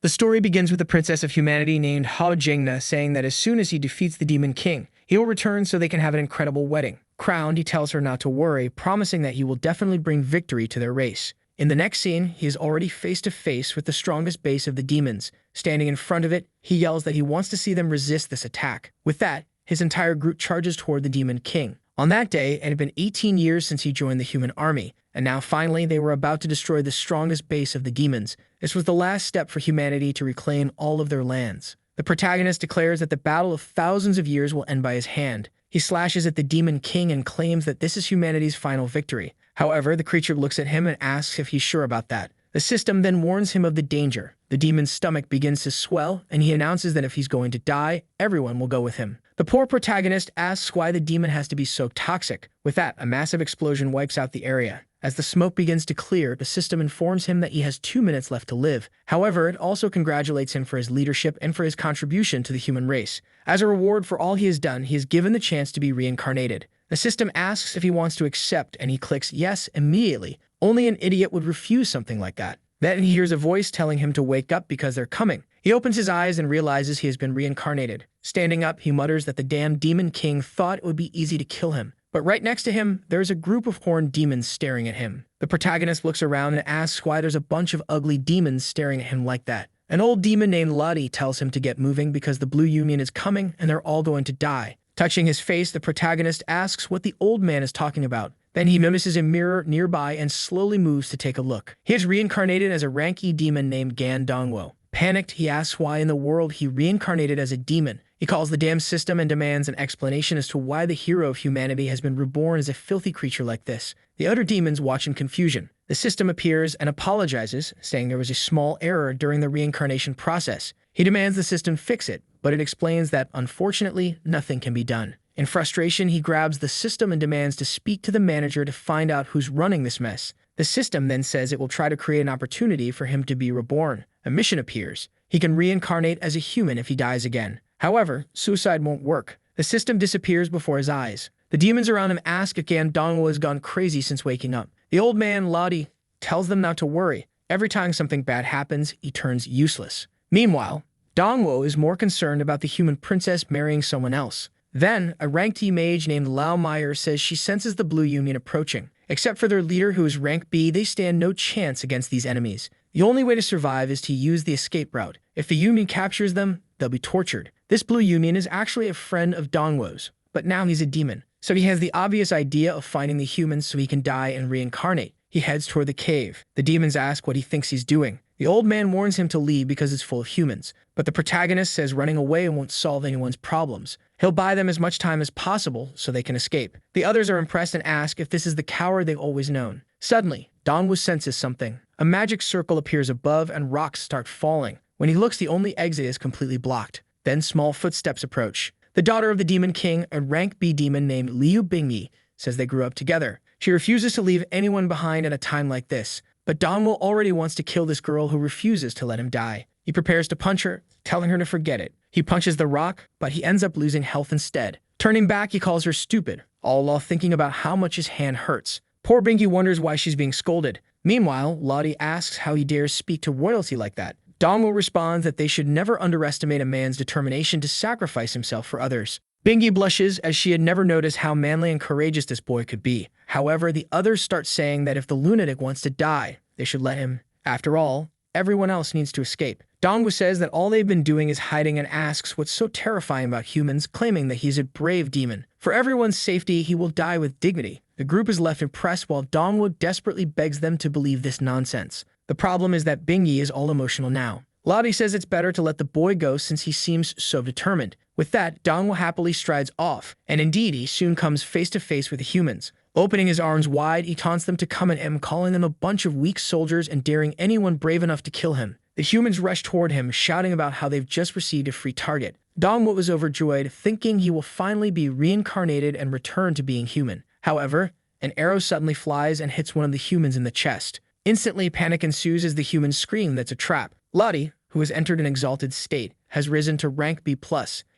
The story begins with a princess of humanity named Jingna saying that as soon as he defeats the Demon King, he will return so they can have an incredible wedding. Crowned, he tells her not to worry, promising that he will definitely bring victory to their race. In the next scene, he is already face to face with the strongest base of the demons. Standing in front of it, he yells that he wants to see them resist this attack. With that, his entire group charges toward the Demon King. On that day, it had been 18 years since he joined the human army, and now finally they were about to destroy the strongest base of the demons. This was the last step for humanity to reclaim all of their lands. The protagonist declares that the battle of thousands of years will end by his hand. He slashes at the Demon King and claims that this is humanity's final victory. However, the creature looks at him and asks if he's sure about that. The system then warns him of the danger. The demon's stomach begins to swell, and he announces that if he's going to die, everyone will go with him. The poor protagonist asks why the demon has to be so toxic. With that, a massive explosion wipes out the area. As the smoke begins to clear, the system informs him that he has 2 minutes left to live. However, it also congratulates him for his leadership and for his contribution to the human race. As a reward for all he has done, he is given the chance to be reincarnated. The system asks if he wants to accept, and he clicks yes immediately. Only an idiot would refuse something like that. Then he hears a voice telling him to wake up because they're coming. He opens his eyes and realizes he has been reincarnated. Standing up, he mutters that the damn Demon King thought it would be easy to kill him. But right next to him, there's a group of horned demons staring at him. The protagonist looks around and asks why there's a bunch of ugly demons staring at him like that. An old demon named Lottie tells him to get moving because the Blue Union is coming and they're all going to die. Touching his face, the protagonist asks what the old man is talking about. Then he notices a mirror nearby and slowly moves to take a look. He is reincarnated as a rank E demon named Gan Dongwo. Panicked, he asks why in the world he reincarnated as a demon. He calls the damn system and demands an explanation as to why the hero of humanity has been reborn as a filthy creature like this. The other demons watch in confusion. The system appears and apologizes, saying there was a small error during the reincarnation process. He demands the system fix it, but it explains that, unfortunately, nothing can be done. In frustration, he grabs the system and demands to speak to the manager to find out who's running this mess. The system then says it will try to create an opportunity for him to be reborn. A mission appears. He can reincarnate as a human if he dies again. However, suicide won't work. The system disappears before his eyes. The demons around him ask if Gan Dongwo has gone crazy since waking up. The old man, Lottie, tells them not to worry. Every time something bad happens, he turns useless. Meanwhile, Dongwo is more concerned about the human princess marrying someone else. Then, a rank D mage named Lao Meyer says she senses the Blue Union approaching. Except for their leader who is rank B, they stand no chance against these enemies. The only way to survive is to use the escape route. If the Union captures them, they'll be tortured. This Blue Union is actually a friend of Dongwo's, but now he's a demon. So he has the obvious idea of finding the humans so he can die and reincarnate. He heads toward the cave. The demons ask what he thinks he's doing. The old man warns him to leave because it's full of humans, but the protagonist says running away won't solve anyone's problems. He'll buy them as much time as possible so they can escape. The others are impressed and ask if this is the coward they've always known. Suddenly, Dongwo senses something. A magic circle appears above and rocks start falling. When he looks, the only exit is completely blocked. Then small footsteps approach. The daughter of the Demon King, a rank B demon named Liu Bingyi, says they grew up together. She refuses to leave anyone behind at a time like this, but Dongwo already wants to kill this girl who refuses to let him die. He prepares to punch her, telling her to forget it. He punches the rock, but he ends up losing health instead. Turning back, he calls her stupid, all while thinking about how much his hand hurts. Poor Bingyi wonders why she's being scolded. Meanwhile, Lottie asks how he dares speak to royalty like that. Dongwo responds that they should never underestimate a man's determination to sacrifice himself for others. Bingyi blushes as she had never noticed how manly and courageous this boy could be. However, the others start saying that if the lunatic wants to die, they should let him. After all, everyone else needs to escape. Dongwo says that all they've been doing is hiding and asks what's so terrifying about humans, claiming that he's a brave demon. For everyone's safety, he will die with dignity. The group is left impressed while Dongwo desperately begs them to believe this nonsense. The problem is that Bingyi is all emotional now. Lottie says it's better to let the boy go since he seems so determined. With that, Dongwo happily strides off, and indeed he soon comes face to face with the humans. Opening his arms wide, he taunts them to come at him, calling them a bunch of weak soldiers and daring anyone brave enough to kill him. The humans rush toward him, shouting about how they've just received a free target. Dongwo was overjoyed, thinking he will finally be reincarnated and return to being human. However, an arrow suddenly flies and hits one of the humans in the chest. Instantly, panic ensues as the humans scream that's a trap. Lottie, who has entered an exalted state, has risen to rank B+.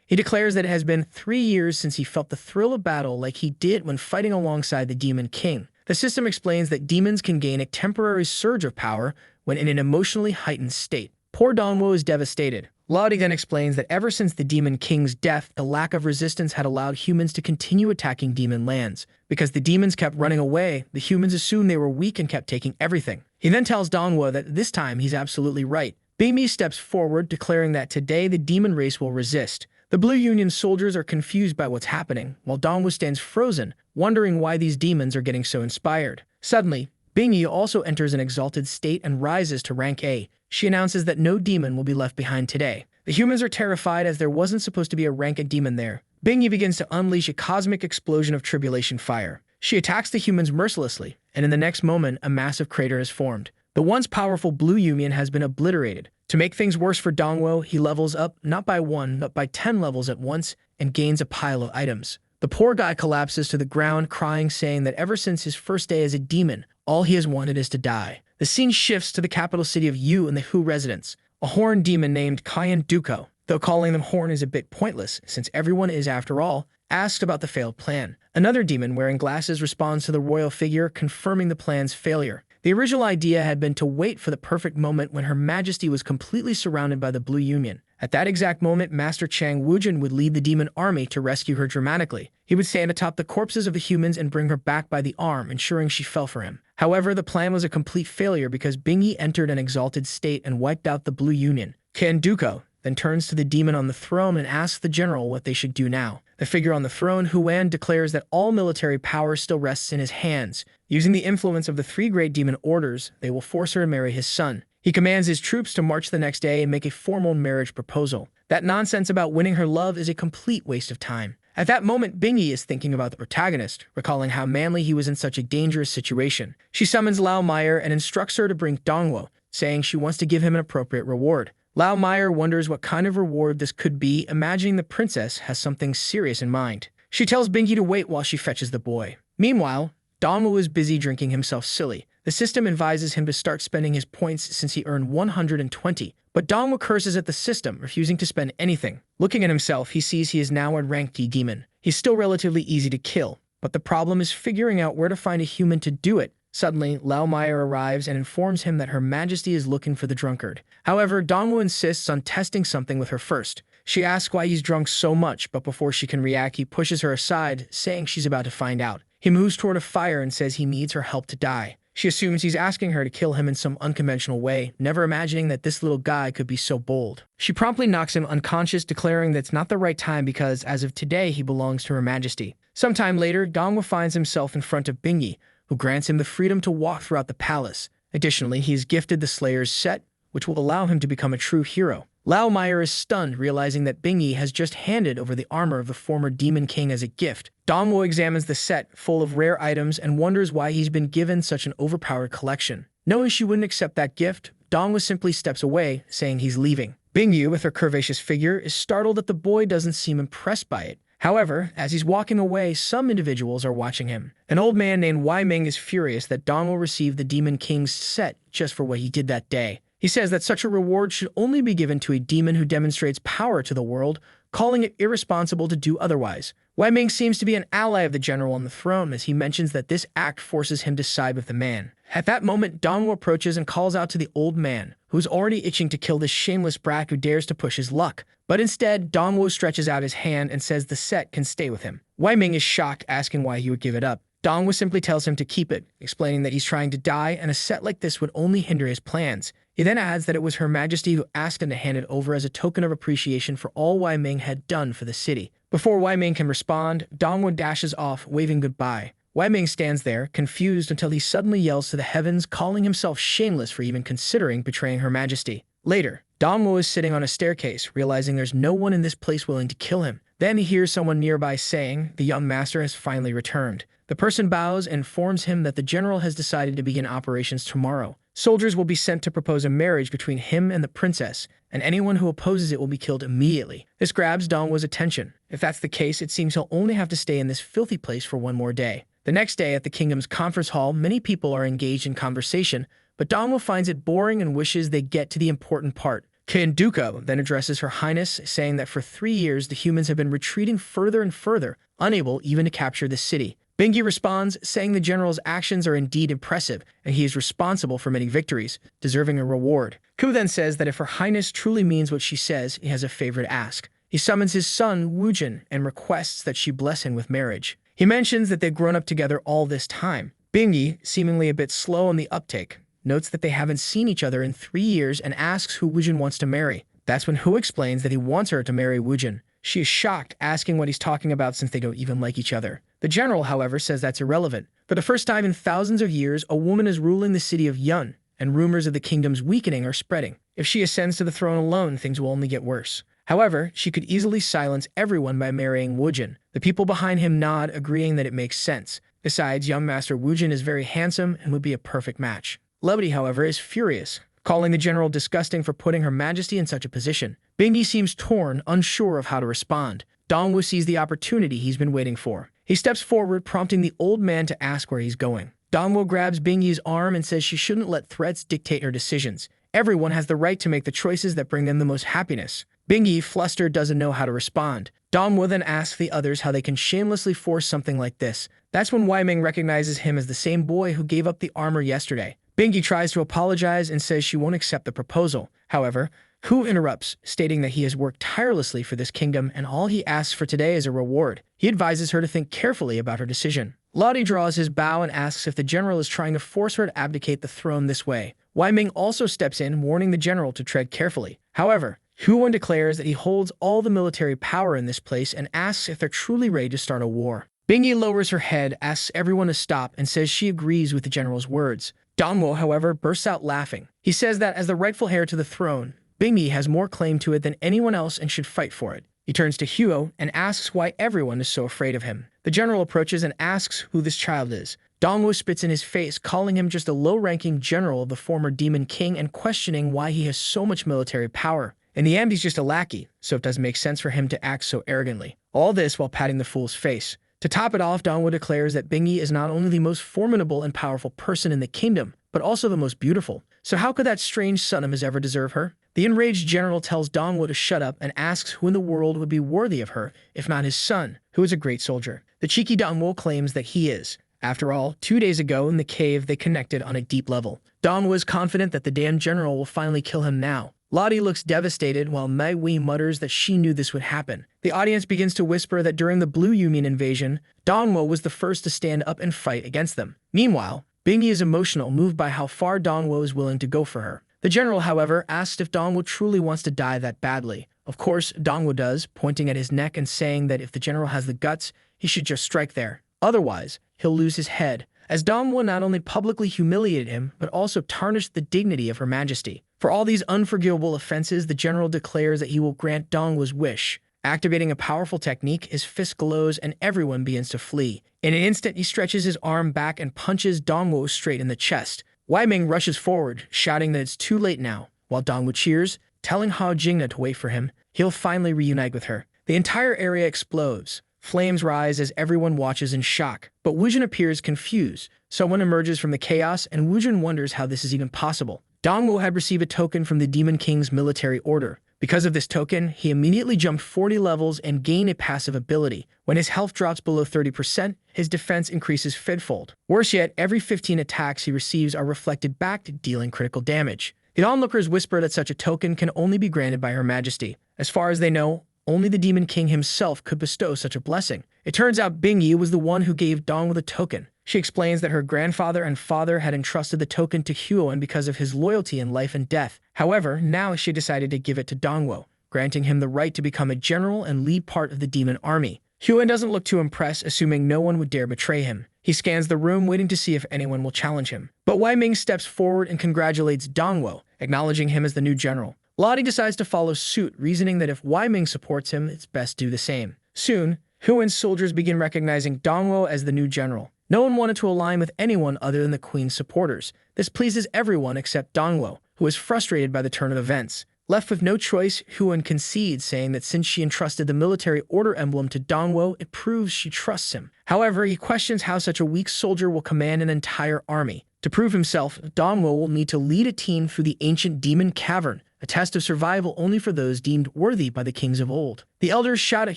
He declares that it has been 3 years since he felt the thrill of battle like he did when fighting alongside the Demon King. The system explains that demons can gain a temporary surge of power when in an emotionally heightened state. Poor Dongwo is devastated. Lottie then explains that ever since the Demon King's death, the lack of resistance had allowed humans to continue attacking demon lands. Because the demons kept running away, the humans assumed they were weak and kept taking everything. He then tells Dongwo that this time he's absolutely right. Bingyi steps forward, declaring that today the demon race will resist. The Blue Union soldiers are confused by what's happening, while Dongwo stands frozen, wondering why these demons are getting so inspired. Suddenly, Bingyi also enters an exalted state and rises to rank A. She announces that no demon will be left behind today. The humans are terrified as there wasn't supposed to be a rank A demon there. Bingyi begins to unleash a cosmic explosion of tribulation fire. She attacks the humans mercilessly, and in the next moment, a massive crater is formed. The once powerful Blue Union has been obliterated. To make things worse for Dongwo, he levels up not by 1, but by 10 levels at once and gains a pile of items. The poor guy collapses to the ground, crying, saying that ever since his first day as a demon, all he has wanted is to die. The scene shifts to the capital city of Yu and the Hu residence. A horn demon named Kayan Duko, though calling them horn is a bit pointless, since everyone is, after all, asked about the failed plan. Another demon wearing glasses responds to the royal figure, confirming the plan's failure. The original idea had been to wait for the perfect moment when Her Majesty was completely surrounded by the Blue Union. At that exact moment, Master Chang Wujin would lead the demon army to rescue her dramatically. He would stand atop the corpses of the humans and bring her back by the arm, ensuring she fell for him. However, the plan was a complete failure because Bingyi entered an exalted state and wiped out the Blue Union. Kanduko then turns to the demon on the throne and asks the general what they should do now. The figure on the throne, Huan, declares that all military power still rests in his hands. Using the influence of the 3 great demon orders, they will force her to marry his son. He commands his troops to march the next day and make a formal marriage proposal. That nonsense about winning her love is a complete waste of time. At that moment, Bingyi is thinking about the protagonist, recalling how manly he was in such a dangerous situation. She summons Lao Meyer and instructs her to bring Dongwo, saying she wants to give him an appropriate reward. Lao Meyer wonders what kind of reward this could be, imagining the princess has something serious in mind. She tells Bingyi to wait while she fetches the boy. Meanwhile, Dongwo is busy drinking himself silly. The system advises him to start spending his points since he earned 120, but Dongwo curses at the system, refusing to spend anything. Looking at himself, he sees he is now a rank D demon. He's still relatively easy to kill, but the problem is figuring out where to find a human to do it. Suddenly, Lao Meyer arrives and informs him that Her Majesty is looking for the drunkard. However, Dongwo insists on testing something with her first. She asks why he's drunk so much, but before she can react, he pushes her aside, saying she's about to find out. He moves toward a fire and says he needs her help to die. She assumes he's asking her to kill him in some unconventional way, never imagining that this little guy could be so bold. She promptly knocks him unconscious, declaring that it's not the right time because, as of today, he belongs to Her Majesty. Sometime later, Dongwo finds himself in front of Bingyi, who grants him the freedom to walk throughout the palace. Additionally, he is gifted the Slayer's set, which will allow him to become a true hero. Lao Meyer is stunned, realizing that Bingyi has just handed over the armor of the former Demon King as a gift. Dongwo examines the set, full of rare items, and wonders why he's been given such an overpowered collection. Knowing she wouldn't accept that gift, Dongwo simply steps away, saying he's leaving. Bingyi, with her curvaceous figure, is startled that the boy doesn't seem impressed by it. However, as he's walking away, some individuals are watching him. An old man named Wei Ming is furious that Dongwo received the Demon King's set just for what he did that day. He says that such a reward should only be given to a demon who demonstrates power to the world, calling it irresponsible to do otherwise. Wei Ming seems to be an ally of the general on the throne, as he mentions that this act forces him to side with the man. At that moment, Dongwo approaches and calls out to the old man, who's already itching to kill this shameless brat who dares to push his luck. But instead, Dongwo stretches out his hand and says the set can stay with him. Wei Ming is shocked, asking why he would give it up. Dongwo simply tells him to keep it, explaining that he's trying to die and a set like this would only hinder his plans. He then adds that it was Her Majesty who asked him to hand it over as a token of appreciation for all Wei Ming had done for the city. Before Wei Ming can respond, Dongwo dashes off, waving goodbye. Wei Ming stands there, confused, until he suddenly yells to the heavens, calling himself shameless for even considering betraying Her Majesty. Later, Dongwo is sitting on a staircase, realizing there's no one in this place willing to kill him. Then he hears someone nearby saying the young master has finally returned. The person bows and informs him that the general has decided to begin operations tomorrow. Soldiers will be sent to propose a marriage between him and the princess, and anyone who opposes it will be killed immediately. This grabs Dongwo's attention. If that's the case, it seems he'll only have to stay in this filthy place for one more day. The next day at the kingdom's conference hall, many people are engaged in conversation, but Dongwo finds it boring and wishes they get to the important part. Kanduko then addresses Her Highness, saying that for 3 years the humans have been retreating further and further, unable even to capture the city. Bingi responds, saying the general's actions are indeed impressive, and he is responsible for many victories, deserving a reward. Ku then says that if Her Highness truly means what she says, he has a favor to ask. He summons his son, Woojin, and requests that she bless him with marriage. He mentions that they've grown up together all this time. Bingi, seemingly a bit slow on the uptake, notes that they haven't seen each other in 3 years and asks who Woojin wants to marry. That's when Hu explains that he wants her to marry Woojin. She is shocked, asking what he's talking about since they don't even like each other. The general, however, says that's irrelevant. For the first time in thousands of years, a woman is ruling the city of Yun, and rumors of the kingdom's weakening are spreading. If she ascends to the throne alone, things will only get worse. However, she could easily silence everyone by marrying Woojin. The people behind him nod, agreeing that it makes sense. Besides, young Master Woojin is very handsome and would be a perfect match. Levity, however, is furious, calling the general disgusting for putting Her Majesty in such a position. Bingi seems torn, unsure of how to respond. Dongwu sees the opportunity he's been waiting for. He steps forward, prompting the old man to ask where he's going. Dongwu grabs Bingi's arm and says she shouldn't let threats dictate her decisions. Everyone has the right to make the choices that bring them the most happiness. Bingi, flustered, doesn't know how to respond. Dongwu then asks the others how they can shamelessly force something like this. That's when Wei Ming recognizes him as the same boy who gave up the armor yesterday. Bingi tries to apologize and says she won't accept the proposal. However, Hu interrupts, stating that he has worked tirelessly for this kingdom and all he asks for today is a reward. He advises her to think carefully about her decision. Lottie draws his bow and asks if the general is trying to force her to abdicate the throne this way. Wei Ming also steps in, warning the general to tread carefully. However, Huan declares that he holds all the military power in this place and asks if they're truly ready to start a war. Bingi lowers her head, asks everyone to stop, and says she agrees with the general's words. Dongwu, however, bursts out laughing. He says that as the rightful heir to the throne, Bingi has more claim to it than anyone else and should fight for it. He turns to Huo and asks why everyone is so afraid of him. The general approaches and asks who this child is. Dongwu spits in his face, calling him just a low-ranking general of the former demon king and questioning why he has so much military power. In the end, he's just a lackey, so it doesn't make sense for him to act so arrogantly. All this while patting the fool's face. To top it off, Dongwu declares that Bingi is not only the most formidable and powerful person in the kingdom, but also the most beautiful. So how could that strange son of his ever deserve her? The enraged general tells Dongwu to shut up and asks who in the world would be worthy of her, if not his son, who is a great soldier. The cheeky Dongwu claims that he is. After all, 2 days ago in the cave, they connected on a deep level. Dongwu is confident that the damn general will finally kill him now. Lottie looks devastated while Mei Wei mutters that she knew this would happen. The audience begins to whisper that during the Blue Union invasion, Dongwu was the first to stand up and fight against them. Meanwhile, Bingi is emotional, moved by how far Dongwu is willing to go for her. The general, however, asks if Dongwu truly wants to die that badly. Of course, Dongwu does, pointing at his neck and saying that if the general has the guts, he should just strike there. Otherwise, he'll lose his head, as Dongwu not only publicly humiliated him, but also tarnished the dignity of Her Majesty. For all these unforgivable offenses, the general declares that he will grant Dongwu's wish. Activating a powerful technique, his fist glows and everyone begins to flee. In an instant, he stretches his arm back and punches Dongwu straight in the chest. Wei Ming rushes forward, shouting that it's too late now, while Dongwu cheers, telling Hao Jingna to wait for him. He'll finally reunite with her. The entire area explodes. Flames rise as everyone watches in shock, but Woojin appears confused. Someone emerges from the chaos, and Woojin wonders how this is even possible. Dongwu had received a token from the Demon King's military order. Because of this token, he immediately jumped 40 levels and gained a passive ability. When his health drops below 30%, his defense increases fiffold. Worse yet, every 15 attacks he receives are reflected back, dealing critical damage. The onlookers whisper that such a token can only be granted by Her Majesty. As far as they know, only the Demon King himself could bestow such a blessing. It turns out Bingi was the one who gave Dongwu the token. She explains that her grandfather and father had entrusted the token to Huan because of his loyalty in life and death. However, now she decided to give it to Dongwu, granting him the right to become a general and lead part of the demon army. Huan doesn't look too impressed, assuming no one would dare betray him. He scans the room, waiting to see if anyone will challenge him. But Wei Ming steps forward and congratulates Dongwu, acknowledging him as the new general. Lottie decides to follow suit, reasoning that if Wei Ming supports him, it's best to do the same. Soon, Huan's soldiers begin recognizing Dongwu as the new general. No one wanted to align with anyone other than the queen's supporters. This pleases everyone except Dongwu, who is frustrated by the turn of events. Left with no choice, Huan concedes, saying that since she entrusted the military order emblem to Dongwu, it proves she trusts him. However, he questions how such a weak soldier will command an entire army. To prove himself, Dongwu will need to lead a team through the ancient demon cavern, a test of survival only for those deemed worthy by the kings of old. The elders shout at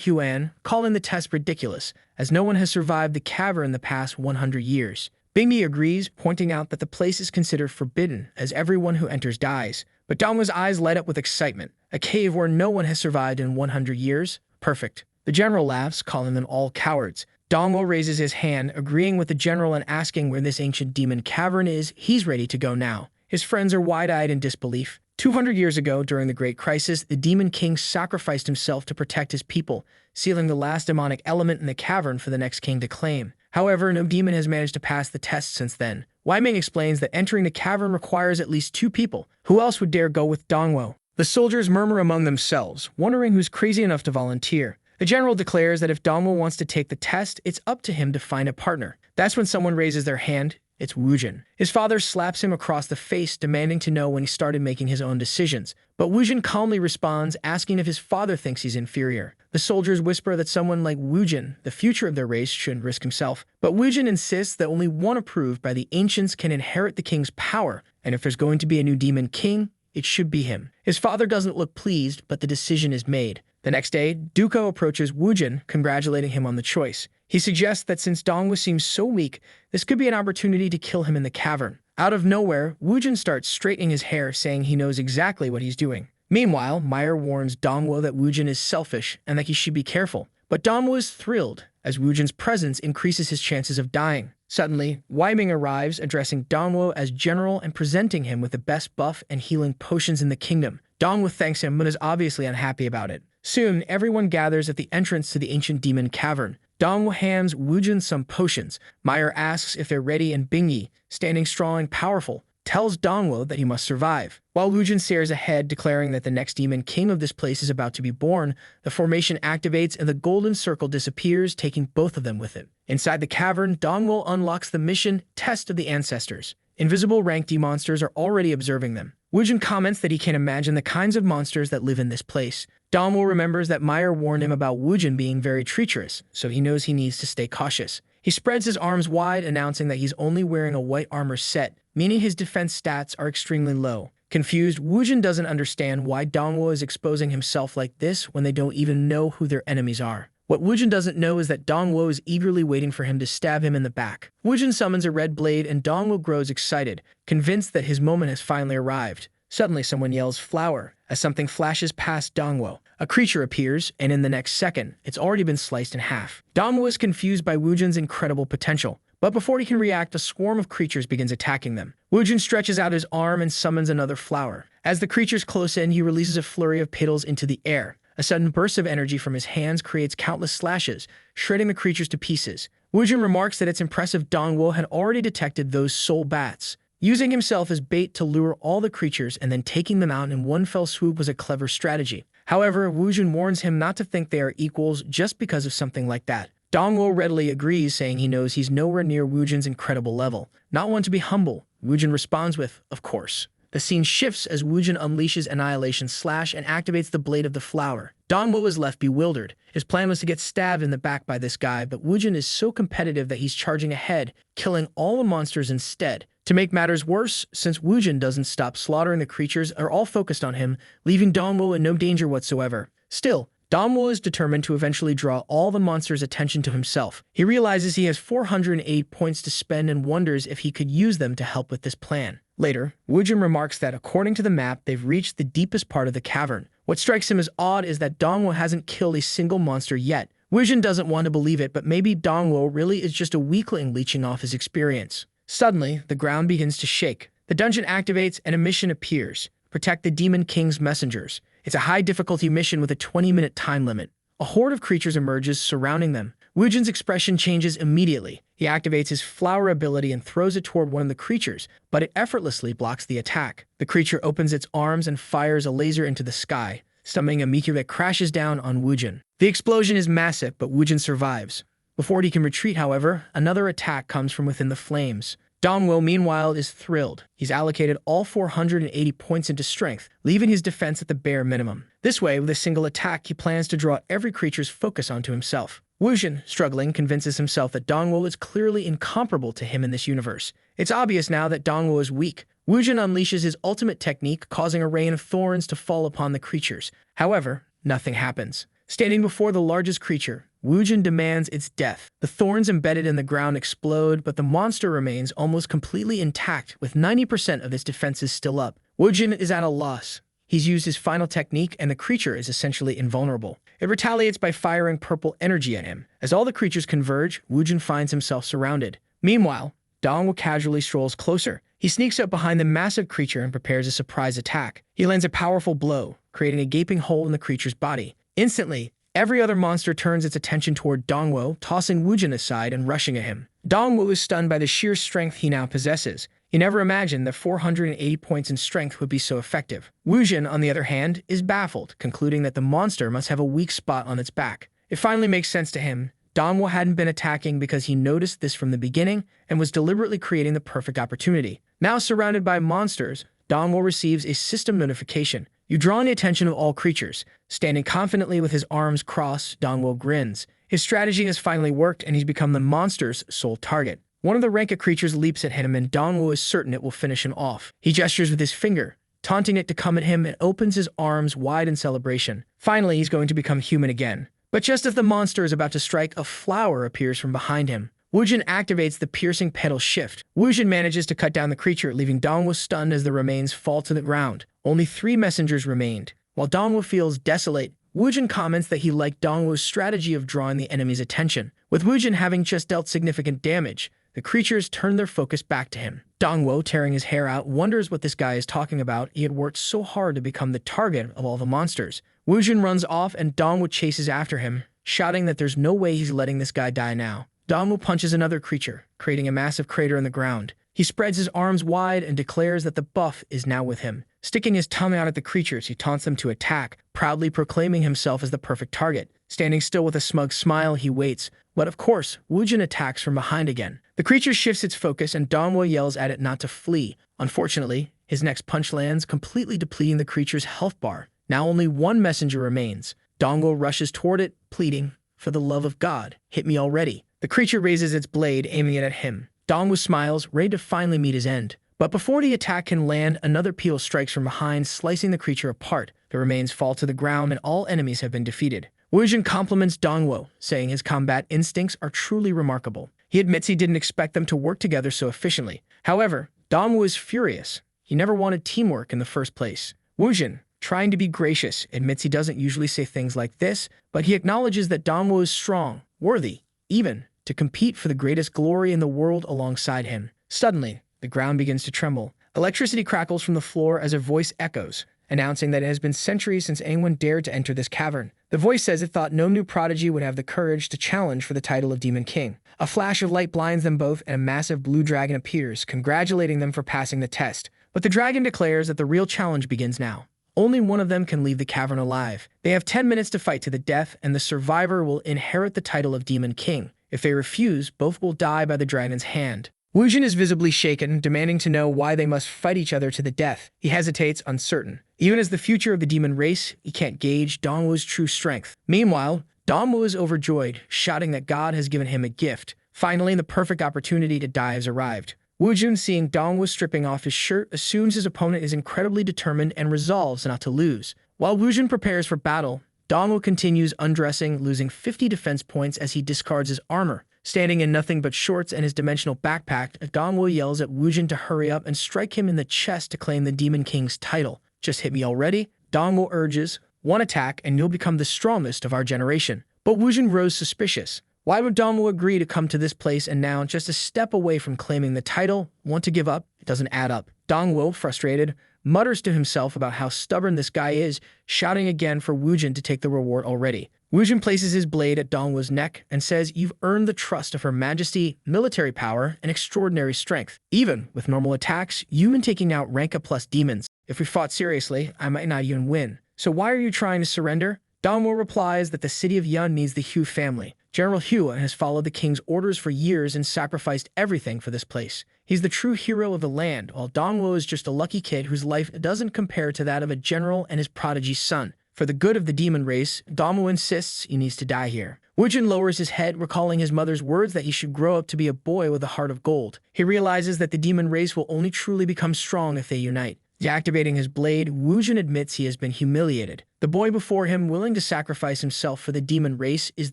Huan, calling the test ridiculous, as no one has survived the cavern in the past 100 years. Bingyi agrees, pointing out that the place is considered forbidden, as everyone who enters dies. But Dongwo's eyes light up with excitement. A cave where no one has survived in 100 years? Perfect. The general laughs, calling them all cowards. Dongwo raises his hand, agreeing with the general and asking where this ancient demon cavern is. He's ready to go now. His friends are wide-eyed in disbelief. 200 years ago, during the Great Crisis, the Demon King sacrificed himself to protect his people, sealing the last demonic element in the cavern for the next king to claim. However, no demon has managed to pass the test since then. Weiming explains that entering the cavern requires at least 2 people. Who else would dare go with Dongwo? The soldiers murmur among themselves, wondering who's crazy enough to volunteer. The general declares that if Dongwo wants to take the test, it's up to him to find a partner. That's when someone raises their hand. It's Wujin. His father slaps him across the face, demanding to know when he started making his own decisions. But Wujin calmly responds, asking if his father thinks he's inferior. The soldiers whisper that someone like Wujin, the future of their race, shouldn't risk himself. But Wujin insists that only one approved by the ancients can inherit the king's power, and if there's going to be a new demon king, it should be him. His father doesn't look pleased, but the decision is made. The next day, Duko approaches Wujin, congratulating him on the choice. He suggests that since Dongwo seems so weak, this could be an opportunity to kill him in the cavern. Out of nowhere, Wujin starts straightening his hair, saying he knows exactly what he's doing. Meanwhile, Meyer warns Dongwo that Wujin is selfish and that he should be careful. But Dongwo is thrilled, as Wujin's presence increases his chances of dying. Suddenly, Weiming arrives, addressing Dongwo as general and presenting him with the best buff and healing potions in the kingdom. Dongwo thanks him, but is obviously unhappy about it. Soon, everyone gathers at the entrance to the ancient demon cavern. Dongwo hands Wujin some potions. Meyer asks if they're ready, and Bingyi, standing strong and powerful, tells Dongwo that he must survive. While Wujin stares ahead, declaring that the next demon king of this place is about to be born, the formation activates and the golden circle disappears, taking both of them with it. Inside the cavern, Dongwo unlocks the mission Test of the Ancestors. Invisible rank D monsters are already observing them. Wujin comments that he can imagine the kinds of monsters that live in this place. Dongwo remembers that Meyer warned him about Wujin being very treacherous, so he knows he needs to stay cautious. He spreads his arms wide, announcing that he's only wearing a white armor set, meaning his defense stats are extremely low. Confused, Wujin doesn't understand why Dongwo is exposing himself like this when they don't even know who their enemies are. What Wujin doesn't know is that Dongwo is eagerly waiting for him to stab him in the back. Wujin summons a red blade and Dongwo grows excited, convinced that his moment has finally arrived. Suddenly someone yells "flower" as something flashes past Dongwo. A creature appears, and in the next second, it's already been sliced in half. Dongwo is confused by Wujin's incredible potential, but before he can react, a swarm of creatures begins attacking them. Wujin stretches out his arm and summons another flower. As the creatures close in, he releases a flurry of petals into the air. A sudden burst of energy from his hands creates countless slashes, shredding the creatures to pieces. Wujin remarks that it's impressive Dongwo had already detected those soul bats. Using himself as bait to lure all the creatures and then taking them out in one fell swoop was a clever strategy. However, Wujin warns him not to think they are equals just because of something like that. Dongwo readily agrees, saying he knows he's nowhere near Wujin's incredible level. Not one to be humble, Wujin responds with, "Of course." The scene shifts as Wujin unleashes Annihilation Slash and activates the blade of the flower. Dongwo is left bewildered. His plan was to get stabbed in the back by this guy, but Wujin is so competitive that he's charging ahead, killing all the monsters instead. To make matters worse, since Wujin doesn't stop slaughtering the creatures, are all focused on him, leaving Dongwo in no danger whatsoever. Still, Dongwo is determined to eventually draw all the monsters' attention to himself. He realizes he has 408 points to spend and wonders if he could use them to help with this plan. Later, Wujin remarks that according to the map, they've reached the deepest part of the cavern. What strikes him as odd is that Dongwo hasn't killed a single monster yet. Wujin doesn't want to believe it, but maybe Dongwo really is just a weakling leeching off his experience. Suddenly, the ground begins to shake. The dungeon activates and a mission appears. Protect the Demon King's messengers. It's a high-difficulty mission with a 20-minute time limit. A horde of creatures emerges, surrounding them. Wujin's expression changes immediately. He activates his flower ability and throws it toward one of the creatures, but it effortlessly blocks the attack. The creature opens its arms and fires a laser into the sky, summoning a meteor that crashes down on Wujin. The explosion is massive, but Wujin survives. Before he can retreat, however, another attack comes from within the flames. Dongwo, meanwhile, is thrilled. He's allocated all 480 points into strength, leaving his defense at the bare minimum. This way, with a single attack, he plans to draw every creature's focus onto himself. Wujin, struggling, convinces himself that Dongwo is clearly incomparable to him in this universe. It's obvious now that Dongwo is weak, Wujin unleashes his ultimate technique, causing a rain of thorns to fall upon the creatures. However, nothing happens. Standing before the largest creature, Wujin demands its death. The thorns embedded in the ground explode, but the monster remains almost completely intact, with 90% of its defenses still up. Wujin is at a loss. He's used his final technique, and the creature is essentially invulnerable. It retaliates by firing purple energy at him. As all the creatures converge, Wujin finds himself surrounded. Meanwhile, Dongwu casually strolls closer. He sneaks up behind the massive creature and prepares a surprise attack. He lands a powerful blow, creating a gaping hole in the creature's body. Instantly, every other monster turns its attention toward Dongwu, tossing Wujin aside and rushing at him. Dongwu is stunned by the sheer strength he now possesses. He never imagined that 480 points in strength would be so effective. Wujin, on the other hand, is baffled, concluding that the monster must have a weak spot on its back. It finally makes sense to him. Dongwu hadn't been attacking because he noticed this from the beginning and was deliberately creating the perfect opportunity. Now surrounded by monsters, Dongwu receives a system notification. You draw the attention of all creatures. Standing confidently with his arms crossed, Dongwu grins. His strategy has finally worked, and he's become the monster's sole target. One of the Renka creatures leaps at him, and Dongwu is certain it will finish him off. He gestures with his finger, taunting it to come at him, and opens his arms wide in celebration. Finally, he's going to become human again. But just as the monster is about to strike, a flower appears from behind him. Wujin activates the piercing petal shift. Wujin manages to cut down the creature, leaving Dongwu stunned as the remains fall to the ground. Only 3 messengers remained. While Dongwu feels desolate, Wujin comments that he liked Dongwu's strategy of drawing the enemy's attention. With Wujin having just dealt significant damage, the creatures turn their focus back to him. Dongwu, tearing his hair out, wonders what this guy is talking about. He had worked so hard to become the target of all the monsters. Wujin runs off, and Dongwu chases after him, shouting that there's no way he's letting this guy die now. Dongwu punches another creature, creating a massive crater in the ground. He spreads his arms wide and declares that the buff is now with him. Sticking his tongue out at the creatures, he taunts them to attack, proudly proclaiming himself as the perfect target. Standing still with a smug smile, he waits. But of course, Wujin attacks from behind again. The creature shifts its focus, and Dongwu yells at it not to flee. Unfortunately, his next punch lands, completely depleting the creature's health bar. Now only 1 messenger remains. Dongwu rushes toward it, pleading, "For the love of God, hit me already." The creature raises its blade, aiming it at him. Dongwu smiles, ready to finally meet his end. But before the attack can land, another petal strikes from behind, slicing the creature apart. The remains fall to the ground, and all enemies have been defeated. Wujin compliments Dongwu, saying his combat instincts are truly remarkable. He admits he didn't expect them to work together so efficiently. However, Dongwu is furious. He never wanted teamwork in the first place. Wujin, trying to be gracious, admits he doesn't usually say things like this, but he acknowledges that Dongwu is strong, worthy, even to compete for the greatest glory in the world alongside him. Suddenly, the ground begins to tremble. Electricity crackles from the floor as a voice echoes, announcing that it has been centuries since anyone dared to enter this cavern. The voice says it thought no new prodigy would have the courage to challenge for the title of Demon King. A flash of light blinds them both, and a massive blue dragon appears, congratulating them for passing the test. But the dragon declares that the real challenge begins now. Only one of them can leave the cavern alive. They have 10 minutes to fight to the death, and the survivor will inherit the title of Demon King. If they refuse, both will die by the dragon's hand. Wujin is visibly shaken, demanding to know why they must fight each other to the death. He hesitates, uncertain. Even as the future of the demon race, he can't gauge Dongwu's true strength. Meanwhile, Dongwu is overjoyed, shouting that God has given him a gift. Finally, the perfect opportunity to die has arrived. Wujin, seeing Dongwu stripping off his shirt, assumes his opponent is incredibly determined and resolves not to lose. While Wujin prepares for battle, Dongwu continues undressing, losing 50 defense points as he discards his armor. Standing in nothing but shorts and his dimensional backpack, Dongwu yells at Wujin to hurry up and strike him in the chest to claim the Demon King's title. "Just hit me already?" Dongwu urges. "One attack and you'll become the strongest of our generation." But Wujin grows suspicious. Why would Dongwu agree to come to this place and now, just a step away from claiming the title, want to give up? It doesn't add up. Dongwu, frustrated, mutters to himself about how stubborn this guy is, shouting again for Wujin to take the reward already. Wujin places his blade at Dongwu's neck and says, "You've earned the trust of Her Majesty, military power, and extraordinary strength. Even with normal attacks, you've been taking out Ranka plus demons. If we fought seriously, I might not even win. So why are you trying to surrender?" Dongwu replies that the city of Yun needs the Hu family. General Huan has followed the king's orders for years and sacrificed everything for this place. He's the true hero of the land, while Dongwu is just a lucky kid whose life doesn't compare to that of a general and his prodigy son. For the good of the demon race, Dongwo insists he needs to die here. Wujin lowers his head, recalling his mother's words that he should grow up to be a boy with a heart of gold. He realizes that the demon race will only truly become strong if they unite. Deactivating his blade, Wujin admits he has been humiliated. The boy before him, willing to sacrifice himself for the demon race, is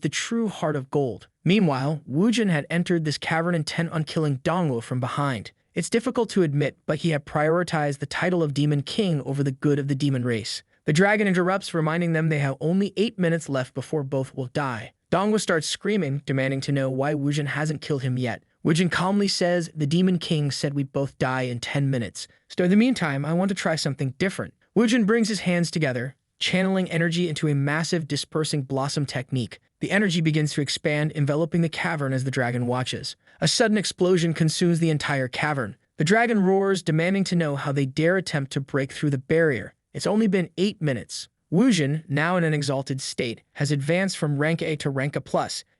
the true heart of gold. Meanwhile, Wujin had entered this cavern intent on killing Dongwo from behind. It's difficult to admit, but he had prioritized the title of Demon King over the good of the demon race. The dragon interrupts, reminding them they have only 8 minutes left before both will die. Dongwo starts screaming, demanding to know why Wujin hasn't killed him yet. Wujin calmly says, "The Demon King said we'd both die in 10 minutes. So in the meantime, I want to try something different." Wujin brings his hands together, channeling energy into a massive dispersing blossom technique. The energy begins to expand, enveloping the cavern as the dragon watches. A sudden explosion consumes the entire cavern. The dragon roars, demanding to know how they dare attempt to break through the barrier. It's only been 8 minutes. Wujin, now in an exalted state, has advanced from rank A to rank A+.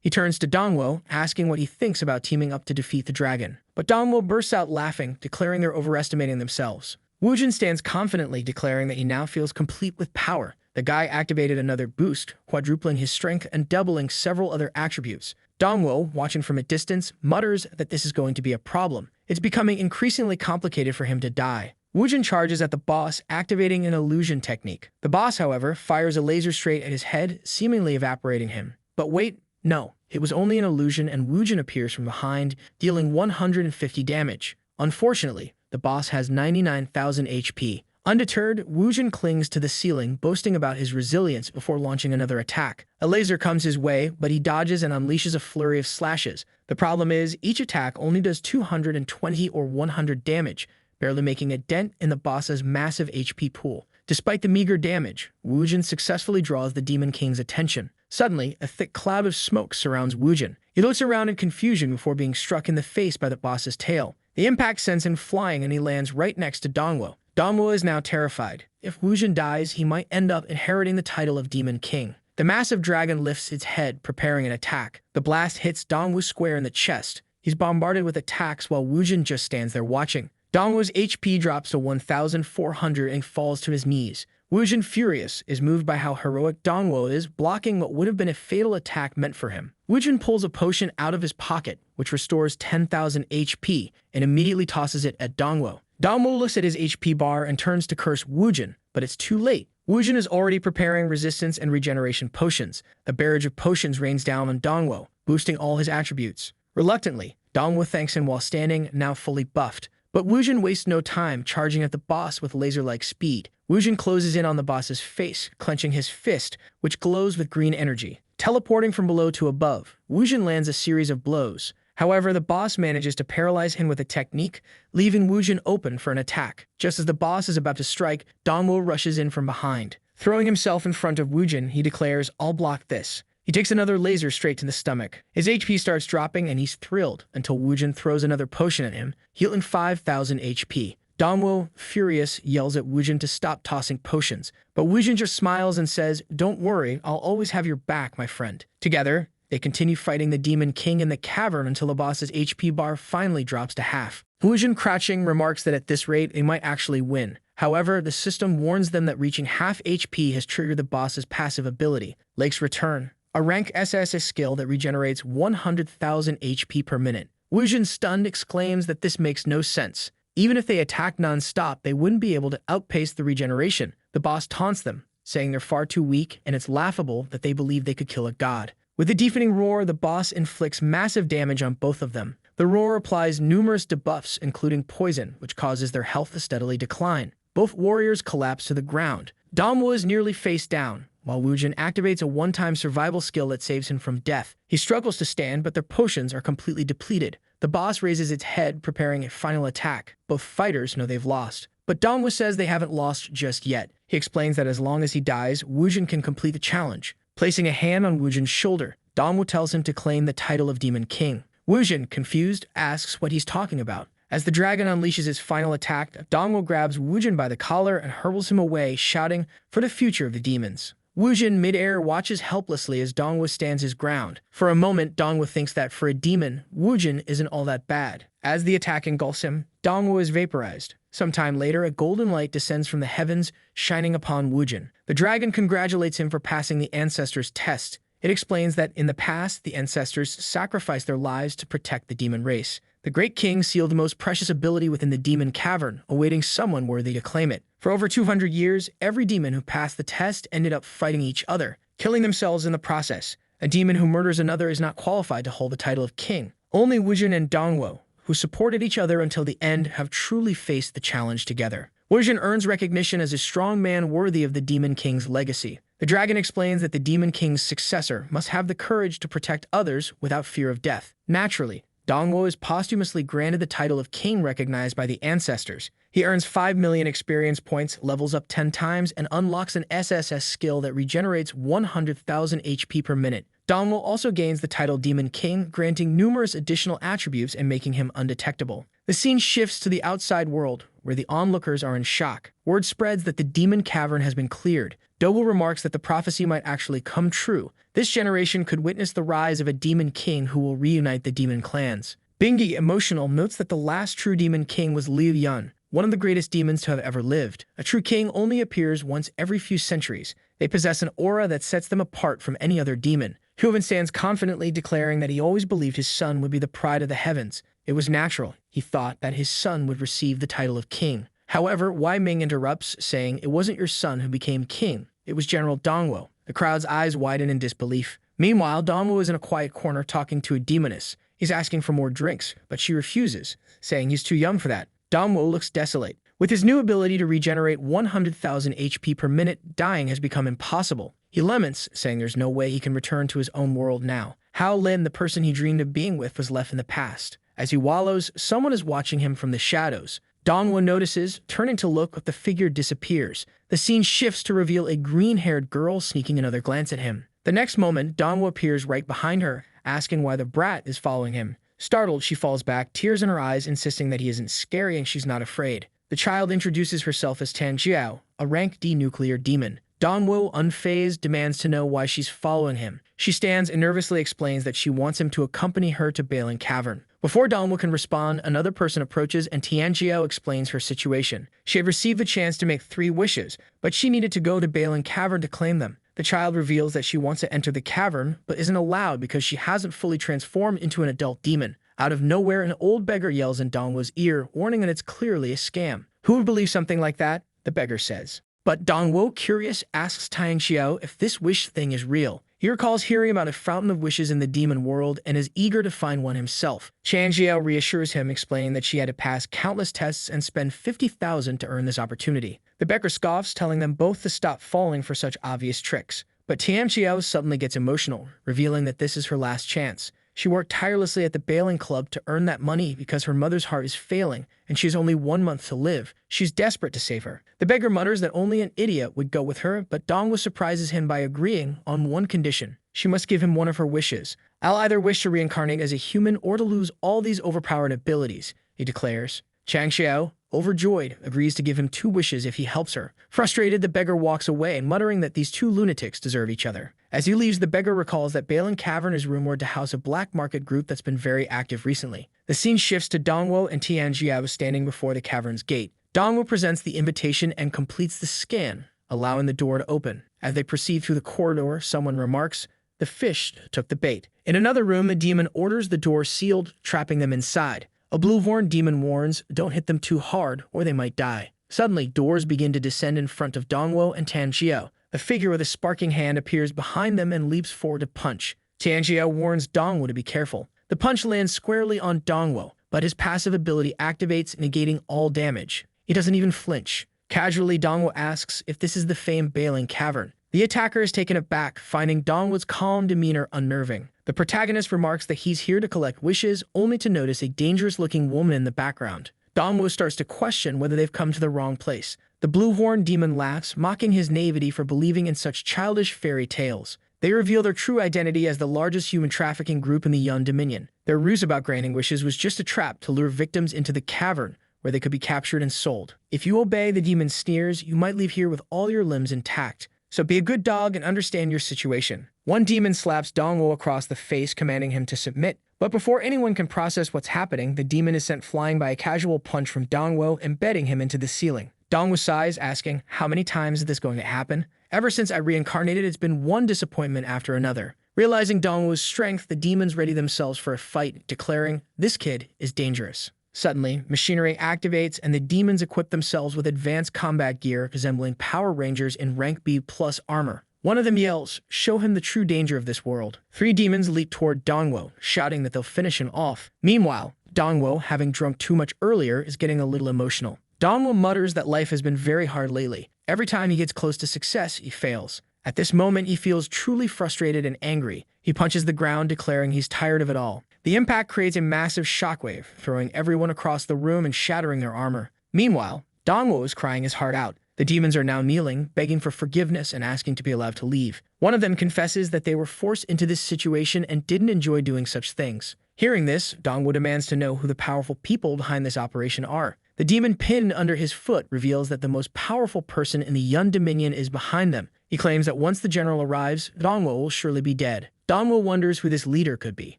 He turns to Dongwo, asking what he thinks about teaming up to defeat the dragon. But Dongwo bursts out laughing, declaring they're overestimating themselves. Wujin stands confidently, declaring that he now feels complete with power. The guy activated another boost, quadrupling his strength and doubling several other attributes. Dongwo, watching from a distance, mutters that this is going to be a problem. It's becoming increasingly complicated for him to die. Wujin charges at the boss, activating an illusion technique. The boss, however, fires a laser straight at his head, seemingly evaporating him. But wait, no. It was only an illusion, and Wujin appears from behind, dealing 150 damage. Unfortunately, the boss has 99,000 HP. Undeterred, Wujin clings to the ceiling, boasting about his resilience before launching another attack. A laser comes his way, but he dodges and unleashes a flurry of slashes. The problem is, each attack only does 220 or 100 damage, barely making a dent in the boss's massive HP pool. Despite the meager damage, Wujin successfully draws the Demon King's attention. Suddenly, a thick cloud of smoke surrounds Wujin. He looks around in confusion before being struck in the face by the boss's tail. The impact sends him flying, and he lands right next to Dongwo. Dongwo is now terrified. If Wujin dies, he might end up inheriting the title of Demon King. The massive dragon lifts its head, preparing an attack. The blast hits Dongwo square in the chest. He's bombarded with attacks while Wujin just stands there watching. Dongwo's HP drops to 1,400 and falls to his knees. Wujin, furious, is moved by how heroic Dongwo is, blocking what would have been a fatal attack meant for him. Wujin pulls a potion out of his pocket, which restores 10,000 HP, and immediately tosses it at Dongwo. Dongwo looks at his HP bar and turns to curse Wujin, but it's too late. Wujin is already preparing resistance and regeneration potions. The barrage of potions rains down on Dongwo, boosting all his attributes. Reluctantly, Dongwo thanks him while standing, now fully buffed. But Wujin wastes no time, charging at the boss with laser-like speed. Wujin closes in on the boss's face, clenching his fist, which glows with green energy. Teleporting from below to above, Wujin lands a series of blows. However, the boss manages to paralyze him with a technique, leaving Wujin open for an attack. Just as the boss is about to strike, Dongwo rushes in from behind. Throwing himself in front of Wujin, he declares, "I'll block this." He takes another laser straight to the stomach. His HP starts dropping, and he's thrilled until Wujin throws another potion at him, healing 5,000 HP. Dongwo, furious, yells at Wujin to stop tossing potions, but Wujin just smiles and says, "Don't worry, I'll always have your back, my friend." Together, they continue fighting the Demon King in the cavern until the boss's HP bar finally drops to half. Wujin, crouching, remarks that at this rate, they might actually win. However, the system warns them that reaching half HP has triggered the boss's passive ability, Lake's Return, a rank SS skill that regenerates 100,000 HP per minute. Wujin, stunned, exclaims that this makes no sense. Even if they attack non-stop, they wouldn't be able to outpace the regeneration. The boss taunts them, saying they're far too weak, and it's laughable that they believe they could kill a god. With a deafening roar, the boss inflicts massive damage on both of them. The roar applies numerous debuffs, including poison, which causes their health to steadily decline. Both warriors collapse to the ground. Dongwo is nearly face down, while Wujin activates a one-time survival skill that saves him from death. He struggles to stand, but their potions are completely depleted. The boss raises its head, preparing a final attack. Both fighters know they've lost. But Dongwo says they haven't lost just yet. He explains that as long as he dies, Wujin can complete the challenge. Placing a hand on Wujin's shoulder, Dongwo tells him to claim the title of Demon King. Wujin, confused, asks what he's talking about. As the dragon unleashes his final attack, Dongwo grabs Wujin by the collar and hurls him away, shouting for the future of the demons. Wujin, mid-air, watches helplessly as Dongwo stands his ground. For a moment, Dongwo thinks that for a demon, Wujin isn't all that bad. As the attack engulfs him, Dongwo is vaporized. Sometime later, a golden light descends from the heavens, shining upon Wujin. The dragon congratulates him for passing the ancestors' test. It explains that in the past, the ancestors sacrificed their lives to protect the demon race. The great king sealed the most precious ability within the demon cavern, awaiting someone worthy to claim it. For over 200 years, every demon who passed the test ended up fighting each other, killing themselves in the process. A demon who murders another is not qualified to hold the title of king. Only Wujin and Dongwo, who supported each other until the end, have truly faced the challenge together. Wujin earns recognition as a strong man worthy of the Demon King's legacy. The dragon explains that the Demon King's successor must have the courage to protect others without fear of death. Naturally, Dongwo is posthumously granted the title of king recognized by the ancestors. He earns 5 million experience points, levels up 10 times, and unlocks an SSS skill that regenerates 100,000 HP per minute. Dongwo also gains the title Demon King, granting numerous additional attributes and making him undetectable. The scene shifts to the outside world, where the onlookers are in shock. Word spreads that the demon cavern has been cleared. Dobo remarks that the prophecy might actually come true. This generation could witness the rise of a demon king who will reunite the demon clans. Bingi, emotional, notes that the last true demon king was Liu Yun, one of the greatest demons to have ever lived. A true king only appears once every few centuries. They possess an aura that sets them apart from any other demon. Huan stands confidently, declaring that he always believed his son would be the pride of the heavens. It was natural, he thought, that his son would receive the title of king. However, Wei Ming interrupts, saying, "It wasn't your son who became king. It was General Dongwo." The crowd's eyes widen in disbelief. Meanwhile, Dongwo is in a quiet corner talking to a demoness. He's asking for more drinks, but she refuses, saying he's too young for that. Dongwo looks desolate. With his new ability to regenerate 100,000 HP per minute, dying has become impossible. He laments, saying there's no way he can return to his own world now. Hao Lin, the person he dreamed of being with, was left in the past. As he wallows, someone is watching him from the shadows. Dongwo notices, turning to look, but the figure disappears. The scene shifts to reveal a green-haired girl sneaking another glance at him. The next moment, Dongwo appears right behind her, asking why the brat is following him. Startled, she falls back, tears in her eyes, insisting that he isn't scary and she's not afraid. The child introduces herself as Tan Jiao, a rank D nuclear demon. Dongwo, unfazed, demands to know why she's following him. She stands and nervously explains that she wants him to accompany her to Balin Cavern. Before Dongwo can respond, another person approaches and Tianjiao explains her situation. She had received the chance to make 3 wishes, but she needed to go to Balin Cavern to claim them. The child reveals that she wants to enter the cavern, but isn't allowed because she hasn't fully transformed into an adult demon. Out of nowhere, an old beggar yells in Dongwo's ear, warning that it's clearly a scam. Who would believe something like that? The beggar says. But Dongwo, curious, asks Tianjiao if this wish thing is real. He recalls hearing about a fountain of wishes in the demon world and is eager to find one himself. Tianjiao reassures him, explaining that she had to pass countless tests and spend 50,000 to earn this opportunity. The beggar scoffs, telling them both to stop falling for such obvious tricks. But Tianjiao suddenly gets emotional, revealing that this is her last chance. She worked tirelessly at the Bailing Club to earn that money because her mother's heart is failing, and she has only 1 month to live. She's desperate to save her. The beggar mutters that only an idiot would go with her, but Dongwo surprises him by agreeing on one condition. She must give him one of her wishes. "I'll either wish to reincarnate as a human or to lose all these overpowered abilities," he declares. Chang Xiao, overjoyed, agrees to give him 2 wishes if he helps her. Frustrated, the beggar walks away, muttering that these 2 lunatics deserve each other. As he leaves, the beggar recalls that Balin Cavern is rumored to house a black market group that's been very active recently. The scene shifts to Dongwo and Tianjiao standing before the cavern's gate. Dongwo presents the invitation and completes the scan, allowing the door to open. As they proceed through the corridor, someone remarks, "The fish took the bait." In another room, a demon orders the door sealed, trapping them inside. A blue-horned demon warns, "Don't hit them too hard, or they might die." Suddenly, doors begin to descend in front of Dongwo and Tianjiao. A figure with a sparking hand appears behind them and leaps forward to punch. Tianjiao warns Dongwo to be careful. The punch lands squarely on Dongwo, but his passive ability activates, negating all damage. He doesn't even flinch. Casually, Dongwo asks if this is the famed Bailing Cavern. The attacker is taken aback, finding Dongwo's calm demeanor unnerving. The protagonist remarks that he's here to collect wishes, only to notice a dangerous-looking woman in the background. Dongwo starts to question whether they've come to the wrong place. The blue-horned demon laughs, mocking his naivety for believing in such childish fairy tales. They reveal their true identity as the largest human trafficking group in the Yun Dominion. Their ruse about granting wishes was just a trap to lure victims into the cavern, where they could be captured and sold. "If you obey," the demon sneers, "you might leave here with all your limbs intact. So be a good dog and understand your situation." One demon slaps Dongwo across the face, commanding him to submit, But before anyone can process what's happening, the demon is sent flying by a casual punch from Dongwo, embedding him into the ceiling. Dongwo sighs, asking, "How many times is this going to happen? Ever since I reincarnated, it's been one disappointment after another." Realizing Dongwo's strength, the demons ready themselves for a fight, declaring, "This kid is dangerous." Suddenly, machinery activates and the demons equip themselves with advanced combat gear resembling Power Rangers in rank B plus armor. One of them yells, "Show him the true danger of this world." 3 demons leap toward Dongwo, shouting that they'll finish him off. Meanwhile, Dongwo, having drunk too much earlier, is getting a little emotional. Dongwo mutters that life has been very hard lately. Every time he gets close to success, he fails. At this moment, he feels truly frustrated and angry. He punches the ground, declaring he's tired of it all. The impact creates a massive shockwave, throwing everyone across the room and shattering their armor. Meanwhile, Dongwo is crying his heart out. The demons are now kneeling, begging for forgiveness and asking to be allowed to leave. One of them confesses that they were forced into this situation and didn't enjoy doing such things. Hearing this, Dongwo demands to know who the powerful people behind this operation are. The demon pinned under his foot reveals that the most powerful person in the Yun Dominion is behind them. He claims that once the general arrives, Dongwo will surely be dead. Dongwo wonders who this leader could be.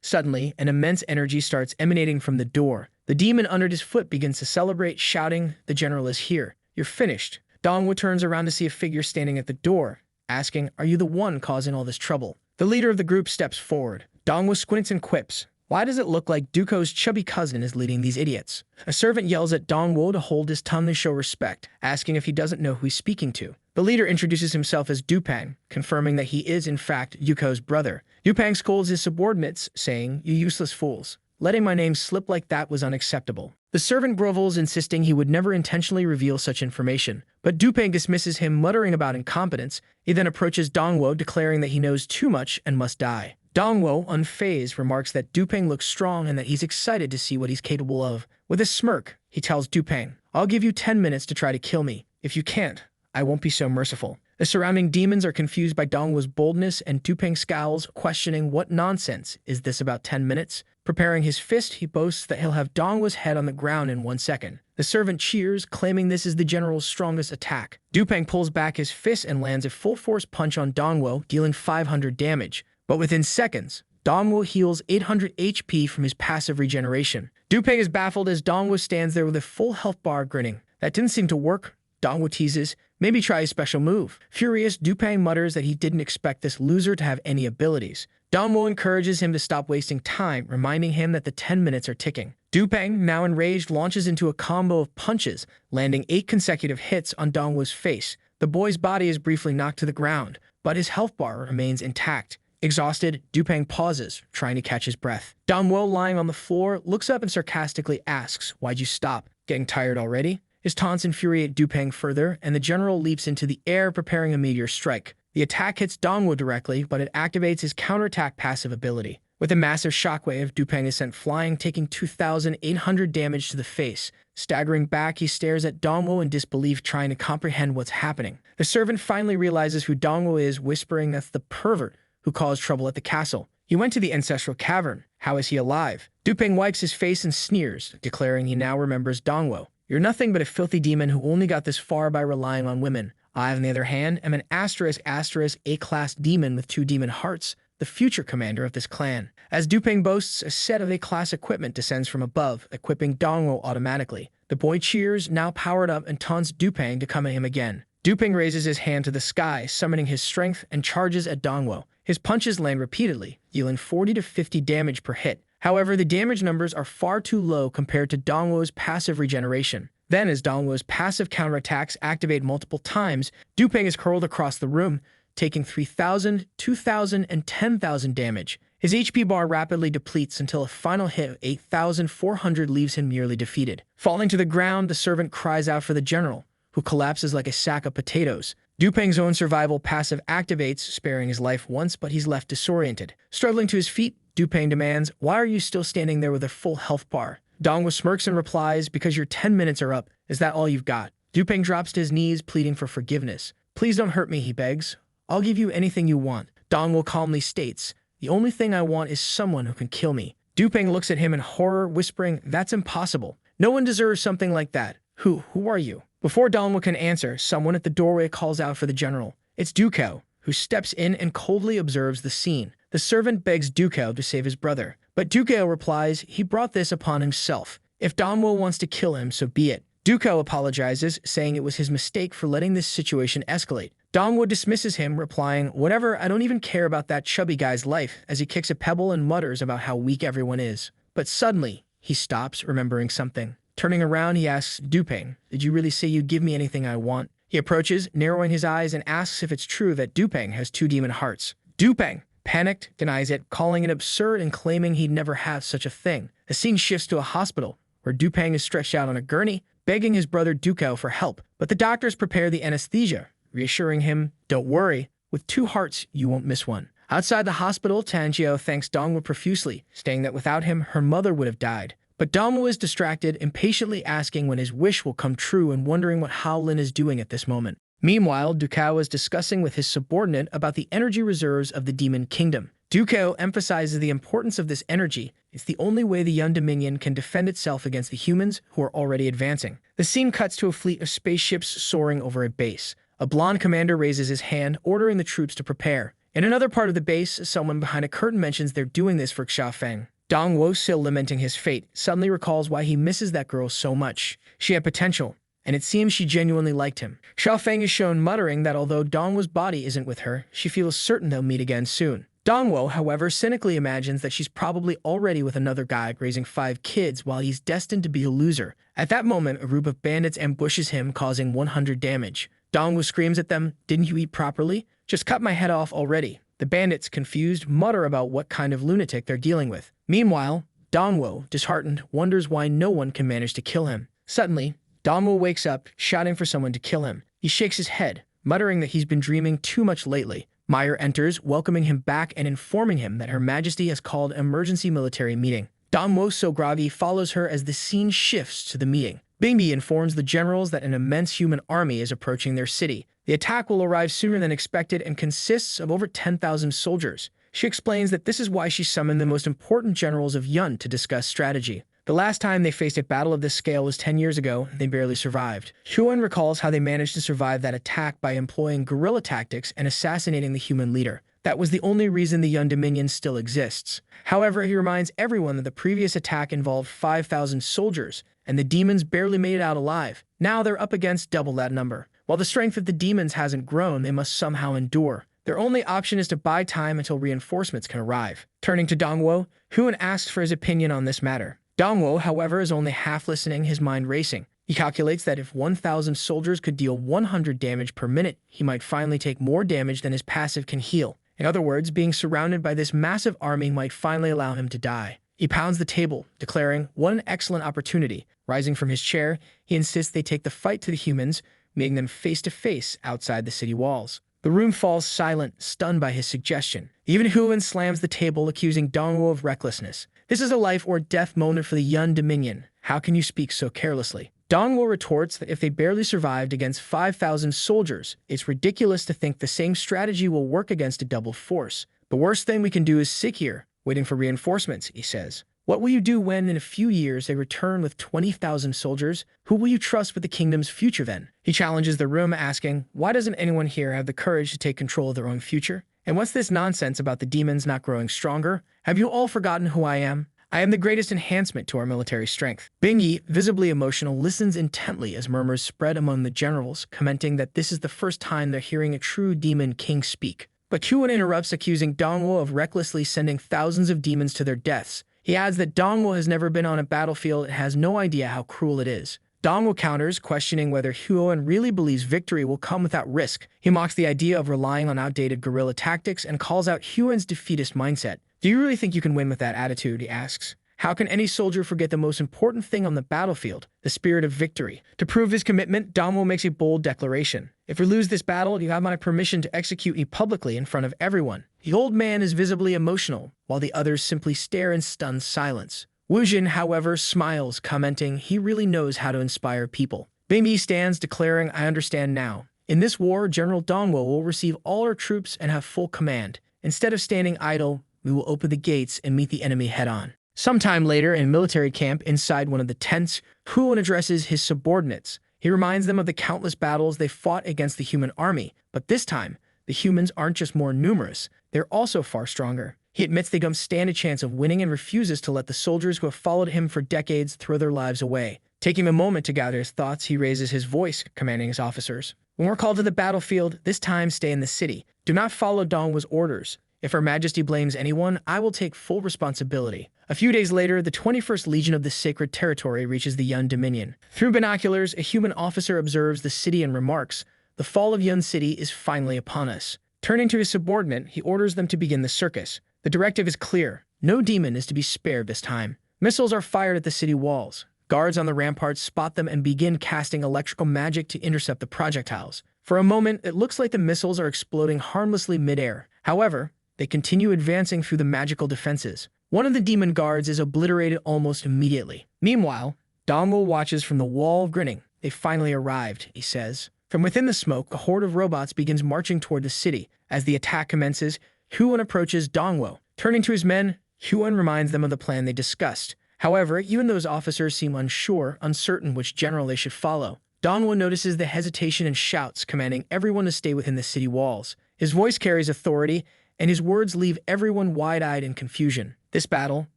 Suddenly, an immense energy starts emanating from the door. The demon under his foot begins to celebrate, shouting, "The general is here. You're finished." Dongwo turns around to see a figure standing at the door, asking, "Are you the one causing all this trouble?" The leader of the group steps forward. Dongwo squints and quips, "Why does it look like Duko's chubby cousin is leading these idiots?" A servant yells at Dongwo to hold his tongue to show respect, asking if he doesn't know who he's speaking to. The leader introduces himself as Dupang, confirming that he is in fact Yuko's brother. Dupang scolds his subordinates, saying, "You useless fools. Letting my name slip like that was unacceptable." The servant grovels, insisting he would never intentionally reveal such information, but Dupang dismisses him, muttering about incompetence. He then approaches Dongwo, declaring that he knows too much and must die. Dongwo, unfazed, remarks that Dupang looks strong and that he's excited to see what he's capable of. With a smirk, he tells Dupang, "I'll give you 10 minutes to try to kill me. If you can't, I won't be so merciful." The surrounding demons are confused by Dongwo's boldness, and Dupang scowls, questioning what nonsense is this about 10 minutes? Preparing his fist, he boasts that he'll have Dongwo's head on the ground in 1 second. The servant cheers, claiming this is the general's strongest attack. Dupang pulls back his fist and lands a full-force punch on Dongwo, dealing 500 damage. But within seconds, Dongwo heals 800 HP from his passive regeneration. Dupang is baffled as Dongwo stands there with a full health bar, grinning. "That didn't seem to work." Dongwo teases, "Maybe try a special move." Furious, Dupang mutters that he didn't expect this loser to have any abilities. Dongwo encourages him to stop wasting time, reminding him that the 10 minutes are ticking. Dupang, now enraged, launches into a combo of punches, landing 8 consecutive hits on Dongwo's face. The boy's body is briefly knocked to the ground, but his health bar remains intact. Exhausted, Dupang pauses, trying to catch his breath. Dongwo, lying on the floor, looks up and sarcastically asks, "Why'd you stop? Getting tired already?" His taunts infuriate Dupang further, and the general leaps into the air, preparing a meteor strike. The attack hits Dongwo directly, but it activates his counterattack passive ability. With a massive shockwave, Dupang is sent flying, taking 2,800 damage to the face. Staggering back, he stares at Dongwo in disbelief, trying to comprehend what's happening. The servant finally realizes who Dongwo is, whispering that's the pervert who caused trouble at the castle. He went to the ancestral cavern. How is he alive? Dupang wipes his face and sneers, declaring he now remembers Dongwo. "You're nothing but a filthy demon who only got this far by relying on women. I, on the other hand, am an A-class demon with 2 demon hearts, the future commander of this clan." As Dupang boasts, a set of A-class equipment descends from above, equipping Dongwo automatically. The boy cheers, now powered up, and taunts Dupang to come at him again. Dupang raises his hand to the sky, summoning his strength, and charges at Dongwo. His punches land repeatedly, dealing 40 to 50 damage per hit. However, the damage numbers are far too low compared to Dongwo's passive regeneration. Then, as Dongwo's passive counterattacks activate multiple times, Dupang is curled across the room, taking 3,000, 2,000, and 10,000 damage. His HP bar rapidly depletes until a final hit of 8,400 leaves him nearly defeated. Falling to the ground, the servant cries out for the general, who collapses like a sack of potatoes. Dupang's own survival passive activates, sparing his life once, but he's left disoriented. Struggling to his feet, Dupang demands, "Why are you still standing there with a full health bar?" Dongwo smirks and replies, "Because your 10 minutes are up. Is that all you've got?" Dupang drops to his knees, pleading for forgiveness. "Please don't hurt me," he begs. "I'll give you anything you want." Dongwo calmly states, "The only thing I want is someone who can kill me." Dupang looks at him in horror, whispering, "That's impossible. No one deserves something like that. Who are you?" Before Dongwo can answer, someone at the doorway calls out for the general. It's Duko, who steps in and coldly observes the scene. The servant begs Duko to save his brother, But Dukeo replies he brought this upon himself. If Danwo wants to kill him, so be it. Dukeo apologizes, saying it was his mistake for letting this situation escalate. Danwo dismisses him, replying, "Whatever, I don't even care about that chubby guy's life," as he kicks a pebble and mutters about how weak everyone is. But suddenly, he stops, remembering something. Turning around, he asks Dupeng, "Did you really say you'd give me anything I want?" He approaches, narrowing his eyes, and asks if it's true that Dupeng has 2 demon hearts. Dupeng, panicked, denies it, calling it absurd and claiming he'd never have such a thing. The scene shifts to a hospital, where Dupeng is stretched out on a gurney, begging his brother Dukeo for help. But the doctors prepare the anesthesia, reassuring him, "Don't worry, with 2 hearts, you won't miss one." Outside the hospital, Tanjiro thanks Dongwo profusely, saying that without him, her mother would have died. But Dongwo is distracted, impatiently asking when his wish will come true and wondering what Howlin is doing at this moment. Meanwhile, Dukeo is discussing with his subordinate about the energy reserves of the Demon Kingdom. Dukeo emphasizes the importance of this energy. It's the only way the Yun Dominion can defend itself against the humans who are already advancing. The scene cuts to a fleet of spaceships soaring over a base. A blonde commander raises his hand, ordering the troops to prepare. In another part of the base, someone behind a curtain mentions they're doing this for Xiaofeng. Dongwo, still lamenting his fate, suddenly recalls why he misses that girl so much. She had potential, and it seems she genuinely liked him. Xiaofeng is shown muttering that although Dongwo's body isn't with her, she feels certain they'll meet again soon. Dongwo, however, cynically imagines that she's probably already with another guy raising 5 kids while he's destined to be a loser. At that moment, a group of bandits ambushes him, causing 100 damage. Dongwo screams at them, "Didn't you eat properly? Just cut my head off already." The bandits, confused, mutter about what kind of lunatic they're dealing with. Meanwhile, Dongwo, disheartened, wonders why no one can manage to kill him. Suddenly, Dongwo wakes up, shouting for someone to kill him. He shakes his head, muttering that he's been dreaming too much lately. Meyer enters, welcoming him back and informing him that Her Majesty has called an emergency military meeting. Dongwo, so groggy, follows her as the scene shifts to the meeting. Bingbi informs the generals that an immense human army is approaching their city. The attack will arrive sooner than expected and consists of over 10,000 soldiers. She explains that this is why she summoned the most important generals of Yun to discuss strategy. The last time they faced a battle of this scale was 10 years ago, and they barely survived. Huan recalls how they managed to survive that attack by employing guerrilla tactics and assassinating the human leader. That was the only reason the Yun Dominion still exists. However, he reminds everyone that the previous attack involved 5,000 soldiers, and the demons barely made it out alive. Now they're up against double that number. While the strength of the demons hasn't grown, they must somehow endure. Their only option is to buy time until reinforcements can arrive. Turning to Dongwo, Huan asks for his opinion on this matter. Dongwo, however, is only half listening, his mind racing. He calculates that if 1,000 soldiers could deal 100 damage per minute, he might finally take more damage than his passive can heal. In other words, being surrounded by this massive army might finally allow him to die. He pounds the table, declaring, "What an excellent opportunity." Rising from his chair, he insists they take the fight to the humans, meeting them face to face outside the city walls. The room falls silent, stunned by his suggestion. Even Huan slams the table, accusing Dongwo of recklessness. This is a life or death moment for the Yun Dominion. How can you speak so carelessly? Dongwo retorts that if they barely survived against 5,000 soldiers, it's ridiculous to think the same strategy will work against a double force. The worst thing we can do is sit here, waiting for reinforcements, he says. What will you do when, in a few years, they return with 20,000 soldiers? Who will you trust with the kingdom's future then? He challenges the room, asking, why doesn't anyone here have the courage to take control of their own future? And what's this nonsense about the demons not growing stronger? Have you all forgotten who I am? I am the greatest enhancement to our military strength. Bingyi, visibly emotional, listens intently as murmurs spread among the generals, commenting that this is the first time they're hearing a true demon king speak. But Huan interrupts, accusing Dongwo of recklessly sending thousands of demons to their deaths. He adds that Dongwo has never been on a battlefield and has no idea how cruel it is. Dongwo counters, questioning whether Huan really believes victory will come without risk. He mocks the idea of relying on outdated guerrilla tactics and calls out Huan's defeatist mindset. Do you really think you can win with that attitude, he asks. How can any soldier forget the most important thing on the battlefield, the spirit of victory? To prove his commitment, Dongwo makes a bold declaration. If we lose this battle, you have my permission to execute me publicly in front of everyone. The old man is visibly emotional, while the others simply stare in stunned silence. Wujin, however, smiles, commenting he really knows how to inspire people. Bingyi stands, declaring, I understand now. In this war, General Dongwo will receive all our troops and have full command. Instead of standing idle, we will open the gates and meet the enemy head-on. Sometime later, in a military camp inside one of the tents, Huan addresses his subordinates. He reminds them of the countless battles they fought against the human army, but this time, the humans aren't just more numerous, they're also far stronger. He admits they don't stand a chance of winning and refuses to let the soldiers who have followed him for decades throw their lives away. Taking a moment to gather his thoughts, he raises his voice, commanding his officers. When we're called to the battlefield, this time stay in the city. Do not follow Dongwa's orders. If Her Majesty blames anyone, I will take full responsibility. A few days later, the 21st Legion of the Sacred Territory reaches the Yun Dominion. Through binoculars, a human officer observes the city and remarks, "The fall of Yun City is finally upon us." Turning to his subordinate, he orders them to begin the circus. The directive is clear. No demon is to be spared this time. Missiles are fired at the city walls. Guards on the ramparts spot them and begin casting electrical magic to intercept the projectiles. For a moment, it looks like the missiles are exploding harmlessly midair. However, they continue advancing through the magical defenses. One of the demon guards is obliterated almost immediately. Meanwhile, Dongwo watches from the wall, grinning. "They finally arrived," he says. From within the smoke, a horde of robots begins marching toward the city. As the attack commences, Huan approaches Dongwo. Turning to his men, Huan reminds them of the plan they discussed. However, even those officers seem unsure, uncertain which general they should follow. Dongwo notices the hesitation and shouts, commanding everyone to stay within the city walls. His voice carries authority, and his words leave everyone wide-eyed in confusion. This battle,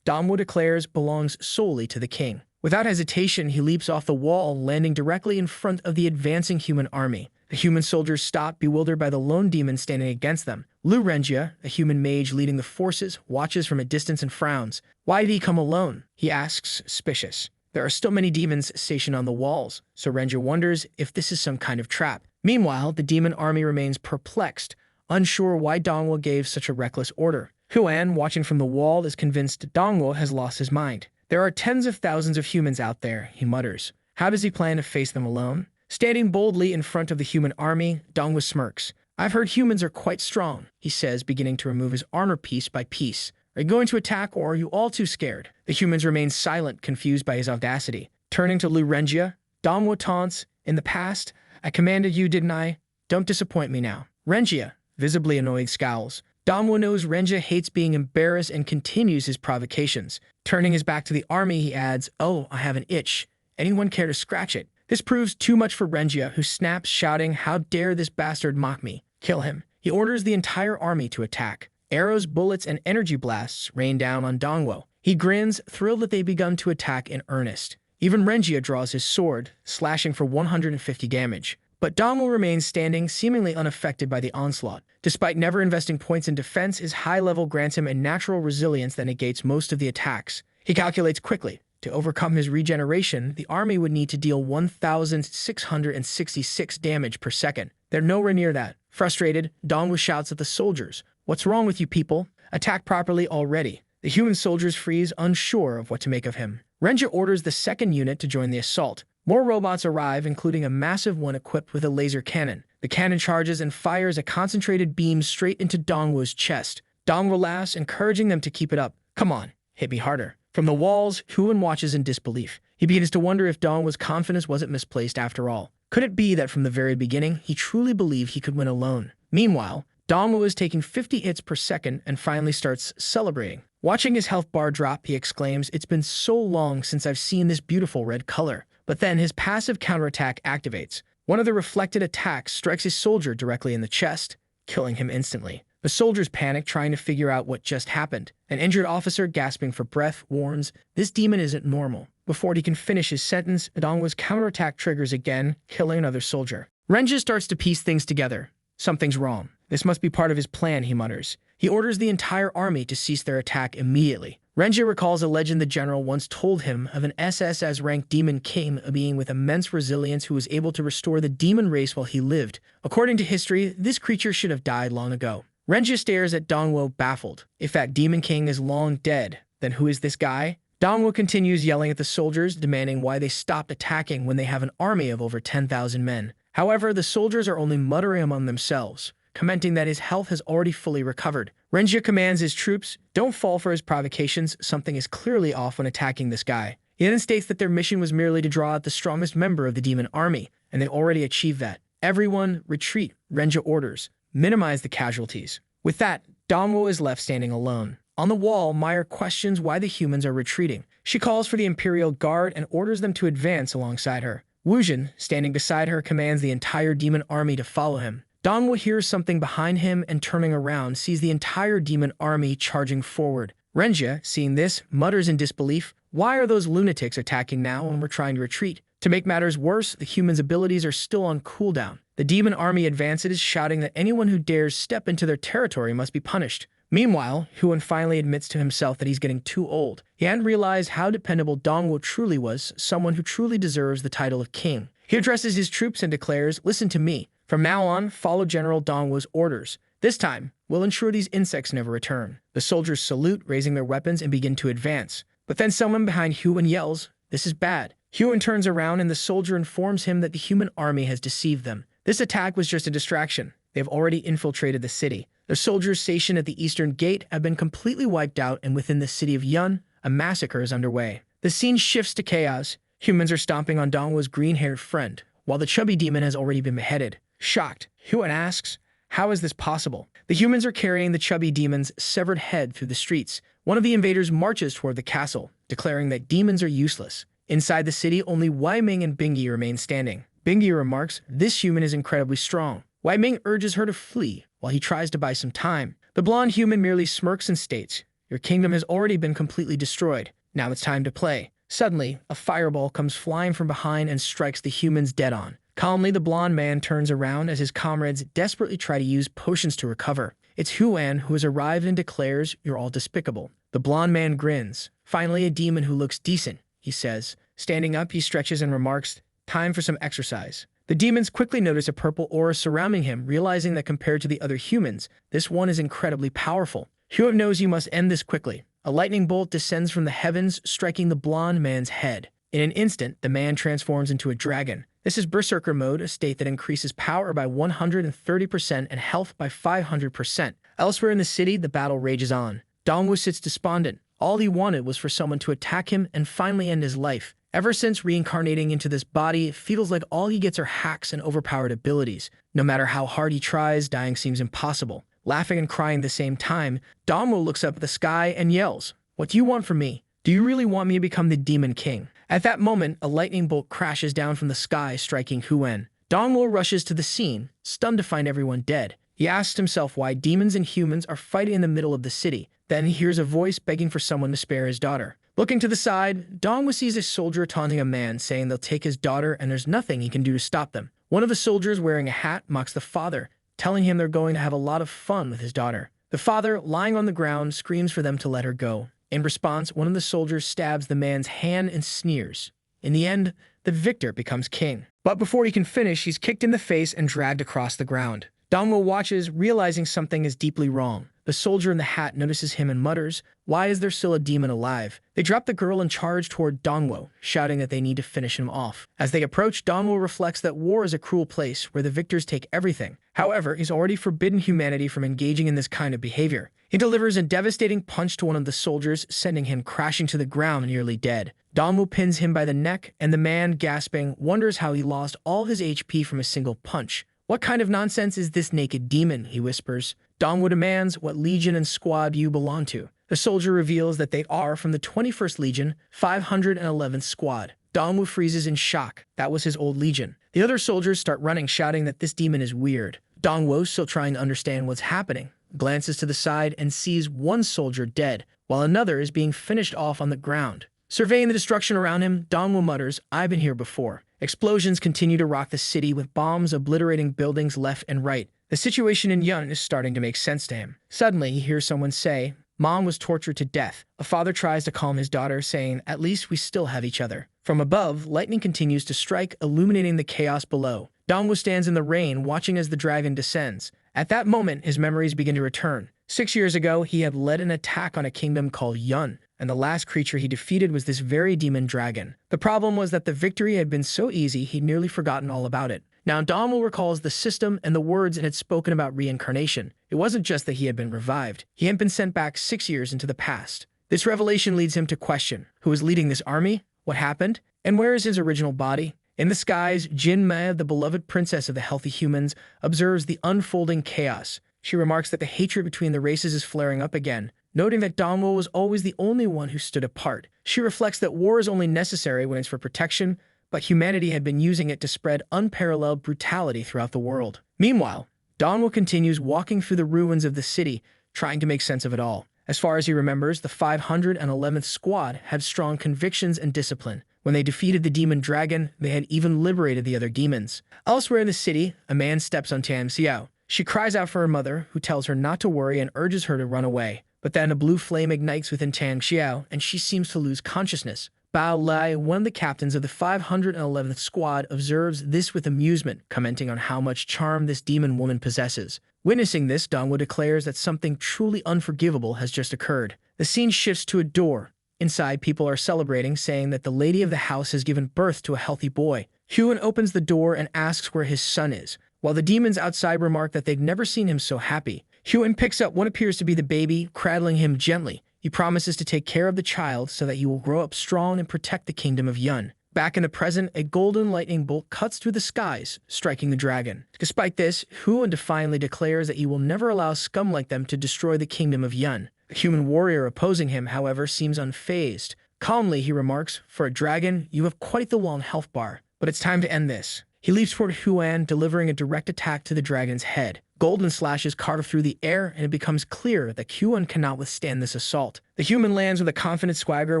Dongwo declares, belongs solely to the king. Without hesitation, he leaps off the wall, landing directly in front of the advancing human army. The human soldiers stop, bewildered by the lone demon standing against them. Lu Renjia, a human mage leading the forces, watches from a distance and frowns. "Why did he come alone?" he asks, suspicious. There are still many demons stationed on the walls, so Renjia wonders if this is some kind of trap. Meanwhile, the demon army remains perplexed, unsure why Dongwo gave such a reckless order. Huan, watching from the wall, is convinced Dongwo has lost his mind. "There are tens of thousands of humans out there," he mutters. How does he plan to face them alone? Standing boldly in front of the human army, Dongwo smirks. "I've heard humans are quite strong," he says, beginning to remove his armor piece by piece. "Are you going to attack, or are you all too scared?" The humans remain silent, confused by his audacity. Turning to Lu Renjia, Dongwo taunts, "In the past, I commanded you, didn't I? Don't disappoint me now." Renjia, visibly annoyed, scowls. Dongwo knows Renjia hates being embarrassed and continues his provocations. Turning his back to the army, he adds, "Oh, I have an itch. Anyone care to scratch it?" This proves too much for Renjia, who snaps, shouting, "How dare this bastard mock me? Kill him." He orders the entire army to attack. Arrows, bullets, and energy blasts rain down on Dongwo. He grins, thrilled that they've begun to attack in earnest. Even Renjia draws his sword, slashing for 150 damage. But Dongwo remains standing, seemingly unaffected by the onslaught. Despite never investing points in defense, his high level grants him a natural resilience that negates most of the attacks. He calculates quickly. To overcome his regeneration, the army would need to deal 1,666 damage per second. They're nowhere near that. Frustrated, Dongwo shouts at the soldiers, "What's wrong with you people? Attack properly already." The human soldiers freeze, unsure of what to make of him. Renjia orders the second unit to join the assault. More robots arrive, including a massive one equipped with a laser cannon. The cannon charges and fires a concentrated beam straight into Dongwo's chest. Dongwo laughs, encouraging them to keep it up. "Come on, hit me harder." From the walls, Huan watches in disbelief. He begins to wonder if Dongwo's confidence wasn't misplaced after all. Could it be that from the very beginning, he truly believed he could win alone? Meanwhile, Dongwo is taking 50 hits per second and finally starts celebrating. Watching his health bar drop, he exclaims, "It's been so long since I've seen this beautiful red color." But then his passive counterattack activates. One of the reflected attacks strikes a soldier directly in the chest, killing him instantly. The soldiers panic, trying to figure out what just happened. An injured officer, gasping for breath, warns, "This demon isn't normal." Before he can finish his sentence, Dongwo's counterattack triggers again, killing another soldier. Renjia starts to piece things together. Something's wrong. This must be part of his plan, he mutters. He orders the entire army to cease their attack immediately. Renjia recalls a legend the general once told him of an SS-rank demon king, a being with immense resilience who was able to restore the demon race while he lived. According to history, this creature should have died long ago. Renjia stares at Dongwo, baffled. If that demon king is long dead, then who is this guy? Dongwo continues yelling at the soldiers, demanding why they stopped attacking when they have an army of over 10,000 men. However, the soldiers are only muttering among themselves, commenting that his health has already fully recovered. Renjia commands his troops, "Don't fall for his provocations. Something is clearly off when attacking this guy." He then states that their mission was merely to draw out the strongest member of the demon army, and they already achieved that. "Everyone, retreat," Renjia orders. "Minimize the casualties." With that, Dongwo is left standing alone. On the wall, Meyer questions why the humans are retreating. She calls for the Imperial Guard and orders them to advance alongside her. Wujin, standing beside her, commands the entire demon army to follow him. Dongwo hears something behind him and turning around sees the entire demon army charging forward. Renjia, seeing this, mutters in disbelief, "Why are those lunatics attacking now when we're trying to retreat?" To make matters worse, the humans' abilities are still on cooldown. The demon army advances, shouting that anyone who dares step into their territory must be punished. Meanwhile, Huan finally admits to himself that he's getting too old. He hadn't realized how dependable Dongwo truly was, someone who truly deserves the title of king. He addresses his troops and declares, "Listen to me. From now on, follow General Dongwo's orders. This time, we'll ensure these insects never return." The soldiers salute, raising their weapons, and begin to advance. But then someone behind Huan yells, "This is bad." Huan turns around and the soldier informs him that the human army has deceived them. This attack was just a distraction. They have already infiltrated the city. The soldiers stationed at the eastern gate have been completely wiped out, and within the city of Yun, a massacre is underway. The scene shifts to chaos. Humans are stomping on Dongwo's green-haired friend, while the chubby demon has already been beheaded. Shocked, Huan asks, "How is this possible?" The humans are carrying the chubby demon's severed head through the streets. One of the invaders marches toward the castle, declaring that demons are useless. Inside the city, only Wei Ming and Bingi remain standing. Bingi remarks, "This human is incredibly strong." Wei Ming urges her to flee, while he tries to buy some time. The blonde human merely smirks and states, "Your kingdom has already been completely destroyed. Now it's time to play." Suddenly, a fireball comes flying from behind and strikes the humans dead on. Calmly, the blonde man turns around as his comrades desperately try to use potions to recover. It's Huan who has arrived and declares, "You're all despicable." The blonde man grins. "Finally, a demon who looks decent," he says. Standing up, he stretches and remarks, "Time for some exercise." The demons quickly notice a purple aura surrounding him, realizing that compared to the other humans, this one is incredibly powerful. Huan knows you must end this quickly. A lightning bolt descends from the heavens, striking the blonde man's head. In an instant, the man transforms into a dragon. This is Berserker mode, a state that increases power by 130% and health by 500%. Elsewhere in the city, the battle rages on. Dongwo sits despondent. All he wanted was for someone to attack him and finally end his life. Ever since reincarnating into this body, it feels like all he gets are hacks and overpowered abilities. No matter how hard he tries, dying seems impossible. Laughing and crying at the same time, Dongwo looks up at the sky and yells, "What do you want from me? Do you really want me to become the Demon King?" At that moment, a lightning bolt crashes down from the sky, striking Huan. Dongwo rushes to the scene, stunned to find everyone dead. He asks himself why demons and humans are fighting in the middle of the city. Then he hears a voice begging for someone to spare his daughter. Looking to the side, Dongwo sees a soldier taunting a man, saying they'll take his daughter and there's nothing he can do to stop them. One of the soldiers wearing a hat mocks the father, telling him they're going to have a lot of fun with his daughter. The father, lying on the ground, screams for them to let her go. In response, one of the soldiers stabs the man's hand and sneers. In the end, the victor becomes king. But before he can finish, he's kicked in the face and dragged across the ground. Dongwo watches, realizing something is deeply wrong. The soldier in the hat notices him and mutters, "Why is there still a demon alive?" They drop the girl and charge toward Dongwo, shouting that they need to finish him off. As they approach, Dongwo reflects that war is a cruel place where the victors take everything. However, he's already forbidden humanity from engaging in this kind of behavior. He delivers a devastating punch to one of the soldiers, sending him crashing to the ground nearly dead. Dongwo pins him by the neck, and the man, gasping, wonders how he lost all his HP from a single punch. "What kind of nonsense is this naked demon?" he whispers. Dongwo demands, "What legion and squad do you belong to?" The soldier reveals that they are from the 21st Legion, 511th Squad. Dongwo freezes in shock. That was his old legion. The other soldiers start running, shouting that this demon is weird. Dongwo, still trying to understand what's happening, glances to the side and sees one soldier dead, while another is being finished off on the ground. Surveying the destruction around him, Dongwo mutters, "I've been here before." Explosions continue to rock the city, with bombs obliterating buildings left and right. The situation in Yun is starting to make sense to him. Suddenly, he hears someone say, "Mom was tortured to death." A father tries to calm his daughter, saying, "At least we still have each other." From above, lightning continues to strike, illuminating the chaos below. Dongwo stands in the rain, watching as the dragon descends. At that moment, his memories begin to return. 6 years ago, he had led an attack on a kingdom called Yun, and the last creature he defeated was this very demon dragon. The problem was that the victory had been so easy, he'd nearly forgotten all about it. Now, Dongwo recalls the system and the words it had spoken about reincarnation. It wasn't just that he had been revived. He had been sent back 6 years into the past. This revelation leads him to question, who is leading this army? What happened? And where is his original body? In the skies, Jin Mei, the beloved princess of the healthy humans, observes the unfolding chaos. She remarks that the hatred between the races is flaring up again, noting that Dongwo was always the only one who stood apart. She reflects that war is only necessary when it's for protection, but humanity had been using it to spread unparalleled brutality throughout the world. Meanwhile, Donwo continues walking through the ruins of the city, trying to make sense of it all. As far as he remembers, the 511th Squad had strong convictions and discipline. When they defeated the demon dragon, they had even liberated the other demons. Elsewhere in the city, a man steps on Tam Xiao. She cries out for her mother, who tells her not to worry and urges her to run away. But then a blue flame ignites within Tam Xiao, and she seems to lose consciousness. Bao Lai, one of the captains of the 511th Squad, observes this with amusement, commenting on how much charm this demon woman possesses. Witnessing this, Dongwu declares that something truly unforgivable has just occurred. The scene shifts to a door. Inside, people are celebrating, saying that the lady of the house has given birth to a healthy boy. Huan opens the door and asks where his son is, while the demons outside remark that they've never seen him so happy. Huan picks up what appears to be the baby, cradling him gently. He promises to take care of the child so that he will grow up strong and protect the kingdom of Yun. Back in the present, a golden lightning bolt cuts through the skies, striking the dragon. Despite this, Huan defiantly declares that he will never allow scum like them to destroy the kingdom of Yun. The human warrior opposing him, however, seems unfazed. Calmly, he remarks, "For a dragon, you have quite the long health bar, but it's time to end this." He leaps toward Huan, delivering a direct attack to the dragon's head. Golden slashes carve through the air, and it becomes clear that Huan cannot withstand this assault. The human lands with a confident swagger,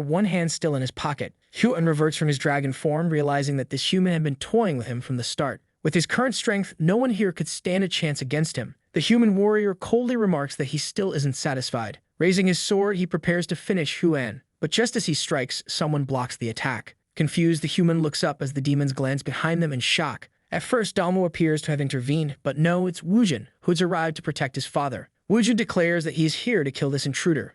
one hand still in his pocket. Huan reverts from his dragon form, realizing that this human had been toying with him from the start. With his current strength, no one here could stand a chance against him. The human warrior coldly remarks that he still isn't satisfied. Raising his sword, he prepares to finish Huan. But just as he strikes, someone blocks the attack. Confused, the human looks up as the demons glance behind them in shock. At first, Damo appears to have intervened, but no, it's Wujin, who has arrived to protect his father. Wujin declares that he is here to kill this intruder.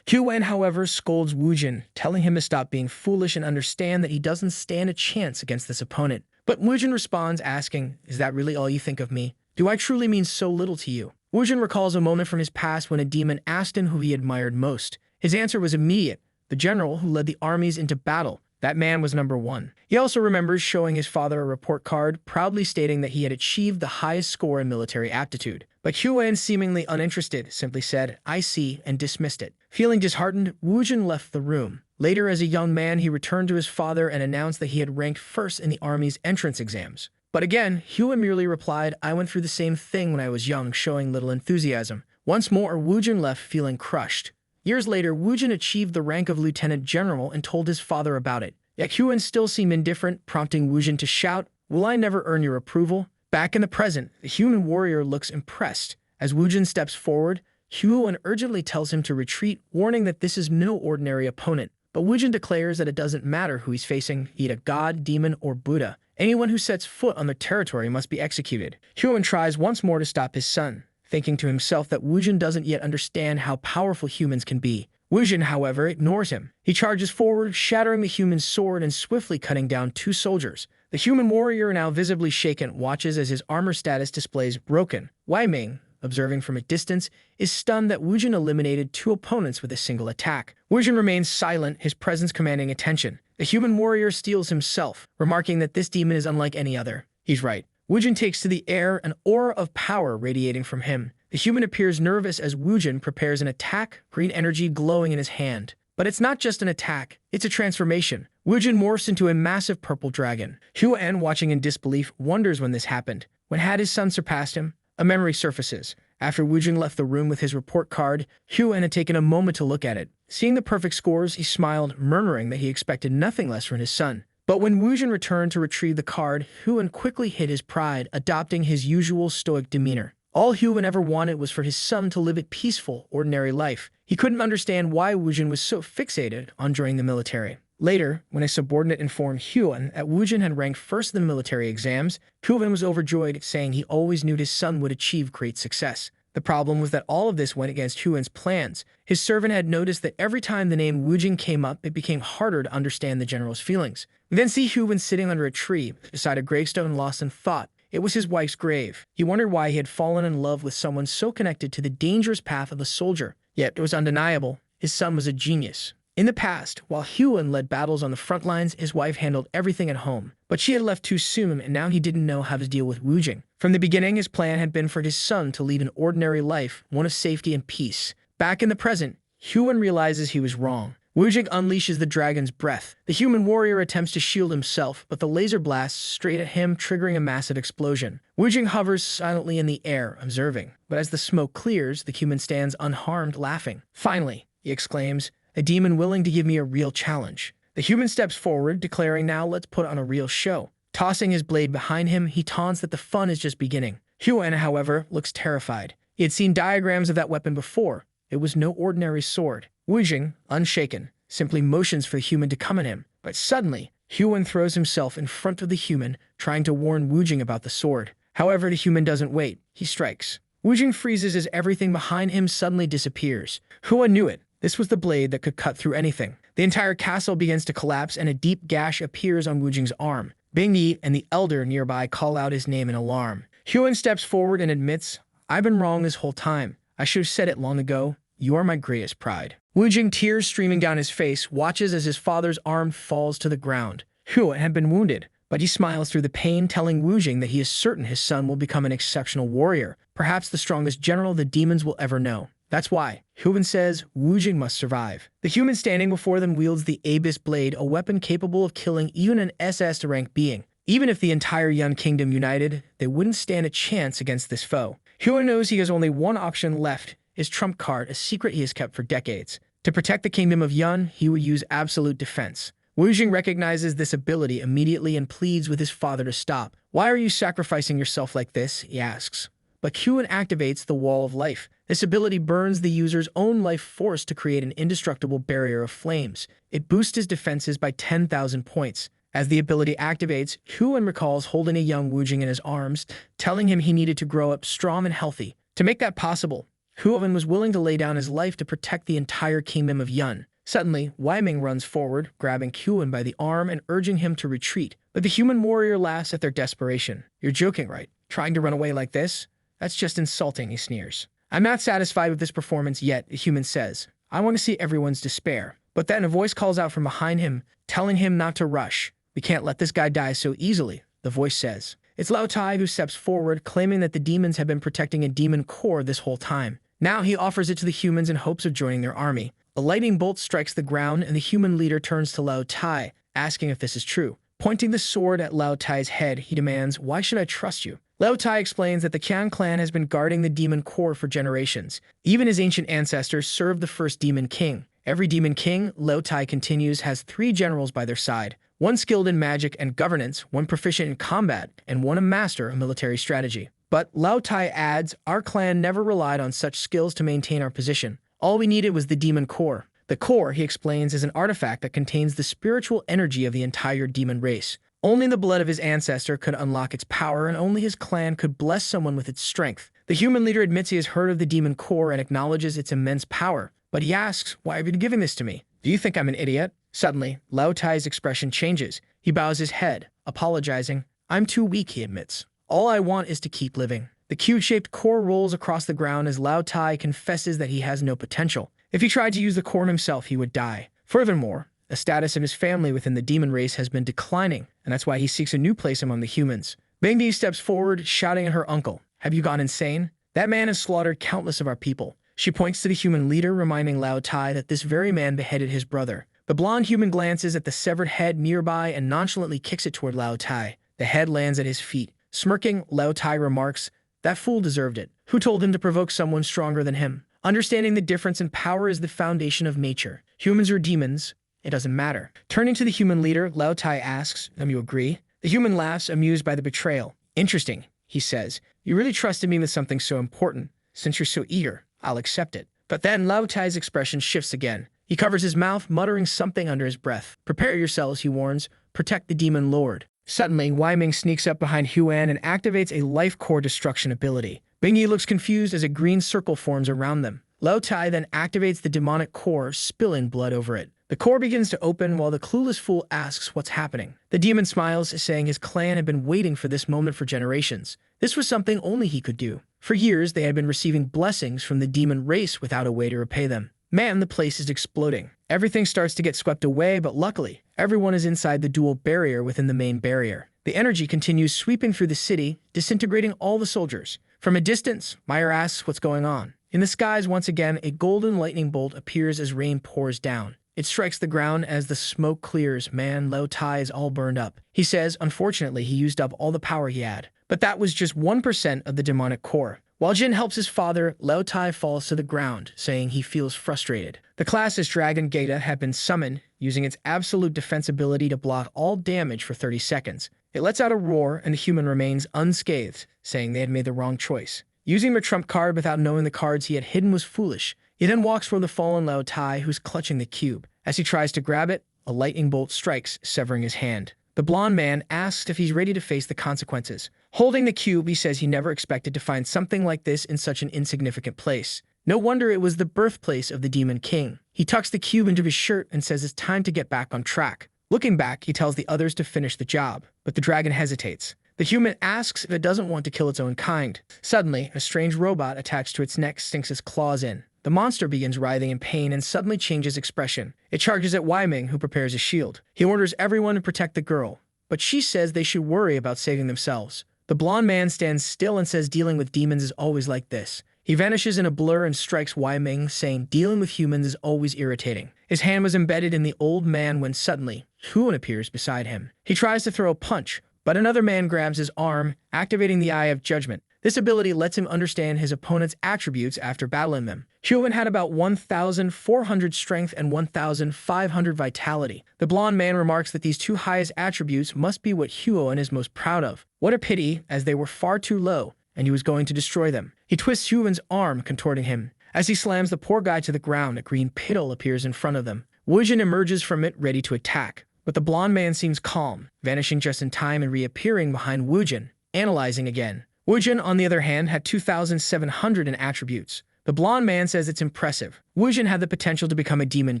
Huan, however, scolds Wujin, telling him to stop being foolish and understand that he doesn't stand a chance against this opponent. But Wujin responds, asking, "Is that really all you think of me? Do I truly mean so little to you?" Wujin recalls a moment from his past when a demon asked him who he admired most. His answer was immediate: the general who led the armies into battle. That man was number one. He also remembers showing his father a report card, proudly stating that he had achieved the highest score in military aptitude. But Huan, seemingly uninterested, simply said, "I see," and dismissed it. Feeling disheartened, Wujin left the room. Later, as a young man, he returned to his father and announced that he had ranked first in the army's entrance exams. But again, Huan merely replied, "I went through the same thing when I was young," showing little enthusiasm. Once more, Wujin left feeling crushed. Years later, Wujin achieved the rank of lieutenant general and told his father about it. Yet Huan still seemed indifferent, prompting Wujin to shout, "Will I never earn your approval?" Back in the present, the human warrior looks impressed. As Wujin steps forward, Huan urgently tells him to retreat, warning that this is no ordinary opponent. But Wujin declares that it doesn't matter who he's facing, be it a god, demon, or Buddha. Anyone who sets foot on their territory must be executed. Huan tries once more to stop his son, thinking to himself that Wujin doesn't yet understand how powerful humans can be. Wujin, however, ignores him. He charges forward, shattering the human's sword and swiftly cutting down two soldiers. The human warrior, now visibly shaken, watches as his armor status displays broken. Wei Ming, observing from a distance, is stunned that Wujin eliminated two opponents with a single attack. Wujin remains silent, his presence commanding attention. The human warrior steels himself, remarking that this demon is unlike any other. He's right. Wujin takes to the air, an aura of power radiating from him. The human appears nervous as Wujin prepares an attack, green energy glowing in his hand. But it's not just an attack, it's a transformation. Wujin morphs into a massive purple dragon. Huan, watching in disbelief, wonders when this happened. When had his son surpassed him? A memory surfaces. After Wujin left the room with his report card, Huan had taken a moment to look at it. Seeing the perfect scores, he smiled, murmuring that he expected nothing less from his son. But when Wujin returned to retrieve the card, Huan quickly hid his pride, adopting his usual stoic demeanor. All Huan ever wanted was for his son to live a peaceful, ordinary life. He couldn't understand why Wujin was so fixated on joining the military. Later, when a subordinate informed Huan that Wujin had ranked first in the military exams, Huan was overjoyed, saying he always knew his son would achieve great success. The problem was that all of this went against Huan's plans. His servant had noticed that every time the name Wujin came up, it became harder to understand the general's feelings. We then see Huan sitting under a tree, beside a gravestone, lost in thought. It was his wife's grave. He wondered why he had fallen in love with someone so connected to the dangerous path of a soldier. Yet it was undeniable. His son was a genius. In the past, while Huan led battles on the front lines, his wife handled everything at home. But she had left too soon, and now he didn't know how to deal with Wujin. From the beginning, his plan had been for his son to lead an ordinary life, one of safety and peace. Back in the present, Huan realizes he was wrong. Wujing unleashes the dragon's breath. The human warrior attempts to shield himself, but the laser blasts straight at him, triggering a massive explosion. Wujing hovers silently in the air, observing. But as the smoke clears, the human stands unharmed, laughing. Finally, he exclaims, a demon willing to give me a real challenge. The human steps forward, declaring, now let's put on a real show. Tossing his blade behind him, he taunts that the fun is just beginning. Huan, however, looks terrified. He had seen diagrams of that weapon before. It was no ordinary sword. Wujing, unshaken, simply motions for the human to come at him. But suddenly, Huan throws himself in front of the human, trying to warn Wujing about the sword. However, the human doesn't wait. He strikes. Wujing freezes as everything behind him suddenly disappears. Huan knew it. This was the blade that could cut through anything. The entire castle begins to collapse and a deep gash appears on Wujing's arm. Bingyi and the elder nearby call out his name in alarm. Huan steps forward and admits, I've been wrong this whole time. I should have said it long ago. You are my greatest pride. Wujing, tears streaming down his face, watches as his father's arm falls to the ground. Huan had been wounded, but he smiles through the pain, telling Wujing that he is certain his son will become an exceptional warrior, perhaps the strongest general the demons will ever know. That's why, Huan says, Wujing must survive. The human standing before them wields the Abyss Blade, a weapon capable of killing even an SS rank being. Even if the entire Yun Kingdom united, they wouldn't stand a chance against this foe. Huan knows he has only one option left, his trump card, a secret he has kept for decades. To protect the kingdom of Yun, he would use absolute defense. Wujing recognizes this ability immediately and pleads with his father to stop. Why are you sacrificing yourself like this? He asks. But Huan activates the Wall of Life. This ability burns the user's own life force to create an indestructible barrier of flames. It boosts his defenses by 10,000 points. As the ability activates, Huan recalls holding a young Wujing in his arms, telling him he needed to grow up strong and healthy. To make that possible, Huan was willing to lay down his life to protect the entire kingdom of Yun. Suddenly, Weiming runs forward, grabbing Huan by the arm and urging him to retreat. But the human warrior laughs at their desperation. You're joking, right? Trying to run away like this? That's just insulting, he sneers. I'm not satisfied with this performance yet, the human says. I want to see everyone's despair. But then a voice calls out from behind him, telling him not to rush. We can't let this guy die so easily, the voice says. It's Lao Tai who steps forward, claiming that the demons have been protecting a demon core this whole time. Now he offers it to the humans in hopes of joining their army. A lightning bolt strikes the ground, and the human leader turns to Lao Tai, asking if this is true. Pointing the sword at Lao Tai's head, he demands, why should I trust you? Lao Tai explains that the Qian clan has been guarding the demon core for generations. Even his ancient ancestors served the first demon king. Every demon king, Lao Tai continues, has 3 generals by their side. One skilled in magic and governance, one proficient in combat, and one a master of military strategy. But Lao Tai adds, our clan never relied on such skills to maintain our position. All we needed was the demon core. The core, he explains, is an artifact that contains the spiritual energy of the entire demon race. Only the blood of his ancestor could unlock its power, and only his clan could bless someone with its strength. The human leader admits he has heard of the demon core and acknowledges its immense power. But he asks, why have you been giving this to me? Do you think I'm an idiot? Suddenly, Lao Tai's expression changes. He bows his head, apologizing. I'm too weak, he admits. All I want is to keep living. The cube-shaped core rolls across the ground as Lao Tai confesses that he has no potential. If he tried to use the core himself, he would die. Furthermore, the status of his family within the demon race has been declining, and that's why he seeks a new place among the humans. Bingyi steps forward, shouting at her uncle, have you gone insane? That man has slaughtered countless of our people. She points to the human leader, reminding Lao Tai that this very man beheaded his brother. The blonde human glances at the severed head nearby and nonchalantly kicks it toward Lao Tai. The head lands at his feet. Smirking, Lao Tai remarks, that fool deserved it. Who told him to provoke someone stronger than him? Understanding the difference in power is the foundation of nature. Humans or demons, it doesn't matter. Turning to the human leader, Lao Tai asks, you agree? The human laughs, amused by the betrayal. Interesting, he says. You really trusted me with something so important. Since you're so eager, I'll accept it. But then Lao Tai's expression shifts again. He covers his mouth, muttering something under his breath. Prepare yourselves, he warns. Protect the demon lord. Suddenly, Weiming sneaks up behind Huan and activates a life core destruction ability. Bingyi looks confused as a green circle forms around them. Lao Tai then activates the demonic core, spilling blood over it. The core begins to open while the clueless fool asks what's happening. The demon smiles, saying his clan had been waiting for this moment for generations. This was something only he could do. For years, they had been receiving blessings from the demon race without a way to repay them. Man, the place is exploding. Everything starts to get swept away, but luckily, everyone is inside the dual barrier within the main barrier. The energy continues sweeping through the city, disintegrating all the soldiers. From a distance, Meyer asks what's going on. In the skies, once again, a golden lightning bolt appears as rain pours down. It strikes the ground as the smoke clears. Man, Lao Tai is all burned up. He says, unfortunately, he used up all the power he had. But that was just 1% of the demonic core. While Jin helps his father, Lao Tai falls to the ground, saying he feels frustrated. The class's Dragon Geta had been summoned, using its absolute defense ability to block all damage for 30 seconds. It lets out a roar, and the human remains unscathed, saying they had made the wrong choice. Using their trump card without knowing the cards he had hidden was foolish. He then walks toward the fallen Lao Tai, who's clutching the cube. As he tries to grab it, a lightning bolt strikes, severing his hand. The blonde man asks if he's ready to face the consequences. Holding the cube, he says he never expected to find something like this in such an insignificant place. No wonder it was the birthplace of the Demon King. He tucks the cube into his shirt and says it's time to get back on track. Looking back, he tells the others to finish the job, but the dragon hesitates. The human asks if it doesn't want to kill its own kind. Suddenly, a strange robot attached to its neck sinks its claws in. The monster begins writhing in pain and suddenly changes expression. It charges at Wei Ming, who prepares a shield. He orders everyone to protect the girl, but she says they should worry about saving themselves. The blonde man stands still and says dealing with demons is always like this. He vanishes in a blur and strikes Wei Ming, saying dealing with humans is always irritating. His hand was embedded in the old man when suddenly, Huan appears beside him. He tries to throw a punch, but another man grabs his arm, activating the Eye of Judgment. This ability lets him understand his opponent's attributes after battling them. Huan had about 1,400 strength and 1,500 vitality. The blonde man remarks that these two highest attributes must be what Huan is most proud of. What a pity, as they were far too low, and he was going to destroy them. He twists Huan's arm, contorting him. As he slams the poor guy to the ground, a green piddle appears in front of them. Wujin emerges from it, ready to attack. But the blonde man seems calm, vanishing just in time and reappearing behind Wujin, analyzing again. Wujin, on the other hand, had 2,700 in attributes. The blonde man says it's impressive. Wujin had the potential to become a demon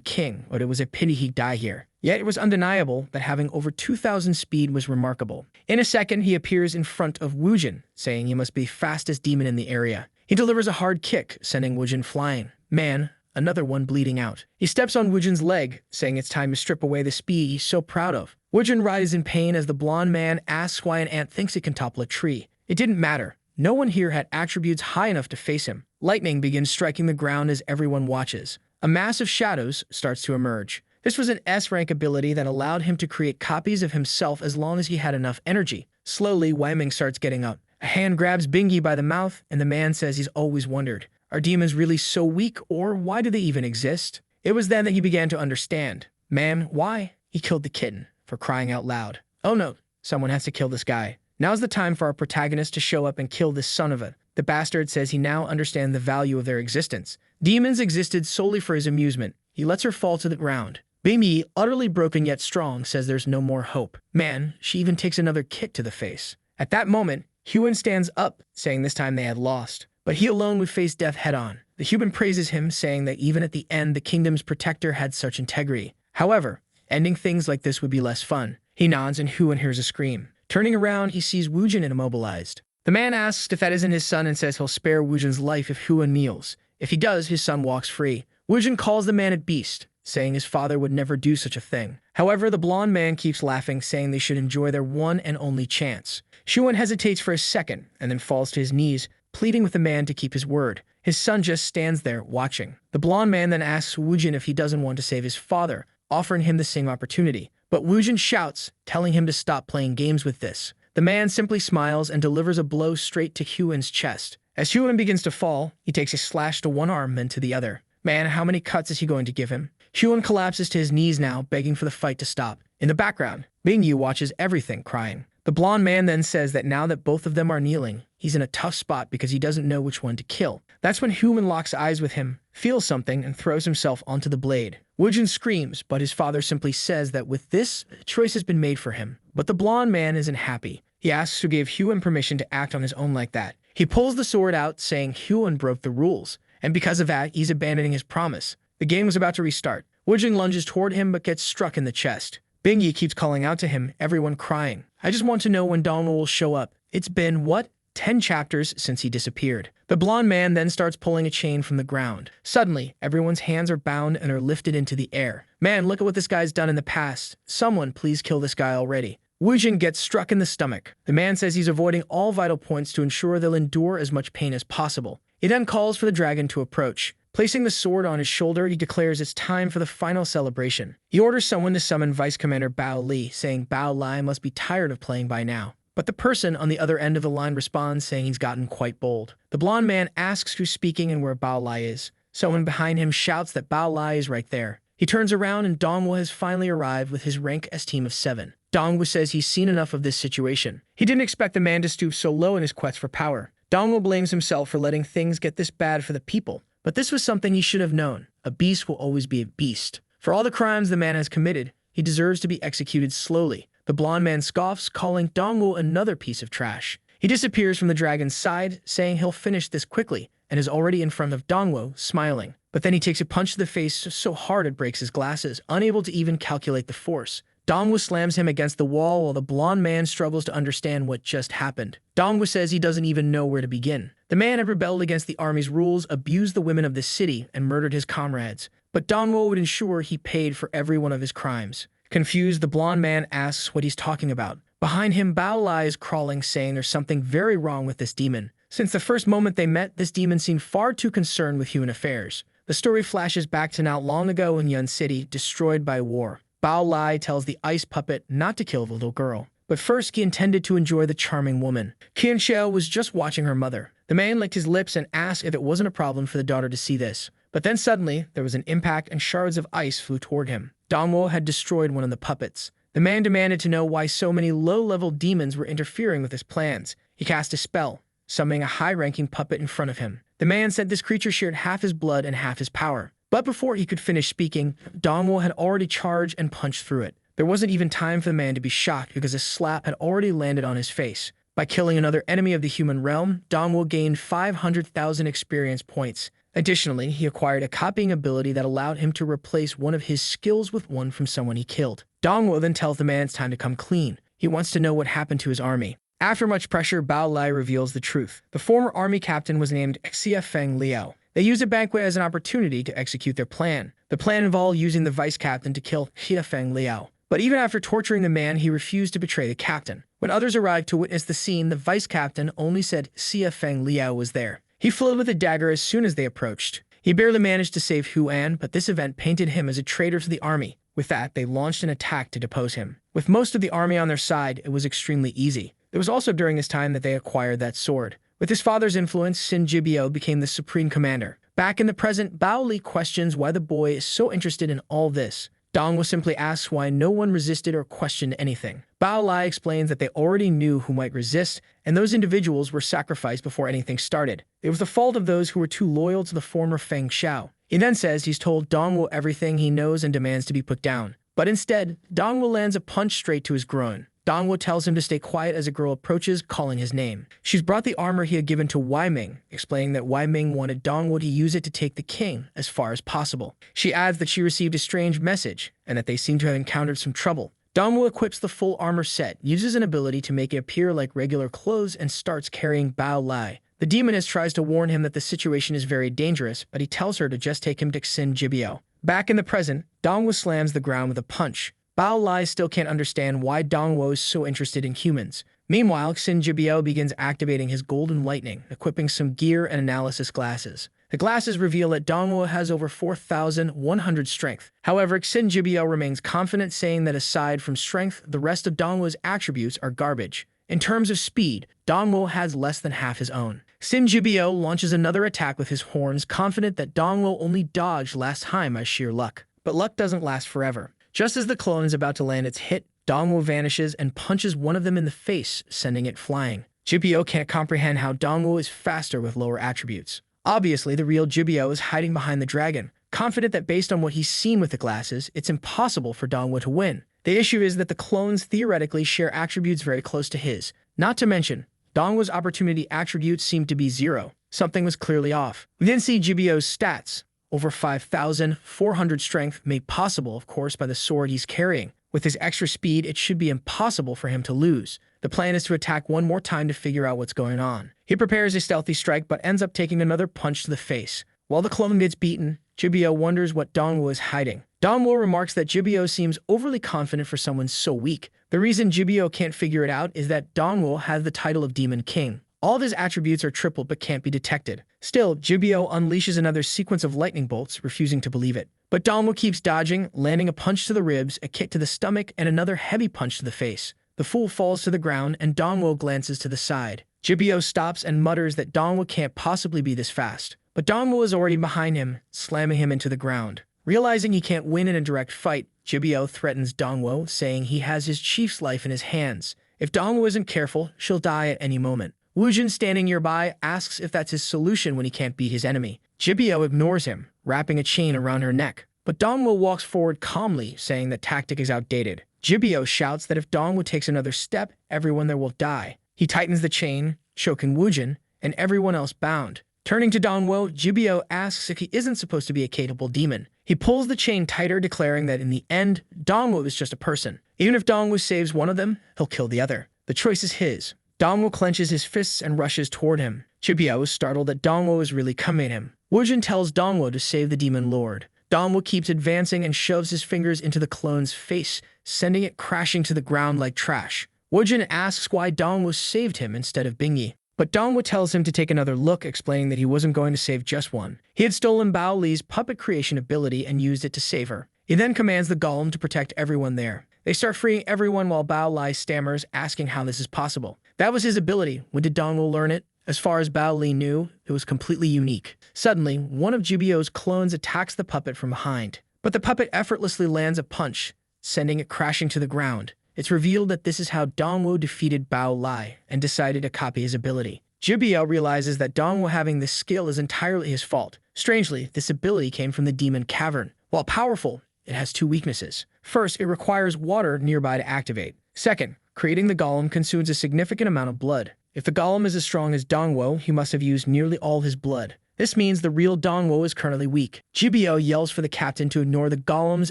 king, but it was a pity he'd die here. Yet it was undeniable that having over 2,000 speed was remarkable. In a second, he appears in front of Wujin, saying he must be fastest demon in the area. He delivers a hard kick, sending Wujin flying. Man, another one bleeding out. He steps on Wujin's leg, saying it's time to strip away the speed he's so proud of. Wujin writhes in pain as the blonde man asks why an ant thinks it can topple a tree. It didn't matter. No one here had attributes high enough to face him. Lightning begins striking the ground as everyone watches. A mass of shadows starts to emerge. This was an S-rank ability that allowed him to create copies of himself as long as he had enough energy. Slowly, Wei Ming starts getting up. A hand grabs Bingi by the mouth, and the man says he's always wondered, are demons really so weak, or why do they even exist? It was then that he began to understand. Man, why? He killed the kitten, for crying out loud. Oh no, someone has to kill this guy. Now's the time for our protagonist to show up and kill this son of a. The bastard says he now understands the value of their existence. Demons existed solely for his amusement. He lets her fall to the ground. Bingyi, utterly broken yet strong, says there's no more hope. Man, she even takes another kick to the face. At that moment, Huan stands up, saying this time they had lost. But he alone would face death head-on. The human praises him, saying that even at the end, the kingdom's protector had such integrity. However, ending things like this would be less fun. He nods and Huan hears a scream. Turning around, he sees Wujin immobilized. The man asks if that isn't his son and says he'll spare Wujin's life if Huan kneels. If he does, his son walks free. Wujin calls the man a beast, saying his father would never do such a thing. However, the blonde man keeps laughing, saying they should enjoy their one and only chance. Huan hesitates for a second and then falls to his knees, pleading with the man to keep his word. His son just stands there, watching. The blonde man then asks Wujin if he doesn't want to save his father, offering him the same opportunity. But Wujin shouts, telling him to stop playing games with this. The man simply smiles and delivers a blow straight to Huan's chest. As Huan begins to fall, he takes a slash to one arm then to the other. Man, how many cuts is he going to give him? Huan collapses to his knees now, begging for the fight to stop. In the background, Bingyi watches everything, crying. The blonde man then says that now that both of them are kneeling, he's in a tough spot because he doesn't know which one to kill. That's when Huan locks eyes with him, feels something, and throws himself onto the blade. Wujin screams, but his father simply says that with this, a choice has been made for him. But the blonde man isn't happy. He asks who gave Huan permission to act on his own like that. He pulls the sword out, saying Huan broke the rules, and because of that, he's abandoning his promise. The game was about to restart. Wujin lunges toward him but gets struck in the chest. Bingyi keeps calling out to him, everyone crying. I just want to know when Dongwu will show up. It's been, what, 10 chapters since he disappeared. The blonde man then starts pulling a chain from the ground. Suddenly, everyone's hands are bound and are lifted into the air. Man, look at what this guy's done in the past. Someone please kill this guy already. Wujin gets struck in the stomach. The man says he's avoiding all vital points to ensure they'll endure as much pain as possible. He then calls for the dragon to approach. Placing the sword on his shoulder, he declares it's time for the final celebration. He orders someone to summon Vice Commander Bao Li, saying Bao Lai must be tired of playing by now. But the person on the other end of the line responds, saying he's gotten quite bold. The blonde man asks who's speaking and where Bao Lai is. Someone behind him shouts that Bao Lai is right there. He turns around and Dongwu has finally arrived with his rank as team of 7. Dongwu says he's seen enough of this situation. He didn't expect the man to stoop so low in his quest for power. Dongwu blames himself for letting things get this bad for the people. But this was something he should have known. A beast will always be a beast. For all the crimes the man has committed, he deserves to be executed slowly. The blonde man scoffs, calling Dongwu another piece of trash. He disappears from the dragon's side, saying he'll finish this quickly, and is already in front of Dongwu, smiling. But then he takes a punch to the face so hard it breaks his glasses, unable to even calculate the force. Dongwu slams him against the wall while the blonde man struggles to understand what just happened. Dongwu says he doesn't even know where to begin. The man had rebelled against the army's rules, abused the women of the city, and murdered his comrades. But Dongwu would ensure he paid for every one of his crimes. Confused, the blonde man asks what he's talking about. Behind him, Bao Lai is crawling, saying there's something very wrong with this demon. Since the first moment they met, this demon seemed far too concerned with human affairs. The story flashes back to not long ago in Yun City, destroyed by war. Bao Lai tells the ice puppet not to kill the little girl. But first, he intended to enjoy the charming woman. Qian Xiao was just watching her mother. The man licked his lips and asked if it wasn't a problem for the daughter to see this. But then suddenly, there was an impact and shards of ice flew toward him. Dongwu had destroyed one of the puppets. The man demanded to know why so many low-level demons were interfering with his plans. He cast a spell, summoning a high-ranking puppet in front of him. The man said this creature shared half his blood and half his power. But before he could finish speaking, Dongwu had already charged and punched through it. There wasn't even time for the man to be shocked because a slap had already landed on his face. By killing another enemy of the human realm, Dongwu gained 500,000 experience points. Additionally, he acquired a copying ability that allowed him to replace one of his skills with one from someone he killed. Dongwu then tells the man it's time to come clean. He wants to know what happened to his army. After much pressure, Bao Lai reveals the truth. The former army captain was named Xia Feng Liao. They used a banquet as an opportunity to execute their plan. The plan involved using the vice captain to kill Xia Feng Liao. But even after torturing the man, he refused to betray the captain. When others arrived to witness the scene, the vice captain only said Xia Feng Liao was there. He fled with a dagger as soon as they approached. He barely managed to save Huan, but this event painted him as a traitor to the army. With that, they launched an attack to depose him. With most of the army on their side, it was extremely easy. It was also during this time that they acquired that sword. With his father's influence, Sin Jibio became the supreme commander. Back in the present, Bao Li questions why the boy is so interested in all this. Dongwu simply asks why no one resisted or questioned anything. Bao Lai explains that they already knew who might resist, and those individuals were sacrificed before anything started. It was the fault of those who were too loyal to the former Feng Xiao. He then says he's told Dongwu everything he knows and demands to be put down. But instead, Dongwu lands a punch straight to his groin. Dongwu tells him to stay quiet as a girl approaches, calling his name. She's brought the armor he had given to Wei Ming, explaining that Wei Ming wanted Dongwu to use it to take the king as far as possible. She adds that she received a strange message, and that they seem to have encountered some trouble. Dongwu equips the full armor set, uses an ability to make it appear like regular clothes, and starts carrying Bao Lai. The demoness tries to warn him that the situation is very dangerous, but he tells her to just take him to Xin Jibio. Back in the present, Dongwu slams the ground with a punch. Bao Lai still can't understand why Dongwu is so interested in humans. Meanwhile, Xin Jibio begins activating his golden lightning, equipping some gear and analysis glasses. The glasses reveal that Dongwu has over 4,100 strength. However, Xin Jibio remains confident, saying that aside from strength, the rest of Dongwu's attributes are garbage. In terms of speed, Dongwu has less than half his own. Xin Jibio launches another attack with his horns, confident that Dongwu only dodged last time by sheer luck. But luck doesn't last forever. Just as the clone is about to land its hit, Dongwu vanishes and punches one of them in the face, sending it flying. Jibio can't comprehend how Dongwu is faster with lower attributes. Obviously, the real Jibio is hiding behind the dragon, confident that based on what he's seen with the glasses, it's impossible for Dongwu to win. The issue is that the clones theoretically share attributes very close to his. Not to mention, Dongwu's opportunity attributes seemed to be 0. Something was clearly off. We then see Jibio's stats. Over 5,400 strength, made possible, of course, by the sword he's carrying. With his extra speed, it should be impossible for him to lose. The plan is to attack one more time to figure out what's going on. He prepares a stealthy strike, but ends up taking another punch to the face. While the clone gets beaten, Jibio wonders what Dongwu is hiding. Dongwu remarks that Jibio seems overly confident for someone so weak. The reason Jibio can't figure it out is that Dongwu has the title of Demon King. All of his attributes are tripled but can't be detected. Still, Jibio unleashes another sequence of lightning bolts, refusing to believe it. But Dongwo keeps dodging, landing a punch to the ribs, a kick to the stomach, and another heavy punch to the face. The fool falls to the ground, and Dongwo glances to the side. Jibio stops and mutters that Dongwo can't possibly be this fast. But Dongwo is already behind him, slamming him into the ground. Realizing he can't win in a direct fight, Jibio threatens Dongwo, saying he has his chief's life in his hands. If Dongwo isn't careful, she'll die at any moment. Woojin, standing nearby, asks if that's his solution when he can't beat his enemy. Jibio ignores him, wrapping a chain around her neck. But Dongwo walks forward calmly, saying that tactic is outdated. Jibio shouts that if Dongwo takes another step, everyone there will die. He tightens the chain, choking Woojin, and everyone else bound. Turning to Dongwo, Jibio asks if he isn't supposed to be a capable demon. He pulls the chain tighter, declaring that in the end, Dongwo is just a person. Even if Dongwo saves one of them, he'll kill the other. The choice is his. Dongwo clenches his fists and rushes toward him. Jibio is startled that Dongwo is really coming at him. Woojin tells Dongwo to save the demon lord. Dongwo keeps advancing and shoves his fingers into the clone's face, sending it crashing to the ground like trash. Woojin asks why Dongwo saved him instead of Bingyi. But Dongwo tells him to take another look, explaining that he wasn't going to save just one. He had stolen Bao Li's puppet creation ability and used it to save her. He then commands the golem to protect everyone there. They start freeing everyone while Bao Li stammers, asking how this is possible. That was his ability. When did Dongwo learn it? As far as Bao Li knew, it was completely unique. Suddenly, one of Jibio's clones attacks the puppet from behind. But the puppet effortlessly lands a punch, sending it crashing to the ground. It's revealed that this is how Dongwo defeated Bao Li and decided to copy his ability. Jibio realizes that Dongwo having this skill is entirely his fault. Strangely, this ability came from the demon cavern. While powerful, it has two weaknesses. First, it requires water nearby to activate. Second, creating the golem consumes a significant amount of blood. If the golem is as strong as Dongwo, he must have used nearly all his blood. This means the real Dongwo is currently weak. Jibio yells for the captain to ignore the golems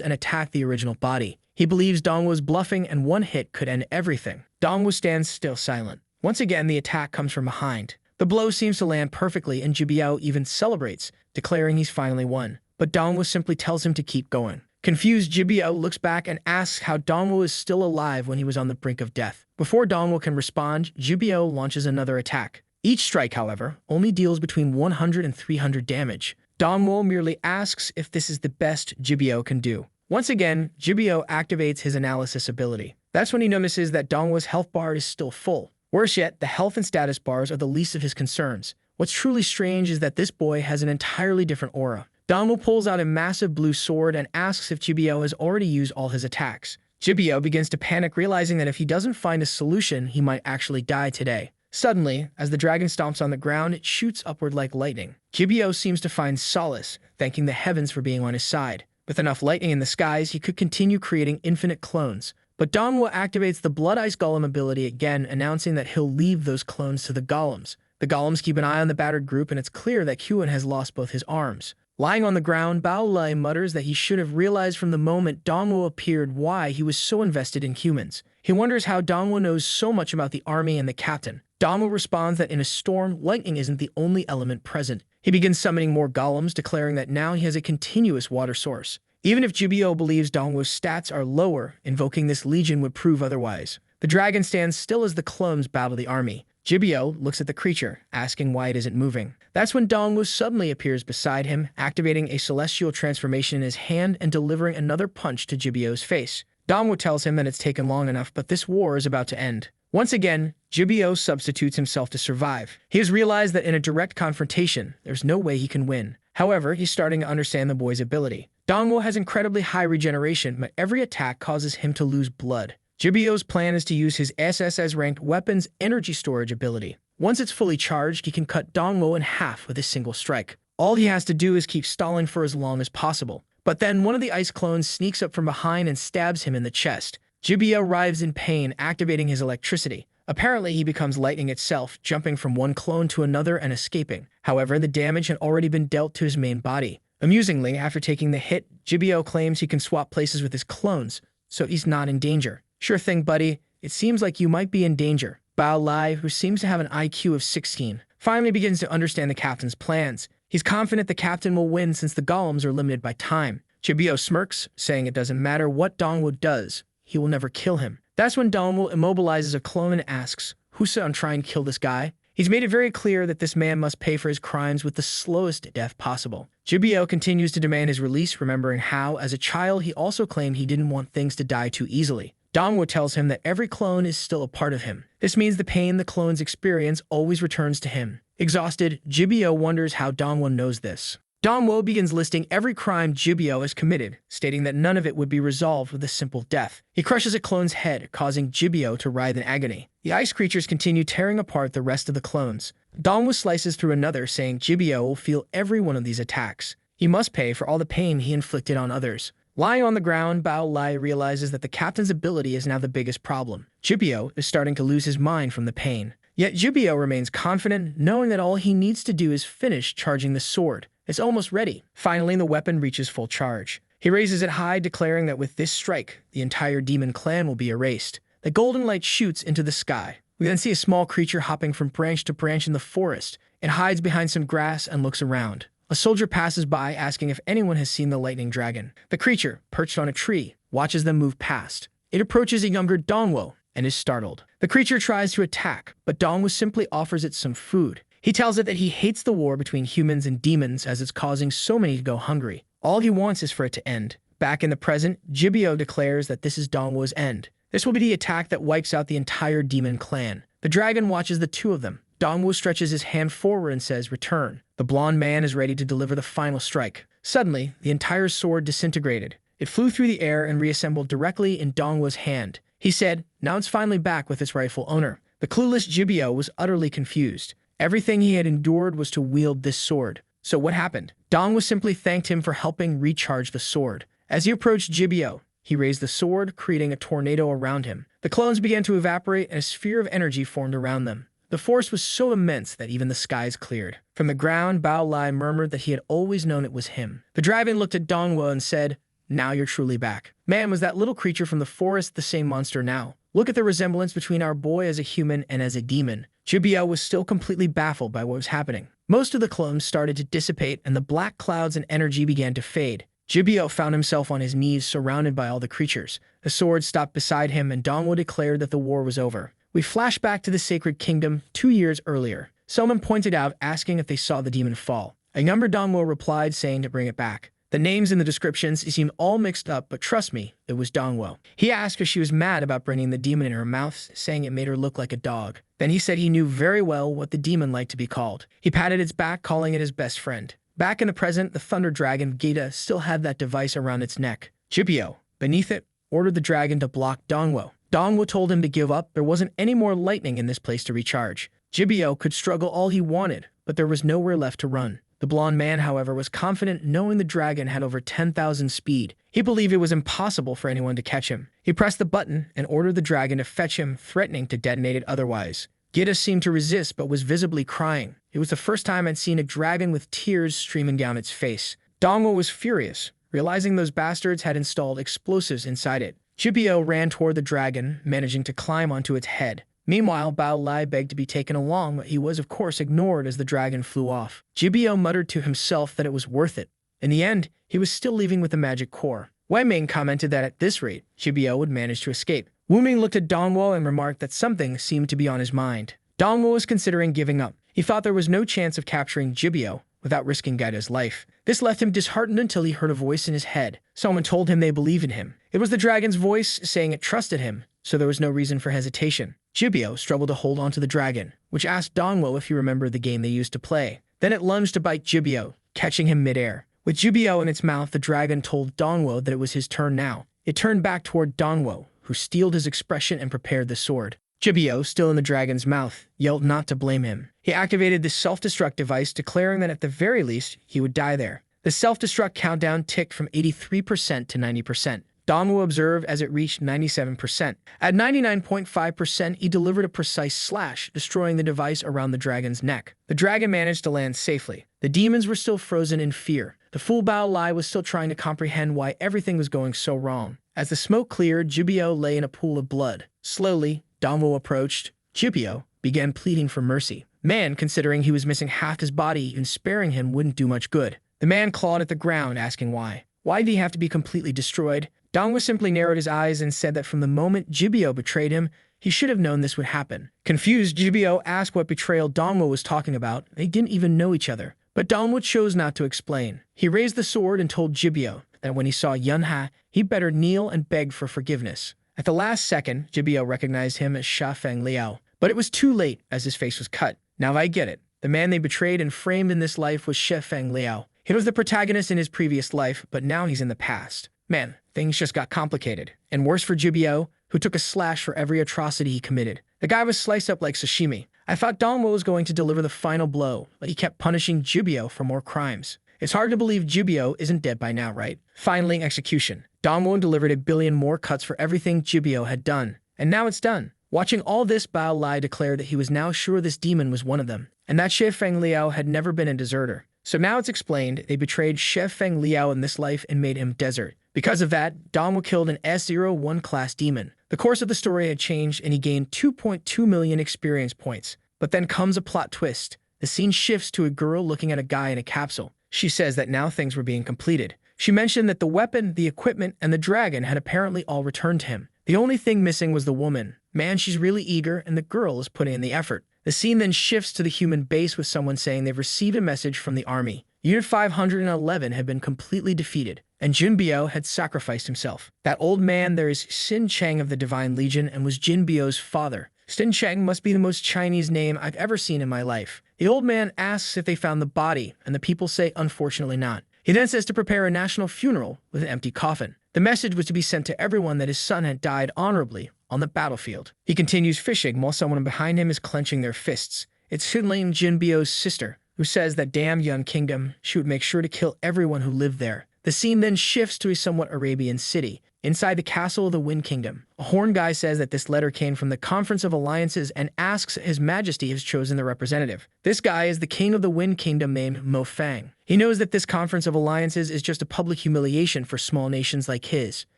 and attack the original body. He believes Dongwo's bluffing and one hit could end everything. Dongwo stands still silent. Once again, the attack comes from behind. The blow seems to land perfectly and Jibio even celebrates, declaring he's finally won. But Dongwo simply tells him to keep going. Confused, Jibio looks back and asks how Dongwo is still alive when he was on the brink of death. Before Dongwo can respond, Jibio launches another attack. Each strike, however, only deals between 100 and 300 damage. Dongwo merely asks if this is the best Jibio can do. Once again, Jibio activates his analysis ability. That's when he notices that Dongwo's health bar is still full. Worse yet, the health and status bars are the least of his concerns. What's truly strange is that this boy has an entirely different aura. Dongwo pulls out a massive blue sword and asks if Jibio has already used all his attacks. Jibio begins to panic, realizing that if he doesn't find a solution, he might actually die today. Suddenly, as the dragon stomps on the ground, it shoots upward like lightning. Jibio seems to find solace, thanking the heavens for being on his side. With enough lightning in the skies, he could continue creating infinite clones. But Dongwo activates the Blood Ice Golem ability again, announcing that he'll leave those clones to the golems. The golems keep an eye on the battered group, and it's clear that Huan has lost both his arms. Lying on the ground, Bao Li mutters that he should have realized from the moment Dongwo appeared why he was so invested in humans. He wonders how Dongwo knows so much about the army and the captain. Dongwo responds that in a storm, lightning isn't the only element present. He begins summoning more golems, declaring that now he has a continuous water source. Even if Jibio believes Dongwo's stats are lower, invoking this legion would prove otherwise. The dragon stands still as the clones battle the army. Jibio looks at the creature, asking why it isn't moving. That's when Dongwo suddenly appears beside him, activating a celestial transformation in his hand and delivering another punch to Jibio's face. Dongwo tells him that it's taken long enough, but this war is about to end. Once again, Jibio substitutes himself to survive. He has realized that in a direct confrontation, there's no way he can win. However, he's starting to understand the boy's ability. Dongwo has incredibly high regeneration, but every attack causes him to lose blood. Jibio's plan is to use his SSS-ranked weapon's energy storage ability. Once it's fully charged, he can cut Dongwo in half with a single strike. All he has to do is keep stalling for as long as possible. But then one of the ice clones sneaks up from behind and stabs him in the chest. Jibio writhes in pain, activating his electricity. Apparently, he becomes lightning itself, jumping from one clone to another and escaping. However, the damage had already been dealt to his main body. Amusingly, after taking the hit, Jibio claims he can swap places with his clones, so he's not in danger. Sure thing, buddy. It seems like you might be in danger. Bao Li, who seems to have an IQ of 16, finally begins to understand the captain's plans. He's confident the captain will win since the golems are limited by time. Jibio smirks, saying it doesn't matter what Dongwo does, he will never kill him. That's when Dongwo immobilizes a clone and asks, "Who's on trying to kill this guy?" He's made it very clear that this man must pay for his crimes with the slowest death possible. Jibio continues to demand his release, remembering how, as a child, he also claimed he didn't want things to die too easily. Dongwo tells him that every clone is still a part of him. This means the pain the clones experience always returns to him. Exhausted, Jibio wonders how Dongwo knows this. Dongwo begins listing every crime Jibio has committed, stating that none of it would be resolved with a simple death. He crushes a clone's head, causing Jibio to writhe in agony. The ice creatures continue tearing apart the rest of the clones. Dongwo slices through another, saying Jibio will feel every one of these attacks. He must pay for all the pain he inflicted on others. Lying on the ground, Bao Lai realizes that the captain's ability is now the biggest problem. Jibio is starting to lose his mind from the pain. Yet Jibio remains confident, knowing that all he needs to do is finish charging the sword. It's almost ready. Finally, the weapon reaches full charge. He raises it high, declaring that with this strike, the entire demon clan will be erased. The golden light shoots into the sky. We then see a small creature hopping from branch to branch in the forest. It hides behind some grass and looks around. A soldier passes by, asking if anyone has seen the lightning dragon. The creature, perched on a tree, watches them move past. It approaches a younger Dongwo and is startled. The creature tries to attack, but Dongwo simply offers it some food. He tells it that he hates the war between humans and demons as it's causing so many to go hungry. All he wants is for it to end. Back in the present, Jibio declares that this is Dongwo's end. This will be the attack that wipes out the entire demon clan. The dragon watches the two of them. Dongwo stretches his hand forward and says, "Return." The blonde man is ready to deliver the final strike. Suddenly, the entire sword disintegrated. It flew through the air and reassembled directly in Dongwo's hand. He said, "Now it's finally back with its rightful owner." The clueless Jibio was utterly confused. Everything he had endured was to wield this sword. So what happened? Dongwo simply thanked him for helping recharge the sword. As he approached Jibio, he raised the sword, creating a tornado around him. The clones began to evaporate and a sphere of energy formed around them. The force was so immense that even the skies cleared. From the ground, Bao Lai murmured that he had always known it was him. The dragon looked at Dongwo and said, "Now you're truly back." Man, was that little creature from the forest the same monster now? Look at the resemblance between our boy as a human and as a demon. Jibio was still completely baffled by what was happening. Most of the clones started to dissipate and the black clouds and energy began to fade. Jibio found himself on his knees surrounded by all the creatures. The sword stopped beside him and Dongwo declared that the war was over. We flash back to the Sacred Kingdom 2 years earlier. Someone pointed out, asking if they saw the demon fall. A younger Dongwo replied, saying to bring it back. The names in the descriptions seemed all mixed up, but trust me, it was Dongwo. He asked if she was mad about bringing the demon in her mouth, saying it made her look like a dog. Then he said he knew very well what the demon liked to be called. He patted its back, calling it his best friend. Back in the present, the thunder dragon, Gita, still had that device around its neck. Jibio, beneath it, ordered the dragon to block Dongwo. Dongwo told him to give up. There wasn't any more lightning in this place to recharge. Jibio could struggle all he wanted, but there was nowhere left to run. The blonde man, however, was confident, knowing the dragon had over 10,000 speed. He believed it was impossible for anyone to catch him. He pressed the button and ordered the dragon to fetch him, threatening to detonate it otherwise. Gita seemed to resist, but was visibly crying. It was the first time I'd seen a dragon with tears streaming down its face. Dongwo was furious, realizing those bastards had installed explosives inside it. Jibio ran toward the dragon, managing to climb onto its head. Meanwhile, Bao Lai begged to be taken along, but he was of course ignored as the dragon flew off. Jibio muttered to himself that it was worth it. In the end, he was still leaving with the magic core. Wei Ming commented that at this rate, Jibio would manage to escape. Wu Ming looked at Dongwo and remarked that something seemed to be on his mind. Dongwo was considering giving up. He thought there was no chance of capturing Jibio without risking Gaeta's life. This left him disheartened until he heard a voice in his head. Someone told him they believed in him. It was the dragon's voice, saying it trusted him, so there was no reason for hesitation. Jibio struggled to hold on to the dragon, which asked Dongwo if he remembered the game they used to play. Then it lunged to bite Jibio, catching him midair. With Jibio in its mouth, the dragon told Dongwo that it was his turn now. It turned back toward Dongwo, who steeled his expression and prepared the sword. Jibio, still in the dragon's mouth, yelled not to blame him. He activated the self-destruct device, declaring that at the very least, he would die there. The self-destruct countdown ticked from 83% to 90%. Dongwo observed as it reached 97%. At 99.5%, he delivered a precise slash, destroying the device around the dragon's neck. The dragon managed to land safely. The demons were still frozen in fear. The fool Bao Lai was still trying to comprehend why everything was going so wrong. As the smoke cleared, Jibio lay in a pool of blood. Slowly, Dongwo approached. Jibio began pleading for mercy. Man, considering he was missing half his body, even sparing him wouldn't do much good. The man clawed at the ground, asking why. Why did he have to be completely destroyed? Dongwo simply narrowed his eyes and said that from the moment Jibio betrayed him, He should have known this would happen. Confused, Jibio asked what betrayal Dongwo was talking about. They didn't even know each other. But Dongwo chose not to explain. He raised the sword and told Jibio that when he saw Yunha, he better kneel and beg for forgiveness. At the last second, Jibio recognized him as Sha Feng Liao. But it was too late, as his face was cut. Now I get it. The man they betrayed and framed in this life was Sha Feng Liao. He was the protagonist in his previous life, but now he's in the past. Man, things just got complicated. And worse for Jibio, who took a slash for every atrocity he committed. The guy was sliced up like sashimi. I thought Dongwo was going to deliver the final blow, but he kept punishing Jibio for more crimes. It's hard to believe Jibio isn't dead by now, right? Finally, execution. Dongwo delivered 1 billion more cuts for everything Jibio had done. And now it's done. Watching all this, Bao Lai declared that he was now sure this demon was one of them, and that Sha Feng Liao had never been a deserter. So now it's explained they betrayed Sha Feng Liao in this life and made him desert. Because of that, Dongwo killed an S01 class demon. The course of the story had changed and he gained 2.2 million experience points. But then comes a plot twist. The scene shifts to a girl looking at a guy in a capsule. She says that now things were being completed. She mentioned that the weapon, the equipment, and the dragon had apparently all returned to him. The only thing missing was the woman. Man, she's really eager, and the girl is putting in the effort. The scene then shifts to the human base with someone saying they've received a message from the army. Unit 511 had been completely defeated, and Jinbio had sacrificed himself. That old man there is Xin Cheng of the Divine Legion and was Jinbio's father. Xin Cheng must be the most Chinese name I've ever seen in my life. The old man asks if they found the body, and the people say unfortunately not. He then says to prepare a national funeral with an empty coffin. The message was to be sent to everyone that his son had died honorably on the battlefield. He continues fishing while someone behind him is clenching their fists. It's Xinling Jinbio's sister, who says that damn Yuan Kingdom, she would make sure to kill everyone who lived there. The scene then shifts to a somewhat Arabian city. Inside the castle of the Wind Kingdom, a horn guy says that this letter came from the Conference of Alliances and asks His Majesty has chosen the representative. This guy is the king of the Wind Kingdom named Mo Fang. He knows that this Conference of Alliances is just a public humiliation for small nations like his.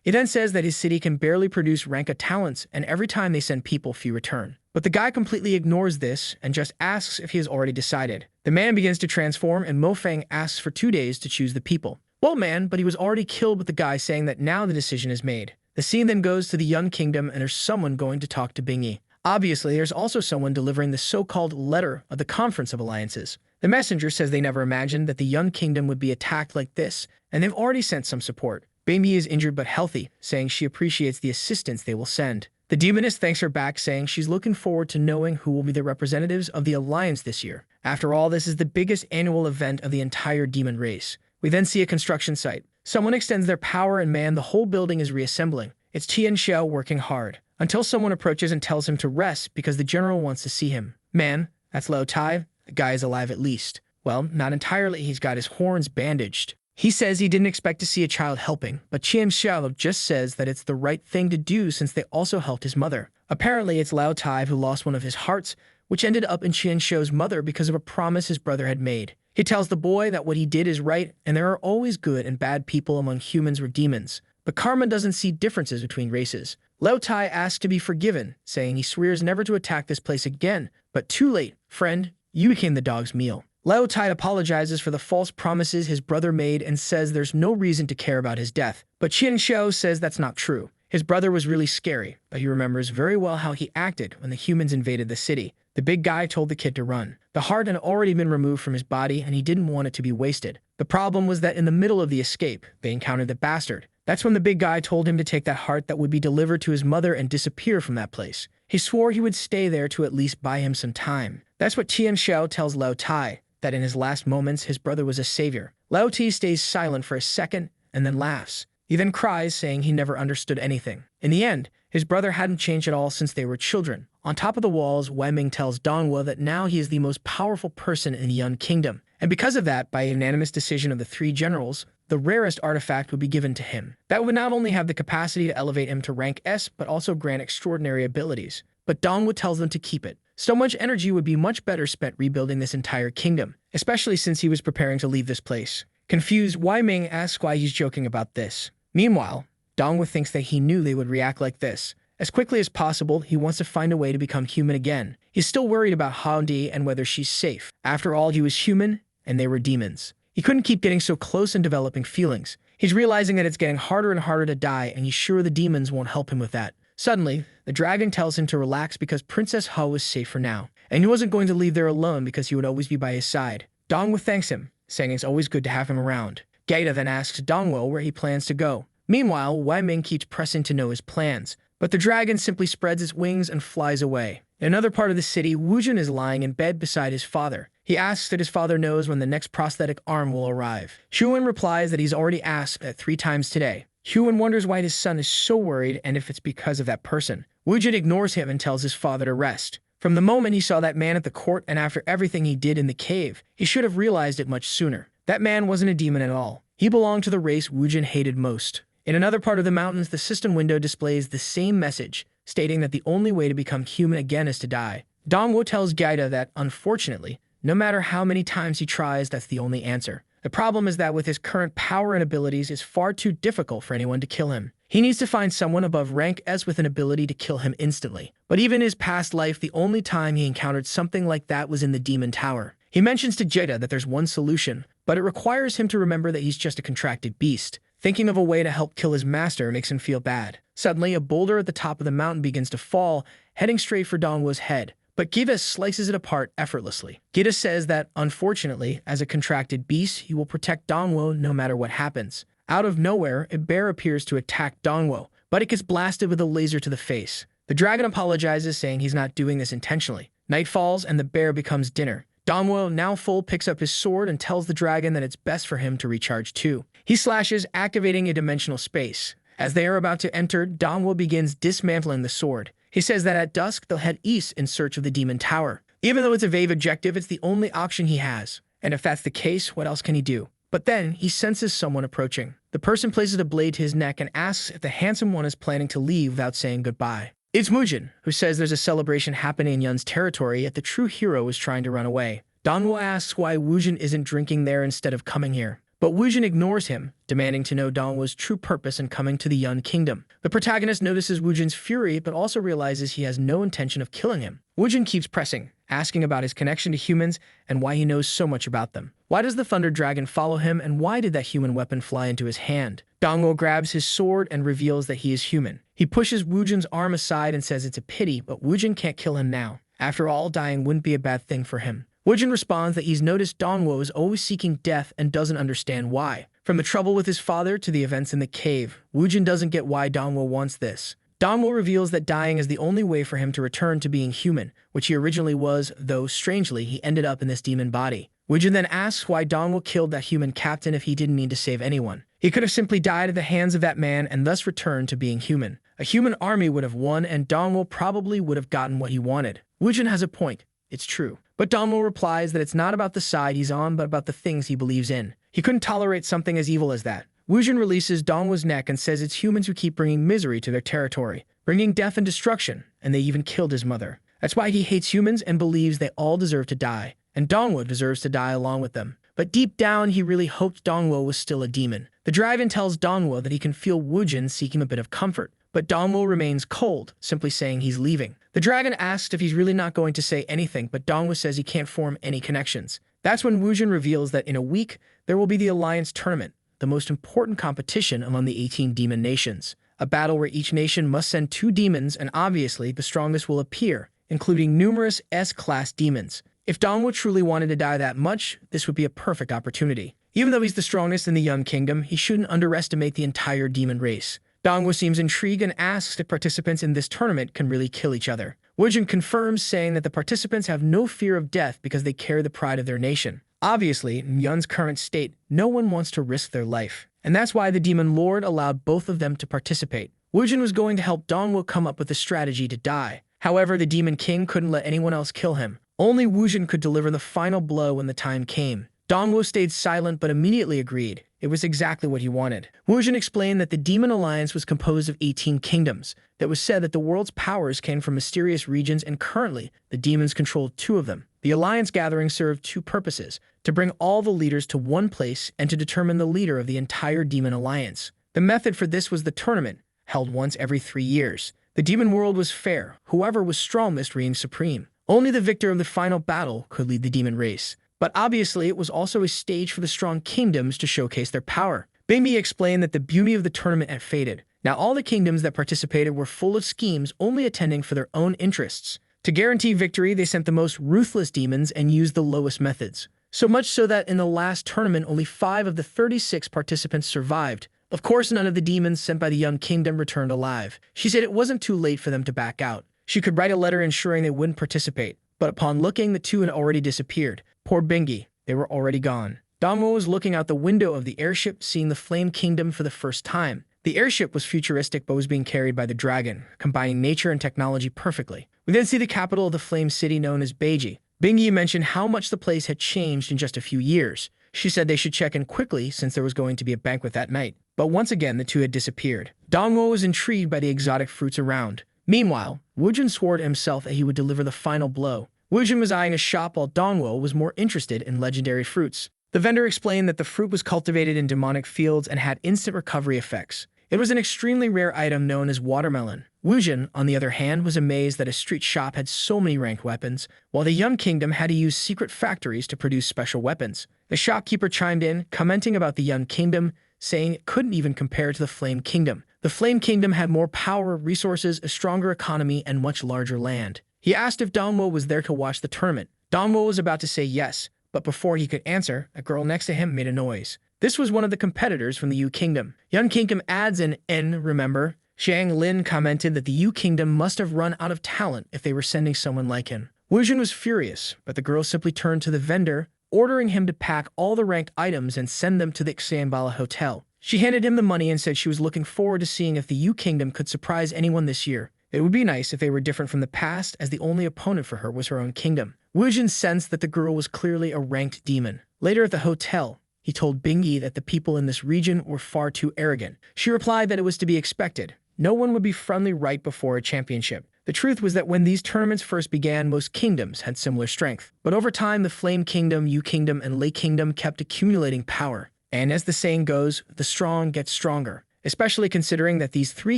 He then says that his city can barely produce rank of talents, and every time they send people, few return. But the guy completely ignores this and just asks if he has already decided. The man begins to transform, and Mo Fang asks for 2 days to choose the people. Well, man, but he was already killed with the guy saying that now the decision is made. The scene then goes to the Yun Kingdom and there's someone going to talk to Bingyi. Obviously, there's also someone delivering the so-called letter of the Conference of Alliances. The messenger says they never imagined that the Yun Kingdom would be attacked like this, and they've already sent some support. Bingyi is injured but healthy, saying she appreciates the assistance they will send. The demoness thanks her back, saying she's looking forward to knowing who will be the representatives of the Alliance this year. After all, this is the biggest annual event of the entire demon race. We then see a construction site. Someone extends their power and man, the whole building is reassembling. It's Tian Xiao working hard, until someone approaches and tells him to rest because the general wants to see him. Man, that's Lao Tai. The guy is alive at least. Well, not entirely, he's got his horns bandaged. He says he didn't expect to see a child helping, but Tian Xiao just says that it's the right thing to do since they also helped his mother. Apparently, it's Lao Tai who lost one of his hearts, which ended up in Tian Xiao's mother because of a promise his brother had made. He tells the boy that what he did is right, and there are always good and bad people among humans or demons. But karma doesn't see differences between races. Lao Tai asks to be forgiven, saying he swears never to attack this place again. But too late, friend, you became the dog's meal. Lao Tai apologizes for the false promises his brother made and says there's no reason to care about his death. But Qian Xiao says that's not true. His brother was really scary, but he remembers very well how he acted when the humans invaded the city. The big guy told the kid to run. The heart had already been removed from his body and he didn't want it to be wasted. The problem was that in the middle of the escape, they encountered the bastard. That's when the big guy told him to take that heart that would be delivered to his mother and disappear from that place. He swore he would stay there to at least buy him some time. That's what Tian Xiao tells Lao Tai, that in his last moments his brother was a savior. Lao Tai stays silent for a second and then laughs. He then cries, saying he never understood anything. In the end, his brother hadn't changed at all since they were children. On top of the walls, Wei Ming tells Dongwu that now he is the most powerful person in the Yun Kingdom. And because of that, by a unanimous decision of the 3 generals, the rarest artifact would be given to him. That would not only have the capacity to elevate him to rank S, but also grant extraordinary abilities. But Dongwu tells them to keep it. So much energy would be much better spent rebuilding this entire kingdom, especially since he was preparing to leave this place. Confused, Wei Ming asks why he's joking about this. Meanwhile, Dongwu thinks that he knew they would react like this. As quickly as possible, he wants to find a way to become human again. He's still worried about Handi and whether she's safe. After all, he was human, and they were demons. He couldn't keep getting so close and developing feelings. He's realizing that it's getting harder and harder to die, and he's sure the demons won't help him with that. Suddenly, the dragon tells him to relax because Princess He was safe for now, and he wasn't going to leave there alone because he would always be by his side. Dongwo thanks him, saying it's always good to have him around. Gaeta then asks Dongwo where he plans to go. Meanwhile, Wei Ming keeps pressing to know his plans, but the dragon simply spreads its wings and flies away. In another part of the city, Wujin is lying in bed beside his father. He asks that his father knows when the next prosthetic arm will arrive. Huan replies that he's already asked that 3 times today. Huan wonders why his son is so worried and if it's because of that person. Wujin ignores him and tells his father to rest. From the moment he saw that man at the court and after everything he did in the cave, he should have realized it much sooner. That man wasn't a demon at all. He belonged to the race Wujin hated most. In another part of the mountains, the system window displays the same message, stating that the only way to become human again is to die. Dongwo tells Gaeta that, unfortunately, no matter how many times he tries, that's the only answer. The problem is that with his current power and abilities, it's far too difficult for anyone to kill him. He needs to find someone above rank S with an ability to kill him instantly. But even in his past life, the only time he encountered something like that was in the Demon Tower. He mentions to Gaeta that there's one solution, but it requires him to remember that he's just a contracted beast. Thinking of a way to help kill his master makes him feel bad. Suddenly, a boulder at the top of the mountain begins to fall, heading straight for Dongwo's head. But Gaeta slices it apart effortlessly. Gaeta says that, unfortunately, as a contracted beast, he will protect Dongwo no matter what happens. Out of nowhere, a bear appears to attack Dongwo, but it gets blasted with a laser to the face. The dragon apologizes, saying he's not doing this intentionally. Night falls and the bear becomes dinner. Dongwo, now full, picks up his sword and tells the dragon that it's best for him to recharge too. He slashes, activating a dimensional space. As they are about to enter, Dongwo begins dismantling the sword. He says that at dusk, they'll head east in search of the Demon Tower. Even though it's a vague objective, it's the only option he has. And if that's the case, what else can he do? But then, he senses someone approaching. The person places a blade to his neck and asks if the handsome one is planning to leave without saying goodbye. It's Mujin, who says there's a celebration happening in Yun's territory, yet the true hero is trying to run away. Dongwo asks why Wujin isn't drinking there instead of coming here. But Wujin ignores him, demanding to know Dongwo's true purpose in coming to the Yun kingdom. The protagonist notices Wujin's fury, but also realizes he has no intention of killing him. Wujin keeps pressing, asking about his connection to humans and why he knows so much about them. Why does the Thunder Dragon follow him, and why did that human weapon fly into his hand? Dongwo grabs his sword and reveals that he is human. He pushes Wujin's arm aside and says it's a pity, but Wujin can't kill him now. After all, dying wouldn't be a bad thing for him. Wujin responds that he's noticed Dongwo is always seeking death and doesn't understand why. From the trouble with his father to the events in the cave, Wujin doesn't get why Dongwo wants this. Dongwo reveals that dying is the only way for him to return to being human, which he originally was, though strangely he ended up in this demon body. Wujin then asks why Dongwo killed that human captain if he didn't need to save anyone. He could have simply died at the hands of that man and thus returned to being human. A human army would have won, and Dongwo probably would have gotten what he wanted. Wujin has a point. It's true. But Dongwo replies that it's not about the side he's on, but about the things he believes in. He couldn't tolerate something as evil as that. Wujin releases Dongwo's neck and says it's humans who keep bringing misery to their territory, bringing death and destruction, and they even killed his mother. That's why he hates humans and believes they all deserve to die, and Dongwo deserves to die along with them. But deep down, he really hoped Dongwo was still a demon. The dragon tells Dongwo that he can feel Wujin seeking a bit of comfort, but Dongwo remains cold, simply saying he's leaving. The dragon asks if he's really not going to say anything, but Dongwo says he can't form any connections. That's when Wujin reveals that in a week, there will be the Alliance Tournament, the most important competition among the 18 demon nations. A battle where each nation must send 2 demons, and obviously the strongest will appear, including numerous S-class demons. If Dongwo truly wanted to die that much, this would be a perfect opportunity. Even though he's the strongest in the Yun Kingdom, he shouldn't underestimate the entire demon race. Dongwo seems intrigued and asks if participants in this tournament can really kill each other. Wujin confirms, saying that the participants have no fear of death because they carry the pride of their nation. Obviously, in Yun's current state, no one wants to risk their life, and that's why the Demon Lord allowed both of them to participate. Wujin was going to help Dongwo come up with a strategy to die. However, the Demon King couldn't let anyone else kill him. Only Wujin could deliver the final blow when the time came. Dongwo stayed silent but immediately agreed. It was exactly what he wanted. Wujin explained that the Demon Alliance was composed of 18 kingdoms. That was said that the world's powers came from mysterious regions, and currently, the demons controlled 2 of them. The Alliance gathering served 2 purposes: to bring all the leaders to one place and to determine the leader of the entire Demon Alliance. The method for this was the tournament, held once every 3 years. The demon world was fair. Whoever was strongest reigned supreme. Only the victor of the final battle could lead the demon race. But obviously, it was also a stage for the strong kingdoms to showcase their power. Bingmi explained that the beauty of the tournament had faded. Now all the kingdoms that participated were full of schemes, only attending for their own interests. To guarantee victory, they sent the most ruthless demons and used the lowest methods. So much so that in the last tournament, only 5 of the 36 participants survived. Of course, none of the demons sent by the young kingdom returned alive. She said it wasn't too late for them to back out. She could write a letter ensuring they wouldn't participate. But upon looking, the 2 had already disappeared. Poor Bingy, they were already gone. Dongwo was looking out the window of the airship, seeing the Flame Kingdom for the first time. The airship was futuristic but was being carried by the dragon, combining nature and technology perfectly. We then see the capital of the Flame City known as Beiji. Bingy mentioned how much the place had changed in just a few years. She said they should check in quickly since there was going to be a banquet that night. But once again, the 2 had disappeared. Dongwo was intrigued by the exotic fruits around. Meanwhile, Wujin swore to himself that he would deliver the final blow. Wujin was eyeing a shop while Dongwo was more interested in legendary fruits. The vendor explained that the fruit was cultivated in demonic fields and had instant recovery effects. It was an extremely rare item known as watermelon. Wujin, on the other hand, was amazed that a street shop had so many ranked weapons, while the young kingdom had to use secret factories to produce special weapons. The shopkeeper chimed in, commenting about the young kingdom, saying it couldn't even compare to the Flame Kingdom. The Flame Kingdom had more power, resources, a stronger economy, and much larger land. He asked if Dongwo was there to watch the tournament. Dongwo was about to say yes, but before he could answer, a girl next to him made a noise. This was one of the competitors from the Yu Kingdom. Young Kingdom adds an N, remember? Xiang Lin commented that the Yu Kingdom must have run out of talent if they were sending someone like him. Wujin was furious, but the girl simply turned to the vendor, ordering him to pack all the ranked items and send them to the Xianbala Hotel. She handed him the money and said she was looking forward to seeing if the Yu Kingdom could surprise anyone this year. It would be nice if they were different from the past, as the only opponent for her was her own kingdom. Wujin sensed that the girl was clearly a ranked demon. Later at the hotel, he told Bingy that the people in this region were far too arrogant. She replied that it was to be expected. No one would be friendly right before a championship. The truth was that when these tournaments first began, most kingdoms had similar strength. But over time, the Flame Kingdom, Yu Kingdom, and Lei Kingdom kept accumulating power. And as the saying goes, the strong get stronger, especially considering that these 3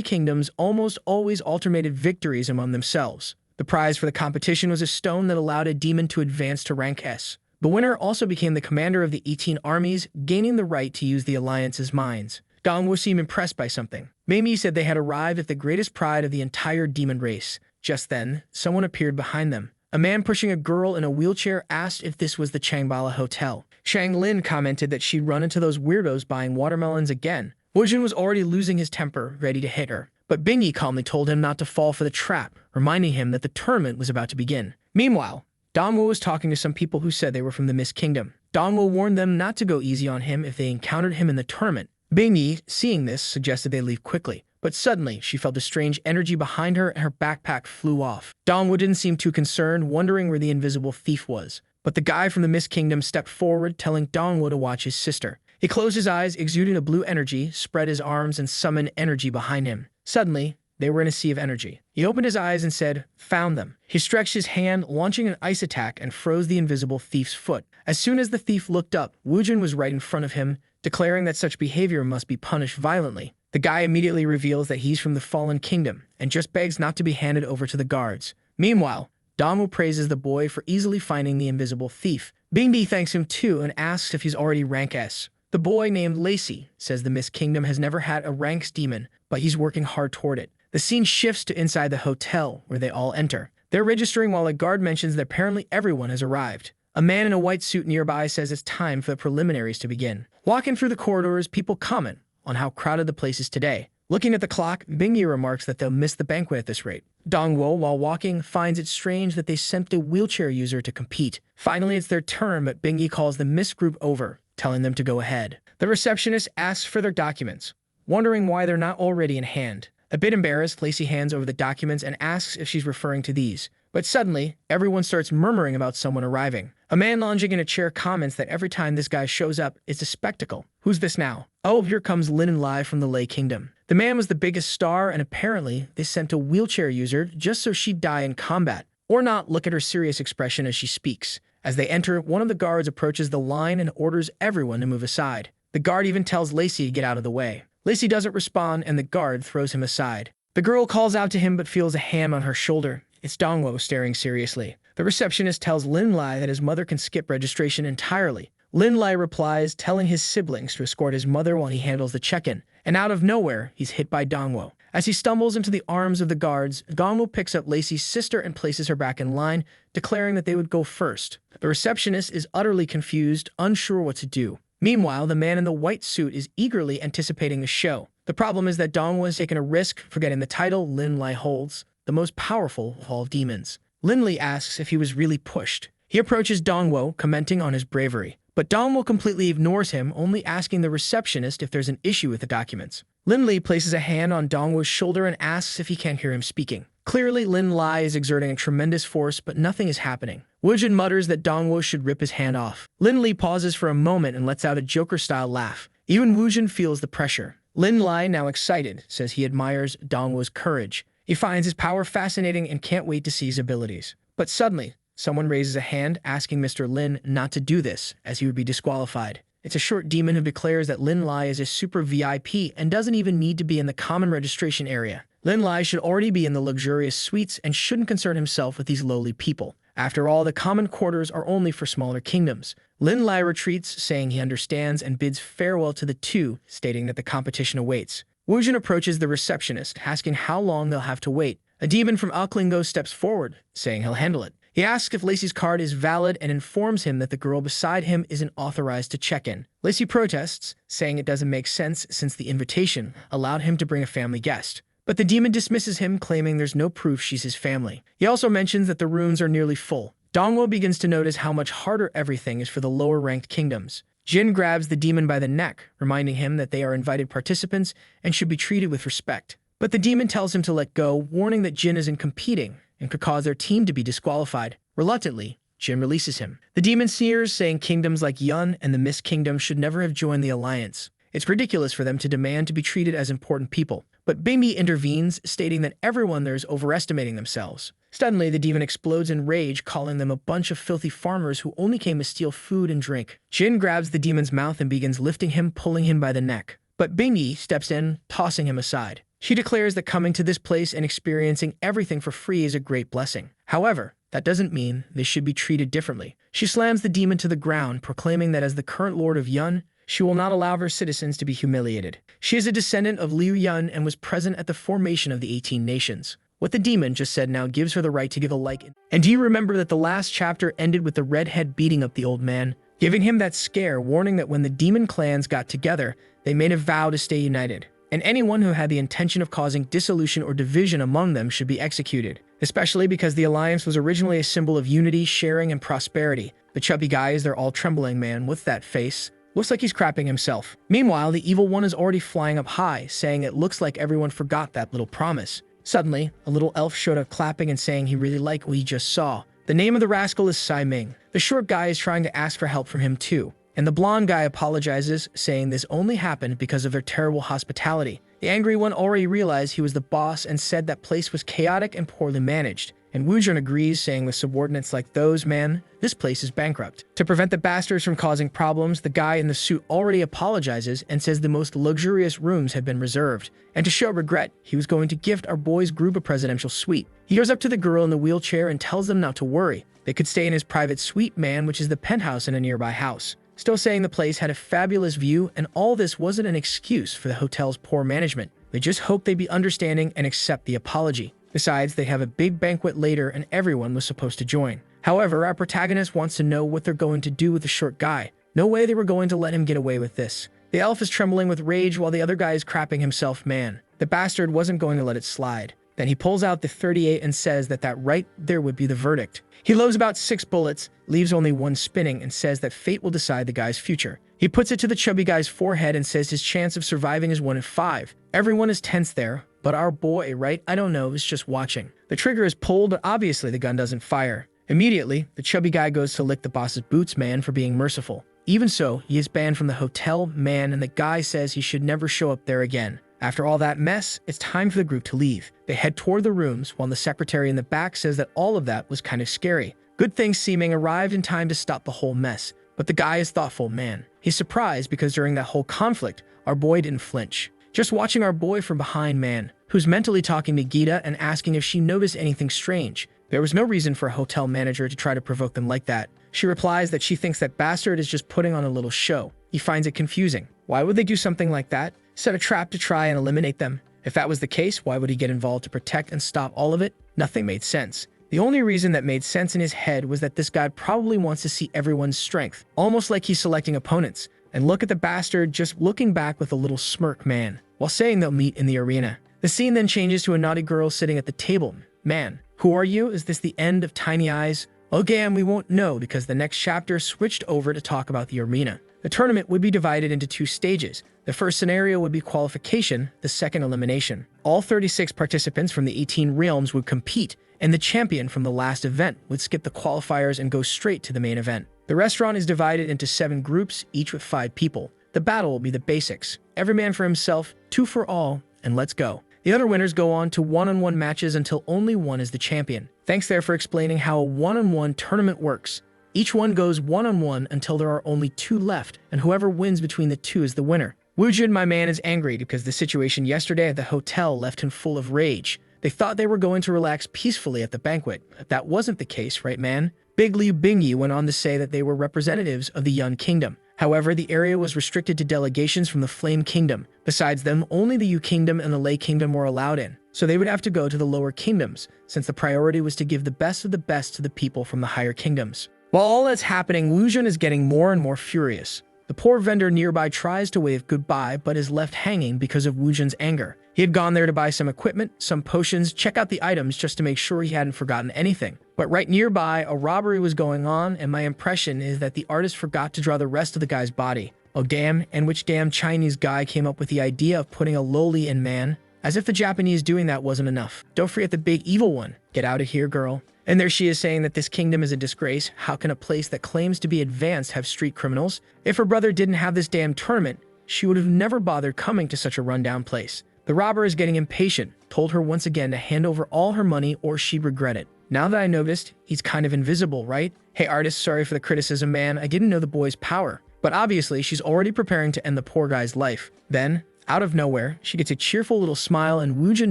kingdoms almost always alternated victories among themselves. The prize for the competition was a stone that allowed a demon to advance to rank S. The winner also became the commander of the 18 armies, gaining the right to use the Alliance's mines. Dongwo seemed impressed by something. Mamie said they had arrived at the greatest pride of the entire demon race. Just then, someone appeared behind them. A man pushing a girl in a wheelchair asked if this was the Changbala Hotel. Xiang Lin commented that she'd run into those weirdos buying watermelons again. Wujin was already losing his temper, ready to hit her. But Bingy calmly told him not to fall for the trap, reminding him that the tournament was about to begin. Meanwhile, Dongwo was talking to some people who said they were from the Mist Kingdom. Dongwo warned them not to go easy on him if they encountered him in the tournament. Bingy, seeing this, suggested they leave quickly. But suddenly, she felt a strange energy behind her and her backpack flew off. Dongwo didn't seem too concerned, wondering where the invisible thief was. But the guy from the Mist Kingdom stepped forward, telling Dongwo to watch his sister. He closed his eyes, exuding a blue energy, spread his arms, and summoned energy behind him. Suddenly, they were in a sea of energy. He opened his eyes and said, "Found them." He stretched his hand, launching an ice attack, and froze the invisible thief's foot. As soon as the thief looked up, Wujin was right in front of him, declaring that such behavior must be punished violently. The guy immediately reveals that he's from the Fallen Kingdom, and just begs not to be handed over to the guards. Meanwhile, Dongwo praises the boy for easily finding the invisible thief. Bingy thanks him too and asks if he's already rank S. The boy, named Lacey, says the Mist Kingdom has never had a ranks demon, but he's working hard toward it. The scene shifts to inside the hotel, where they all enter. They're registering while a guard mentions that apparently everyone has arrived. A man in a white suit nearby says it's time for the preliminaries to begin. Walking through the corridors, people comment on how crowded the place is today. Looking at the clock, Bingy remarks that they'll miss the banquet at this rate. Dongwo, while walking, finds it strange that they sent a wheelchair user to compete. Finally, it's their turn, but Bingy calls the Mist group over, telling them to go ahead. The receptionist asks for their documents, wondering why they're not already in hand. A bit embarrassed, Lacey hands over the documents and asks if she's referring to these. But suddenly, everyone starts murmuring about someone arriving. A man lounging in a chair comments that every time this guy shows up, it's a spectacle. Who's this now? Oh, here comes Lin and Lai from the Lei Kingdom. The man was the biggest star, and apparently they sent a wheelchair user just so she'd die in combat. Or not. Look at her serious expression as she speaks. As they enter, one of the guards approaches the line and orders everyone to move aside. The guard even tells Lacey to get out of the way. Lacey doesn't respond, and the guard throws him aside. The girl calls out to him but feels a hand on her shoulder. It's Dongwo staring seriously. The receptionist tells Lin Lai that his mother can skip registration entirely. Lin Lai replies, telling his siblings to escort his mother while he handles the check-in. and out of nowhere, he's hit by Dongwo. As he stumbles into the arms of the guards, Dongwo picks up Lacey's sister and places her back in line, declaring that they would go first. The receptionist is utterly confused, unsure what to do. Meanwhile, the man in the white suit is eagerly anticipating the show. The problem is that Dongwo has taken a risk, forgetting the title Lin Lai holds, the most powerful of all demons. Lin Li asks if he was really pushed. He approaches Dongwo, commenting on his bravery. But Dongwo completely ignores him, only asking the receptionist if there's an issue with the documents. Lin Li places a hand on Dongwo's shoulder and asks if he can't hear him speaking. Clearly, Lin Lai is exerting a tremendous force, but nothing is happening. Wujin mutters that Dongwo should rip his hand off. Lin Li pauses for a moment and lets out a Joker-style laugh. Even Wujin feels the pressure. Lin Lai, now excited, says he admires Dongwo's courage. He finds his power fascinating and can't wait to see his abilities. But suddenly, someone raises a hand, asking Mr. Lin not to do this, as he would be disqualified. It's a short demon who declares that Lin Lai is a super VIP and doesn't even need to be in the common registration area. Lin Lai should already be in the luxurious suites and shouldn't concern himself with these lowly people. After all, the common quarters are only for smaller kingdoms. Lin Lai retreats, saying he understands, and bids farewell to the two, stating that the competition awaits. Wujin approaches the receptionist, asking how long they'll have to wait. A demon from Aoklingo steps forward, saying he'll handle it. He asks if Lacey's card is valid and informs him that the girl beside him isn't authorized to check in. Lacey protests, saying it doesn't make sense since the invitation allowed him to bring a family guest. But the demon dismisses him, claiming there's no proof she's his family. He also mentions that the rooms are nearly full. Dongwo begins to notice how much harder everything is for the lower-ranked kingdoms. Jin grabs the demon by the neck, reminding him that they are invited participants and should be treated with respect. But the demon tells him to let go, warning that Jin isn't competing and could cause their team to be disqualified. Reluctantly, Jin releases him. The demon sneers, saying kingdoms like Yun and the Mist Kingdom should never have joined the alliance. It's ridiculous for them to demand to be treated as important people. But Bingmi intervenes, stating that everyone there is overestimating themselves. Suddenly, the demon explodes in rage, calling them a bunch of filthy farmers who only came to steal food and drink. Jin grabs the demon's mouth and begins lifting him, pulling him by the neck. But Bingmi steps in, tossing him aside. She declares that coming to this place and experiencing everything for free is a great blessing. However, that doesn't mean they should be treated differently. She slams the demon to the ground, proclaiming that as the current lord of Yun, she will not allow her citizens to be humiliated. She is a descendant of Liu Yun and was present at the formation of the 18 nations. What the demon just said now gives her the right to give a like. And do you remember that the last chapter ended with the redhead beating up the old man, giving him that scare, warning that when the demon clans got together, they made a vow to stay united. And anyone who had the intention of causing dissolution or division among them should be executed, especially because the alliance was originally a symbol of unity, sharing, and prosperity. The chubby guy is their all-trembling man. What's that face? Looks like he's crapping himself. Meanwhile, the evil one is already flying up high, saying it looks like everyone forgot that little promise. Suddenly, a little elf showed up clapping and saying he really liked what he just saw. The name of the rascal is Sai Ming. The short guy is trying to ask for help from him too. And the blonde guy apologizes, saying this only happened because of their terrible hospitality. The angry one already realized he was the boss and said that place was chaotic and poorly managed. And Wujin agrees, saying with subordinates like those, man, this place is bankrupt. To prevent the bastards from causing problems, the guy in the suit already apologizes and says the most luxurious rooms had been reserved. And to show regret, he was going to gift our boys' group a presidential suite. He goes up to the girl in the wheelchair and tells them not to worry. They could stay in his private suite, man, which is the penthouse in a nearby house. Still saying the place had a fabulous view, and all this wasn't an excuse for the hotel's poor management. They just hoped they'd be understanding and accept the apology. Besides, they have a big banquet later and everyone was supposed to join. However, our protagonist wants to know what they're going to do with the short guy. No way they were going to let him get away with this. The elf is trembling with rage while the other guy is crapping himself, man. The bastard wasn't going to let it slide. Then he pulls out the .38 and says that right there would be the verdict. He loads about 6 bullets, leaves only one spinning, and says that fate will decide the guy's future. He puts it to the chubby guy's forehead and says his chance of surviving is 1 in 5. Everyone is tense there, but our boy, right, I don't know, is just watching. The trigger is pulled, but obviously the gun doesn't fire. Immediately, the chubby guy goes to lick the boss's boots, man, for being merciful. Even so, he is banned from the hotel, man, and the guy says he should never show up there again. After all that mess, it's time for the group to leave. They head toward the rooms, while the secretary in the back says that all of that was kind of scary. Good thing Seeming arrived in time to stop the whole mess. But the guy is thoughtful, man. He's surprised because during that whole conflict, our boy didn't flinch. Just watching our boy from behind, man, who's mentally talking to Gita and asking if she noticed anything strange. There was no reason for a hotel manager to try to provoke them like that. She replies that she thinks that bastard is just putting on a little show. He finds it confusing. Why would they do something like that? set a trap to try and eliminate them. If that was the case, why would he get involved to protect and stop all of it? Nothing made sense. The only reason that made sense in his head was that this guy probably wants to see everyone's strength, almost like he's selecting opponents. And look at the bastard just looking back with a little smirk, man, while saying they'll meet in the arena. The scene then changes to a naughty girl sitting at the table. Man, who are you? Is this the end of Tiny Eyes? Oh damn, we won't know because the next chapter switched over to talk about the arena. The tournament would be divided into 2 stages. The first scenario would be qualification, the second elimination. All 36 participants from the 18 realms would compete, and the champion from the last event would skip the qualifiers and go straight to the main event. The restaurant is divided into 7 groups, each with 5 people. The battle will be the basics. Every man for himself, 2 for all, and let's go. The other winners go on to one-on-one matches until only one is the champion. Thanks there for explaining how a one-on-one tournament works. Each one goes one-on-one until there are only 2 left, and whoever wins between the 2 is the winner. Woojin, my man, is angry because the situation yesterday at the hotel left him full of rage. They thought they were going to relax peacefully at the banquet. That wasn't the case, right, man? Big Liu Bingyi went on to say that they were representatives of the Yun Kingdom. However, the area was restricted to delegations from the Flame Kingdom. Besides them, only the Yu Kingdom and the Lei Kingdom were allowed in, so they would have to go to the lower kingdoms, since the priority was to give the best of the best to the people from the higher kingdoms. While all that's happening, Woojin is getting more and more furious. The poor vendor nearby tries to wave goodbye, but is left hanging because of Woojin's anger. He had gone there to buy some equipment, some potions, check out the items just to make sure he hadn't forgotten anything. But right nearby, a robbery was going on, and my impression is that the artist forgot to draw the rest of the guy's body. Oh damn, and which damn Chinese guy came up with the idea of putting a loli in man? As if the Japanese doing that wasn't enough. Don't forget the big evil one. Get out of here, girl. And there she is saying that this kingdom is a disgrace. How can a place that claims to be advanced have street criminals? If her brother didn't have this damn tournament, she would have never bothered coming to such a rundown place. The robber is getting impatient, told her once again to hand over all her money or she'd regret it. Now that I noticed, he's kind of invisible, right? Hey artist, sorry for the criticism, man. I didn't know the boy's power. But obviously, she's already preparing to end the poor guy's life. Then, out of nowhere, she gets a cheerful little smile and Woojin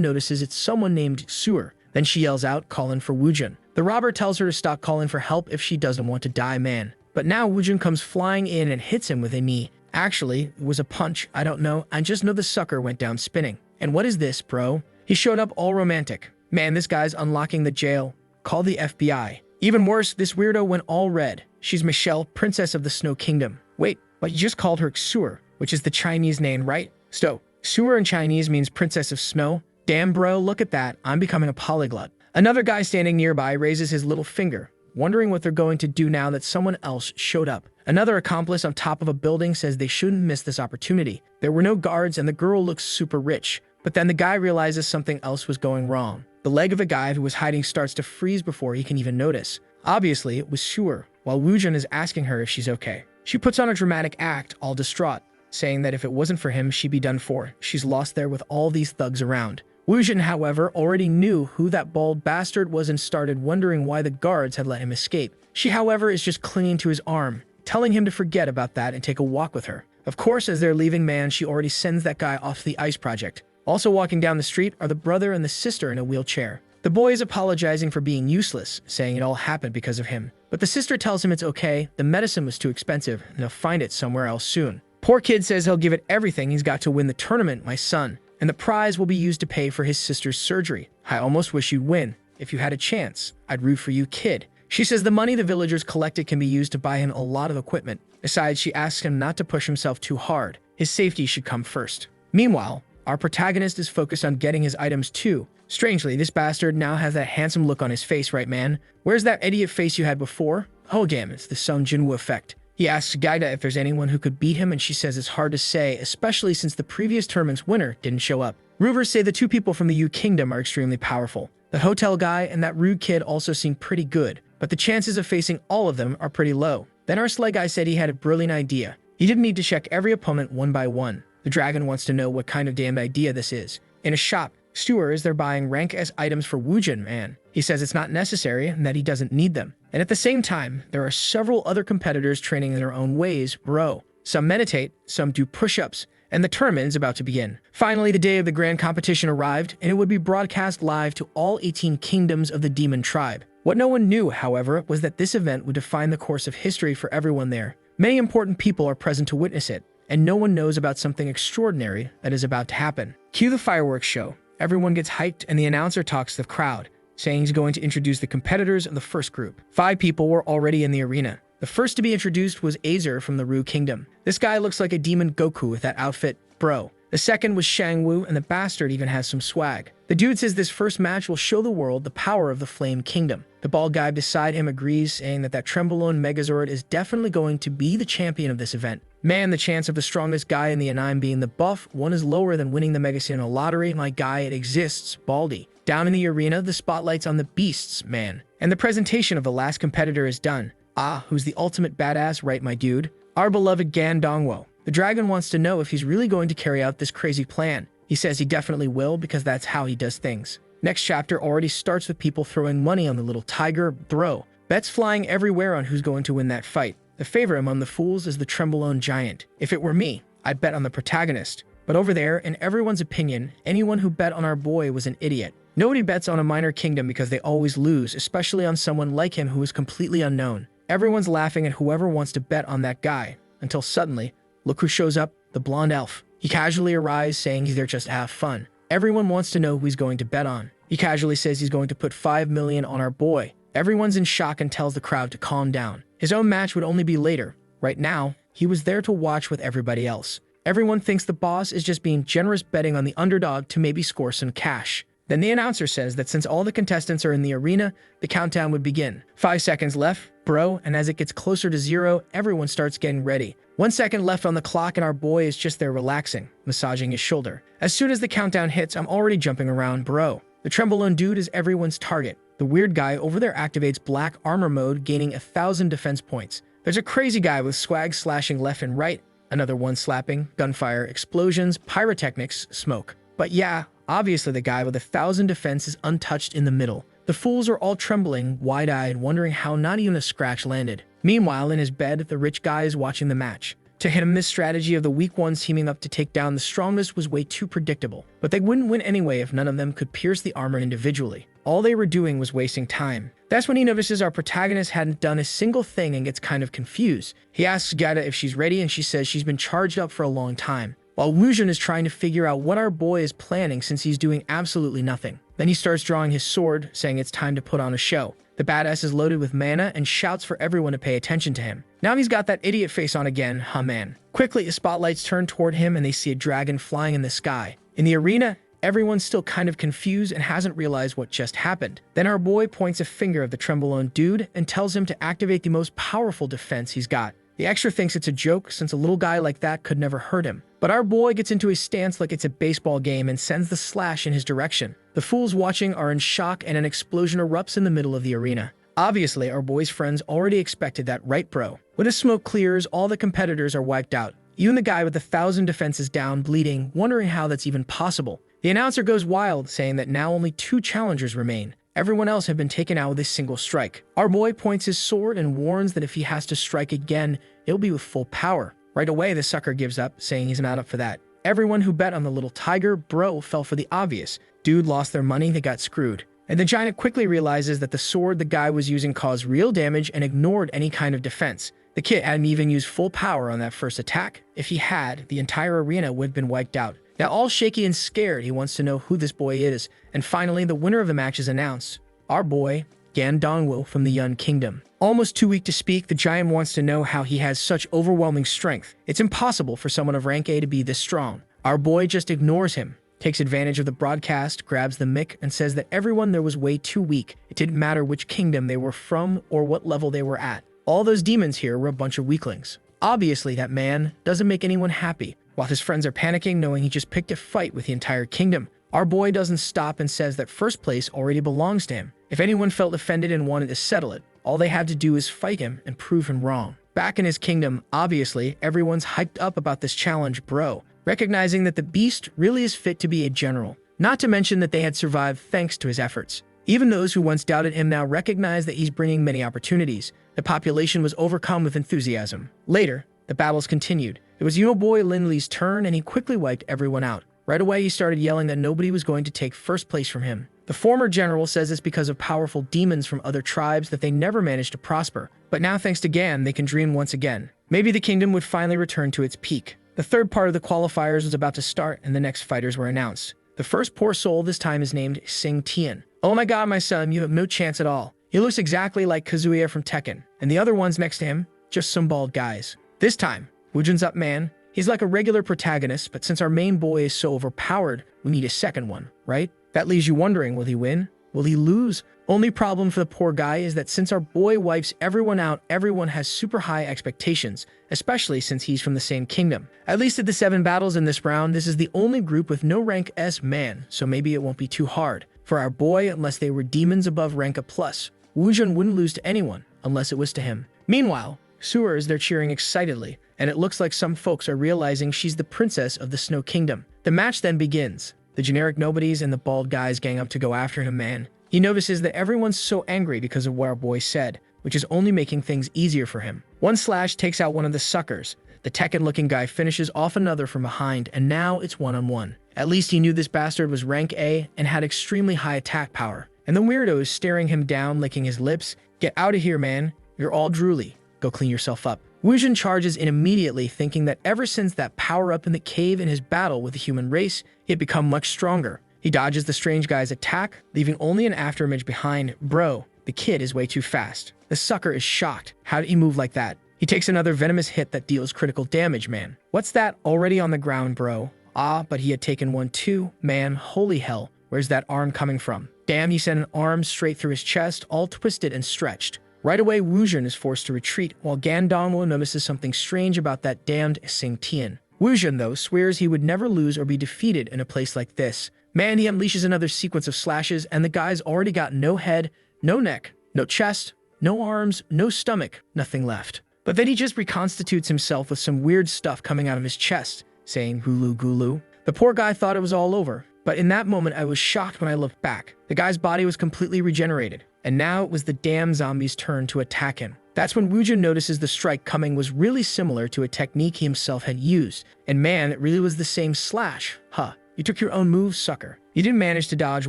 notices it's someone named Suer. Then she yells out, calling for Woojin. The robber tells her to stop calling for help if she doesn't want to die, man. But now Woojin comes flying in and hits him with a knee. Actually, it was a punch. I don't know. I just know the sucker went down spinning. And what is this, bro? He showed up all romantic. Man, this guy's unlocking the jail. Call the FBI. Even worse, this weirdo went all red. She's Michelle, Princess of the Snow Kingdom. Wait, but you just called her Xur, which is the Chinese name, right? Xur in Chinese means Princess of Snow. Damn, bro, look at that. I'm becoming a polyglot. Another guy standing nearby raises his little finger, wondering what they're going to do now that someone else showed up. Another accomplice on top of a building says they shouldn't miss this opportunity. There were no guards and the girl looks super rich. But then the guy realizes something else was going wrong. The leg of a guy who was hiding starts to freeze before he can even notice. Obviously, it was Suer, while Woojin is asking her if she's okay. She puts on a dramatic act, all distraught, saying that if it wasn't for him, she'd be done for. She's lost there with all these thugs around. Woojin, however, already knew who that bald bastard was and started wondering why the guards had let him escape. She, however, is just clinging to his arm, telling him to forget about that and take a walk with her. Of course, as they're leaving, man, she already sends that guy off to the ice project. Also walking down the street are the brother and the sister in a wheelchair. The boy is apologizing for being useless, saying it all happened because of him. But the sister tells him it's okay, the medicine was too expensive, and he'll find it somewhere else soon. Poor kid says he'll give it everything he's got to win the tournament, my son, and the prize will be used to pay for his sister's surgery. I almost wish you'd win. If you had a chance, I'd root for you, kid. She says the money the villagers collected can be used to buy him a lot of equipment. Besides, she asks him not to push himself too hard. His safety should come first. Meanwhile, our protagonist is focused on getting his items too. Strangely, this bastard now has that handsome look on his face, right, man? Where's that idiot face you had before? Oh, damn, it's the Sung Jinwoo effect. He asks Gaida if there's anyone who could beat him, and she says it's hard to say, especially since the previous tournament's winner didn't show up. Rumors say the 2 people from the Yu Kingdom are extremely powerful. The hotel guy and that rude kid also seem pretty good, but the chances of facing all of them are pretty low. Then our sleigh guy said he had a brilliant idea. He didn't need to check every opponent one by one. The dragon wants to know what kind of damn idea this is. In a shop, Stuart is there buying rank S items for Woojin, man. He says it's not necessary and that he doesn't need them. And at the same time, there are several other competitors training in their own ways, bro. Some meditate, some do push-ups, and the tournament is about to begin. Finally, the day of the grand competition arrived, and it would be broadcast live to all 18 kingdoms of the demon tribe. What no one knew, however, was that this event would define the course of history for everyone there. Many important people are present to witness it. and no one knows about something extraordinary that is about to happen. Cue the fireworks show. Everyone gets hyped, and the announcer talks to the crowd, saying he's going to introduce the competitors of the first group. 5 people were already in the arena. The first to be introduced was Azer from the Ru Kingdom. This guy looks like a demon Goku with that outfit, bro. The second was Shangwu, and the bastard even has some swag. The dude says this first match will show the world the power of the Flame Kingdom. The bald guy beside him agrees, saying that Trembolone Megazord is definitely going to be the champion of this event. Man, the chance of the strongest guy in the anime being the buff one is lower than winning the Megasino lottery. My guy, it exists, Baldy. Down in the arena, the spotlight's on the beasts, man. And the presentation of the last competitor is done. Ah, who's the ultimate badass, right, my dude? Our beloved Gan Dongwo. The dragon wants to know if he's really going to carry out this crazy plan. He says he definitely will because that's how he does things. Next chapter already starts with people throwing money on the little tiger, bro. Bets flying everywhere on who's going to win that fight. The favorite among the fools is the Trembolone Giant. If it were me, I'd bet on the protagonist. But over there, in everyone's opinion, anyone who bet on our boy was an idiot. Nobody bets on a minor kingdom because they always lose, especially on someone like him who is completely unknown. Everyone's laughing at whoever wants to bet on that guy, until suddenly, look who shows up, the blonde elf. He casually arrives saying he's there just to have fun. Everyone wants to know who he's going to bet on. He casually says he's going to put 5 million on our boy. Everyone's in shock and tells the crowd to calm down. His own match would only be later. Right now, he was there to watch with everybody else. Everyone thinks the boss is just being generous betting on the underdog to maybe score some cash. Then the announcer says that since all the contestants are in the arena, the countdown would begin. 5 seconds left, bro, and as it gets closer to 0, everyone starts getting ready. 1 second left on the clock and our boy is just there relaxing, massaging his shoulder. As soon as the countdown hits, I'm already jumping around, bro. The Trembolone dude is everyone's target. The weird guy over there activates black armor mode, gaining 1,000 defense points. There's a crazy guy with swag slashing left and right, another one slapping, gunfire, explosions, pyrotechnics, smoke. But yeah, obviously the guy with 1,000 defense is untouched in the middle. The fools are all trembling, wide-eyed, wondering how not even a scratch landed. Meanwhile, in his bed, the rich guy is watching the match. To him, this strategy of the weak ones teaming up to take down the strongest was way too predictable. But they wouldn't win anyway if none of them could pierce the armor individually. All they were doing was wasting time. That's when he notices our protagonist hadn't done a single thing and gets kind of confused. He asks Gata if she's ready and she says she's been charged up for a long time. While Wuzhen is trying to figure out what our boy is planning since he's doing absolutely nothing. Then he starts drawing his sword, saying it's time to put on a show. The badass is loaded with mana and shouts for everyone to pay attention to him. Now he's got that idiot face on again, huh man. Quickly, the spotlights turn toward him and they see a dragon flying in the sky. In the arena, everyone's still kind of confused and hasn't realized what just happened. Then our boy points a finger at the Trembolone dude and tells him to activate the most powerful defense he's got. The extra thinks it's a joke since a little guy like that could never hurt him. But our boy gets into a stance like it's a baseball game and sends the slash in his direction. The fools watching are in shock and an explosion erupts in the middle of the arena. Obviously, our boy's friends already expected that, right bro? When the smoke clears, all the competitors are wiped out. Even the guy with 1,000 defenses down, bleeding, wondering how that's even possible. The announcer goes wild, saying that now only 2 challengers remain. Everyone else have been taken out with a single strike. Our boy points his sword and warns that if he has to strike again, it'll be with full power. Right away, the sucker gives up, saying he's not up for that. Everyone who bet on the little tiger, bro, fell for the obvious. Dude lost their money, they got screwed. And the giant quickly realizes that the sword the guy was using caused real damage and ignored any kind of defense. The kid hadn't even used full power on that first attack. If he had, the entire arena would have been wiped out. Now all shaky and scared, he wants to know who this boy is. And finally, the winner of the match is announced. Our boy, Gan Dongwo from the Yun Kingdom. Almost too weak to speak, the giant wants to know how he has such overwhelming strength. It's impossible for someone of rank A to be this strong. Our boy just ignores him, takes advantage of the broadcast, grabs the mic, and says that everyone there was way too weak. It didn't matter which kingdom they were from or what level they were at. All those demons here were a bunch of weaklings. Obviously, that man doesn't make anyone happy. While his friends are panicking, knowing he just picked a fight with the entire kingdom, our boy doesn't stop and says that first place already belongs to him. If anyone felt offended and wanted to settle it, all they had to do is fight him and prove him wrong. Back in his kingdom, obviously, everyone's hyped up about this challenge, bro, recognizing that the beast really is fit to be a general. Not to mention that they had survived thanks to his efforts. Even those who once doubted him now recognize that he's bringing many opportunities. The population was overcome with enthusiasm. Later, the battles continued. It was Boy Lin-Li's turn and he quickly wiped everyone out. Right away, he started yelling that nobody was going to take first place from him. The former general says it's because of powerful demons from other tribes that they never managed to prosper. But now, thanks to Gan, they can dream once again. Maybe the kingdom would finally return to its peak. The third part of the qualifiers was about to start, and the next fighters were announced. The first poor soul this time is named Sing Tian. Oh my god, my son, you have no chance at all. He looks exactly like Kazuya from Tekken, and the other ones next to him, just some bald guys. This time, Woojin's up, man. He's like a regular protagonist, but since our main boy is so overpowered, we need a second one, right? That leaves you wondering, will he win? Will he lose? Only problem for the poor guy is that since our boy wipes everyone out, everyone has super high expectations, especially since he's from the same kingdom. At least at the 7 battles in this round, this is the only group with no rank S man, so maybe it won't be too hard. For our boy, unless they were demons above rank A+, Woojin wouldn't lose to anyone, unless it was to him. Meanwhile, Asura is there cheering excitedly, and it looks like some folks are realizing she's the princess of the Snow Kingdom. The match then begins. The generic nobodies and the bald guys gang up to go after him, man. He notices that everyone's so angry because of what our boy said, which is only making things easier for him. One slash takes out one of the suckers. The Tekken-looking guy finishes off another from behind, and now it's one-on-one. At least he knew this bastard was rank A and had extremely high attack power. And the weirdo is staring him down, licking his lips. Get out of here, man. You're all drooly. Go clean yourself up. Woojin charges in immediately, thinking that ever since that power-up in the cave in his battle with the human race, he had become much stronger. He dodges the strange guy's attack, leaving only an afterimage behind. Bro, the kid is way too fast. The sucker is shocked. How did he move like that? He takes another venomous hit that deals critical damage, man. What's that? Already on the ground, bro. Ah, but he had taken one too. Man, holy hell. Where's that arm coming from? Damn, he sent an arm straight through his chest, all twisted and stretched. Right away, Woojin is forced to retreat, while Gandongwo notices something strange about that damned Sing Tian. Woojin, though, swears he would never lose or be defeated in a place like this. Man, he unleashes another sequence of slashes, and the guy's already got no head, no neck, no chest, no arms, no stomach, nothing left. But then he just reconstitutes himself with some weird stuff coming out of his chest, saying gulu gulu. The poor guy thought it was all over, but in that moment I was shocked when I looked back. The guy's body was completely regenerated, and now it was the damn zombie's turn to attack him. That's when Woojin notices the strike coming was really similar to a technique he himself had used, and man, it really was the same slash. Huh. You took your own move, sucker. You didn't manage to dodge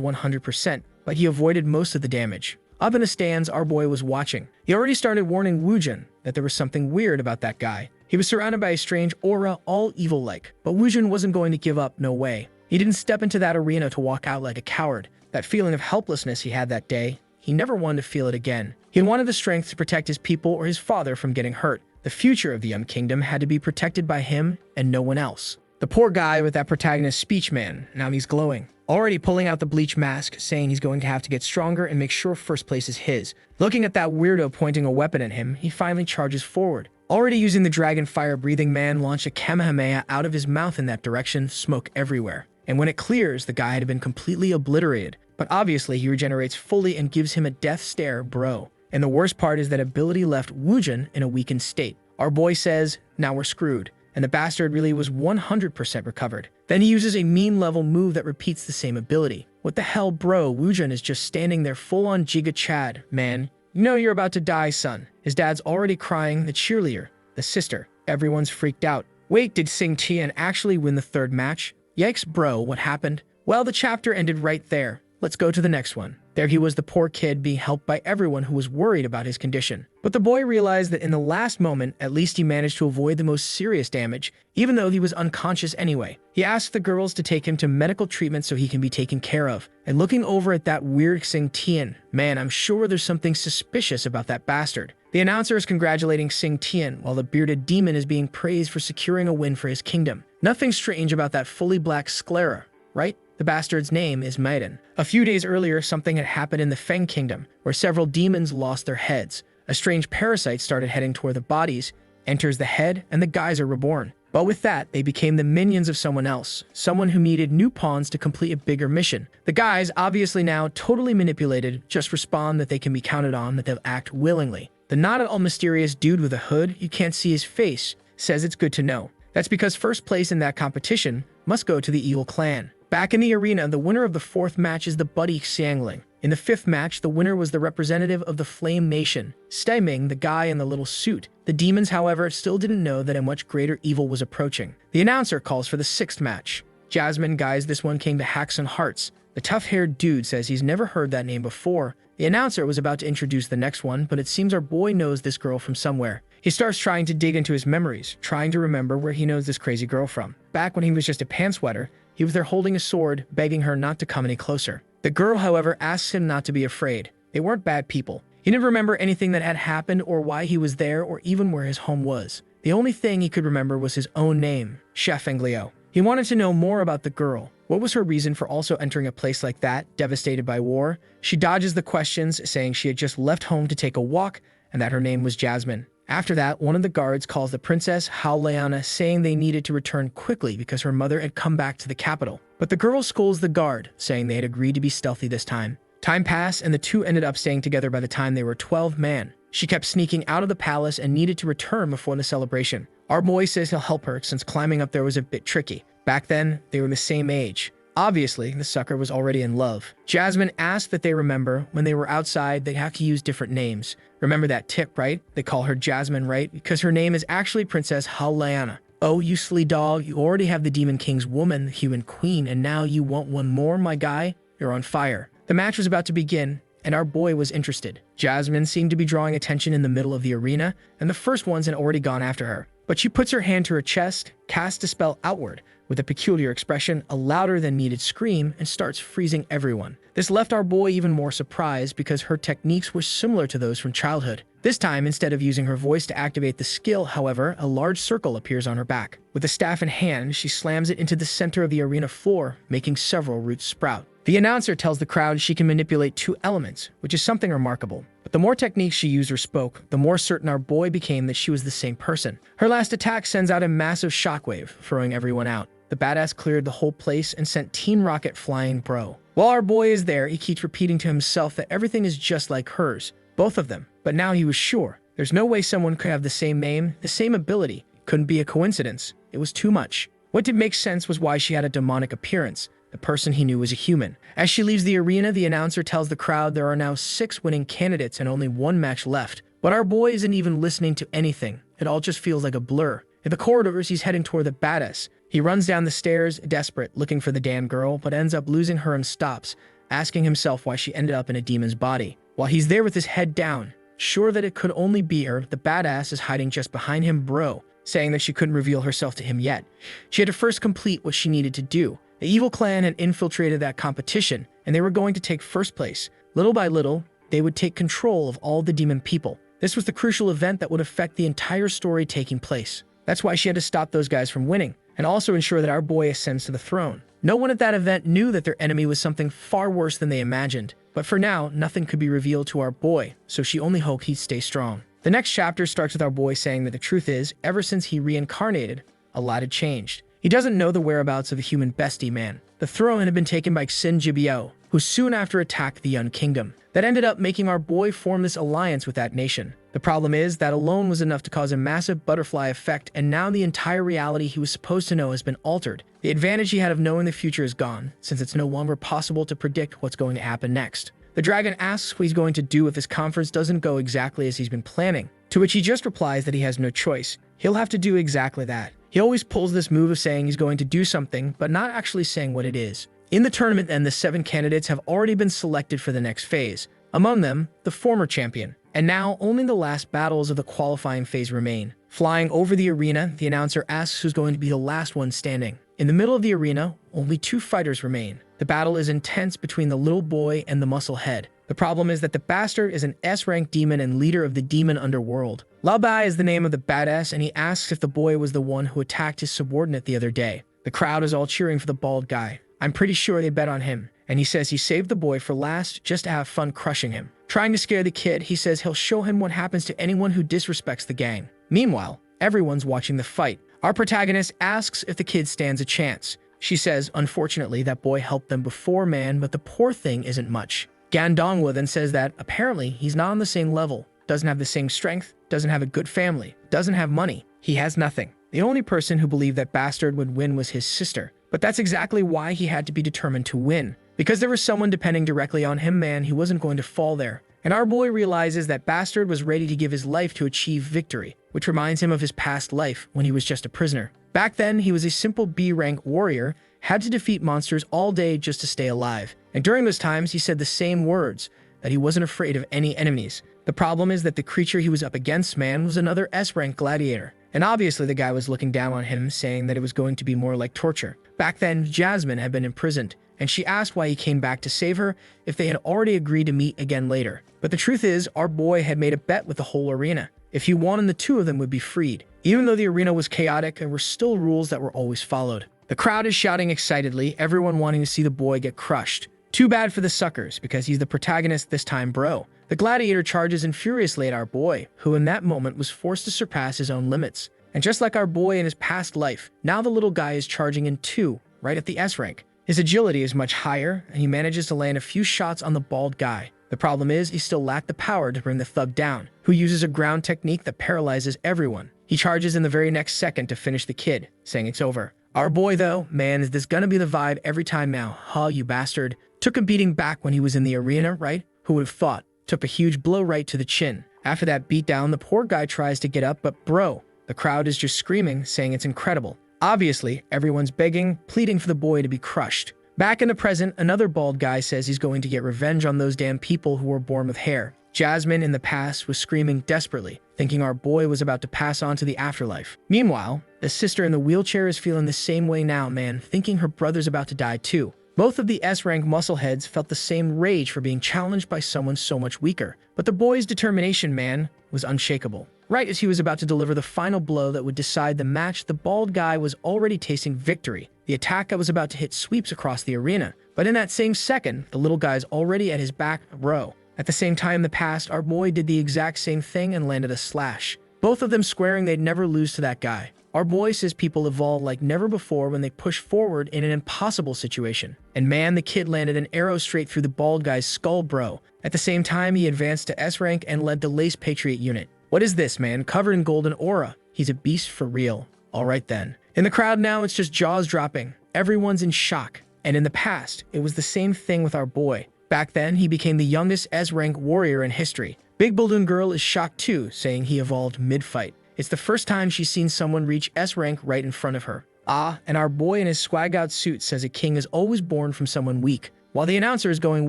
100%, but he avoided most of the damage. Up in the stands, our boy was watching. He already started warning Woojin that there was something weird about that guy. He was surrounded by a strange aura, all evil-like, but Woojin wasn't going to give up, no way. He didn't step into that arena to walk out like a coward. That feeling of helplessness he had that day, he never wanted to feel it again. He wanted the strength to protect his people or his father from getting hurt. The future of the Kingdom had to be protected by him and no one else. The poor guy with that protagonist speech, man, now he's glowing. Already pulling out the bleach mask, saying he's going to have to get stronger and make sure first place is his. Looking at that weirdo pointing a weapon at him, he finally charges forward. Already using the dragon fire-breathing man launched a kamehameha out of his mouth in that direction, smoke everywhere. And when it clears, the guy had been completely obliterated. But obviously he regenerates fully and gives him a death stare, bro. And the worst part is that ability left Woojin in a weakened state. Our boy says, now we're screwed. And the bastard really was 100% recovered. Then he uses a mean level move that repeats the same ability. What the hell, bro? Woojin is just standing there full-on Giga Chad. Man, you know you're about to die, son. His dad's already crying, the cheerleader, the sister. Everyone's freaked out. Wait, did Sing Tian actually win the third match? Yikes, bro, what happened? Well, the chapter ended right there. Let's go to the next one. There he was, the poor kid being helped by everyone who was worried about his condition. But the boy realized that in the last moment, at least he managed to avoid the most serious damage, even though he was unconscious anyway. He asked the girls to take him to medical treatment so he can be taken care of. And looking over at that weird Sing Tian, man, I'm sure there's something suspicious about that bastard. The announcer is congratulating Sing Tian, while the bearded demon is being praised for securing a win for his kingdom. Nothing strange about that fully black sclera, right? The bastard's name is Maiden. A few days earlier, something had happened in the Feng Kingdom, where several demons lost their heads. A strange parasite started heading toward the bodies, enters the head, and the guys are reborn. But with that, they became the minions of someone else, someone who needed new pawns to complete a bigger mission. The guys, obviously now totally manipulated, just respond that they can be counted on, that they'll act willingly. The not at all mysterious dude with a hood, you can't see his face, says it's good to know. That's because first place in that competition must go to the evil clan. Back in the arena, the winner of the fourth match is the Buddy Xiangling. In the fifth match, the winner was the representative of the Flame Nation, Steiming, the guy in the little suit. The demons, however, still didn't know that a much greater evil was approaching. The announcer calls for the sixth match. Jasmine, guys, this one came to Haxon Hearts. The tough-haired dude says he's never heard that name before. The announcer was about to introduce the next one, but it seems our boy knows this girl from somewhere. He starts trying to dig into his memories, trying to remember where he knows this crazy girl from. Back when he was just a pantsweater, he was there holding a sword, begging her not to come any closer. The girl, however, asks him not to be afraid. They weren't bad people. He didn't remember anything that had happened or why he was there or even where his home was. The only thing he could remember was his own name, Chef Anglio. He wanted to know more about the girl. What was her reason for also entering a place like that, devastated by war? She dodges the questions, saying she had just left home to take a walk and that her name was Jasmine. After that, one of the guards calls the princess Haoleana, saying they needed to return quickly because her mother had come back to the capital. But the girl scolds the guard, saying they had agreed to be stealthy this time. Time passed, and the two ended up staying together by the time they were 12 men. She kept sneaking out of the palace and needed to return before the celebration. Our boy says he'll help her since climbing up there was a bit tricky. Back then, they were the same age. Obviously, the sucker was already in love. Jasmine asked that they remember when they were outside they'd have to use different names. Remember that tip, right? They call her Jasmine, right? Because her name is actually Princess Haoleana. Oh, you silly dog, you already have the Demon King's woman, the human queen, and now you want one more, my guy? You're on fire. The match was about to begin, and our boy was interested. Jasmine seemed to be drawing attention in the middle of the arena, and the first ones had already gone after her. But she puts her hand to her chest, casts a spell outward, with a peculiar expression, a louder-than-needed scream, and starts freezing everyone. This left our boy even more surprised because her techniques were similar to those from childhood. This time, instead of using her voice to activate the skill, however, a large circle appears on her back. With the staff in hand, she slams it into the center of the arena floor, making several roots sprout. The announcer tells the crowd she can manipulate 2 elements, which is something remarkable. But the more techniques she used or spoke, the more certain our boy became that she was the same person. Her last attack sends out a massive shockwave, throwing everyone out. The badass cleared the whole place and sent Teen Rocket flying bro. While our boy is there, he keeps repeating to himself that everything is just like hers, both of them. But now he was sure. There's no way someone could have the same name, the same ability. Couldn't be a coincidence. It was too much. What did make sense was why she had a demonic appearance. The person he knew was a human. As she leaves the arena, the announcer tells the crowd there are now 6 winning candidates and only 1 match left. But our boy isn't even listening to anything. It all just feels like a blur. In the corridors, he's heading toward the badass. He runs down the stairs, desperate, looking for the damn girl, but ends up losing her and stops, asking himself why she ended up in a demon's body. While he's there with his head down, sure that it could only be her, the badass is hiding just behind him, bro, saying that she couldn't reveal herself to him yet. She had to first complete what she needed to do. The evil clan had infiltrated that competition, and they were going to take first place. Little by little, they would take control of all the demon people. This was the crucial event that would affect the entire story taking place. That's why she had to stop those guys from winning, and also ensure that our boy ascends to the throne. No one at that event knew that their enemy was something far worse than they imagined. But for now, nothing could be revealed to our boy, so she only hoped he'd stay strong. The next chapter starts with our boy saying that the truth is, ever since he reincarnated, a lot had changed. He doesn't know the whereabouts of the human bestie man. The throne had been taken by Xin Jibio, who soon after attacked the Yun Kingdom. That ended up making our boy form this alliance with that nation. The problem is that alone was enough to cause a massive butterfly effect, and now the entire reality he was supposed to know has been altered. The advantage he had of knowing the future is gone, since it's no longer possible to predict what's going to happen next. The dragon asks what he's going to do if this conference doesn't go exactly as he's been planning, to which he just replies that he has no choice. He'll have to do exactly that. He always pulls this move of saying he's going to do something, but not actually saying what it is. In the tournament then, the 7 candidates have already been selected for the next phase. Among them, the former champion. And now, only the last battles of the qualifying phase remain. Flying over the arena, the announcer asks who's going to be the last one standing. In the middle of the arena, only 2 fighters remain. The battle is intense between the little boy and the muscle head. The problem is that the bastard is an S-rank demon and leader of the demon underworld. Lao Bai is the name of the badass, and he asks if the boy was the one who attacked his subordinate the other day. The crowd is all cheering for the bald guy. I'm pretty sure they bet on him, and he says he saved the boy for last just to have fun crushing him. Trying to scare the kid, he says he'll show him what happens to anyone who disrespects the gang. Meanwhile, everyone's watching the fight. Our protagonist asks if the kid stands a chance. She says, unfortunately, that boy helped them before, man, but the poor thing isn't much. Gandongwa then says that apparently he's not on the same level, doesn't have the same strength, doesn't have a good family, doesn't have money. He has nothing. The only person who believed that Bastard would win was his sister. But that's exactly why he had to be determined to win. Because there was someone depending directly on him, man, he wasn't going to fall there. And our boy realizes that Bastard was ready to give his life to achieve victory, which reminds him of his past life when he was just a prisoner. Back then, he was a simple B-rank warrior, had to defeat monsters all day just to stay alive. And during those times, he said the same words, that he wasn't afraid of any enemies. The problem is that the creature he was up against, man, was another S-rank gladiator. And obviously the guy was looking down on him, saying that it was going to be more like torture. Back then, Jasmine had been imprisoned, and she asked why he came back to save her if they had already agreed to meet again later. But the truth is, our boy had made a bet with the whole arena. If he won, the two of them would be freed. Even though the arena was chaotic, there were still rules that were always followed. The crowd is shouting excitedly, everyone wanting to see the boy get crushed. Too bad for the suckers, because he's the protagonist this time, bro. The gladiator charges in furiously at our boy, who in that moment was forced to surpass his own limits. And just like our boy in his past life, now the little guy is charging in too, right at the S rank. His agility is much higher, and he manages to land a few shots on the bald guy. The problem is, he still lacked the power to bring the thug down, who uses a ground technique that paralyzes everyone. He charges in the very next second to finish the kid, saying it's over. Our boy though, man, is this gonna be the vibe every time now? Huh, you bastard. Took a beating back when he was in the arena, right? Who would have thought? Took a huge blow right to the chin. After that beatdown, the poor guy tries to get up, but bro, the crowd is just screaming, saying it's incredible. Obviously, everyone's begging, pleading for the boy to be crushed. Back in the present, another bald guy says he's going to get revenge on those damn people who were born with hair. Jasmine in the past was screaming desperately, thinking our boy was about to pass on to the afterlife. Meanwhile, the sister in the wheelchair is feeling the same way now, man, thinking her brother's about to die too. Both of the S-rank muscleheads felt the same rage for being challenged by someone so much weaker. But the boy's determination, man, was unshakable. Right as he was about to deliver the final blow that would decide the match, the bald guy was already tasting victory. The attack that was about to hit sweeps across the arena. But in that same second, the little guy's already at his back row. At the same time in the past, our boy did the exact same thing and landed a slash. Both of them swearing they'd never lose to that guy. Our boy says people evolve like never before when they push forward in an impossible situation. And man, the kid landed an arrow straight through the bald guy's skull, bro. At the same time, he advanced to S rank and led the Lace Patriot unit. What is this, man? Covered in golden aura. He's a beast for real. Alright then. In the crowd now, it's just jaws dropping. Everyone's in shock. And in the past, it was the same thing with our boy. Back then, he became the youngest S-rank warrior in history. Big Balloon Girl is shocked too, saying he evolved mid-fight. It's the first time she's seen someone reach S-rank right in front of her. And our boy in his swag-out suit says a king is always born from someone weak. While the announcer is going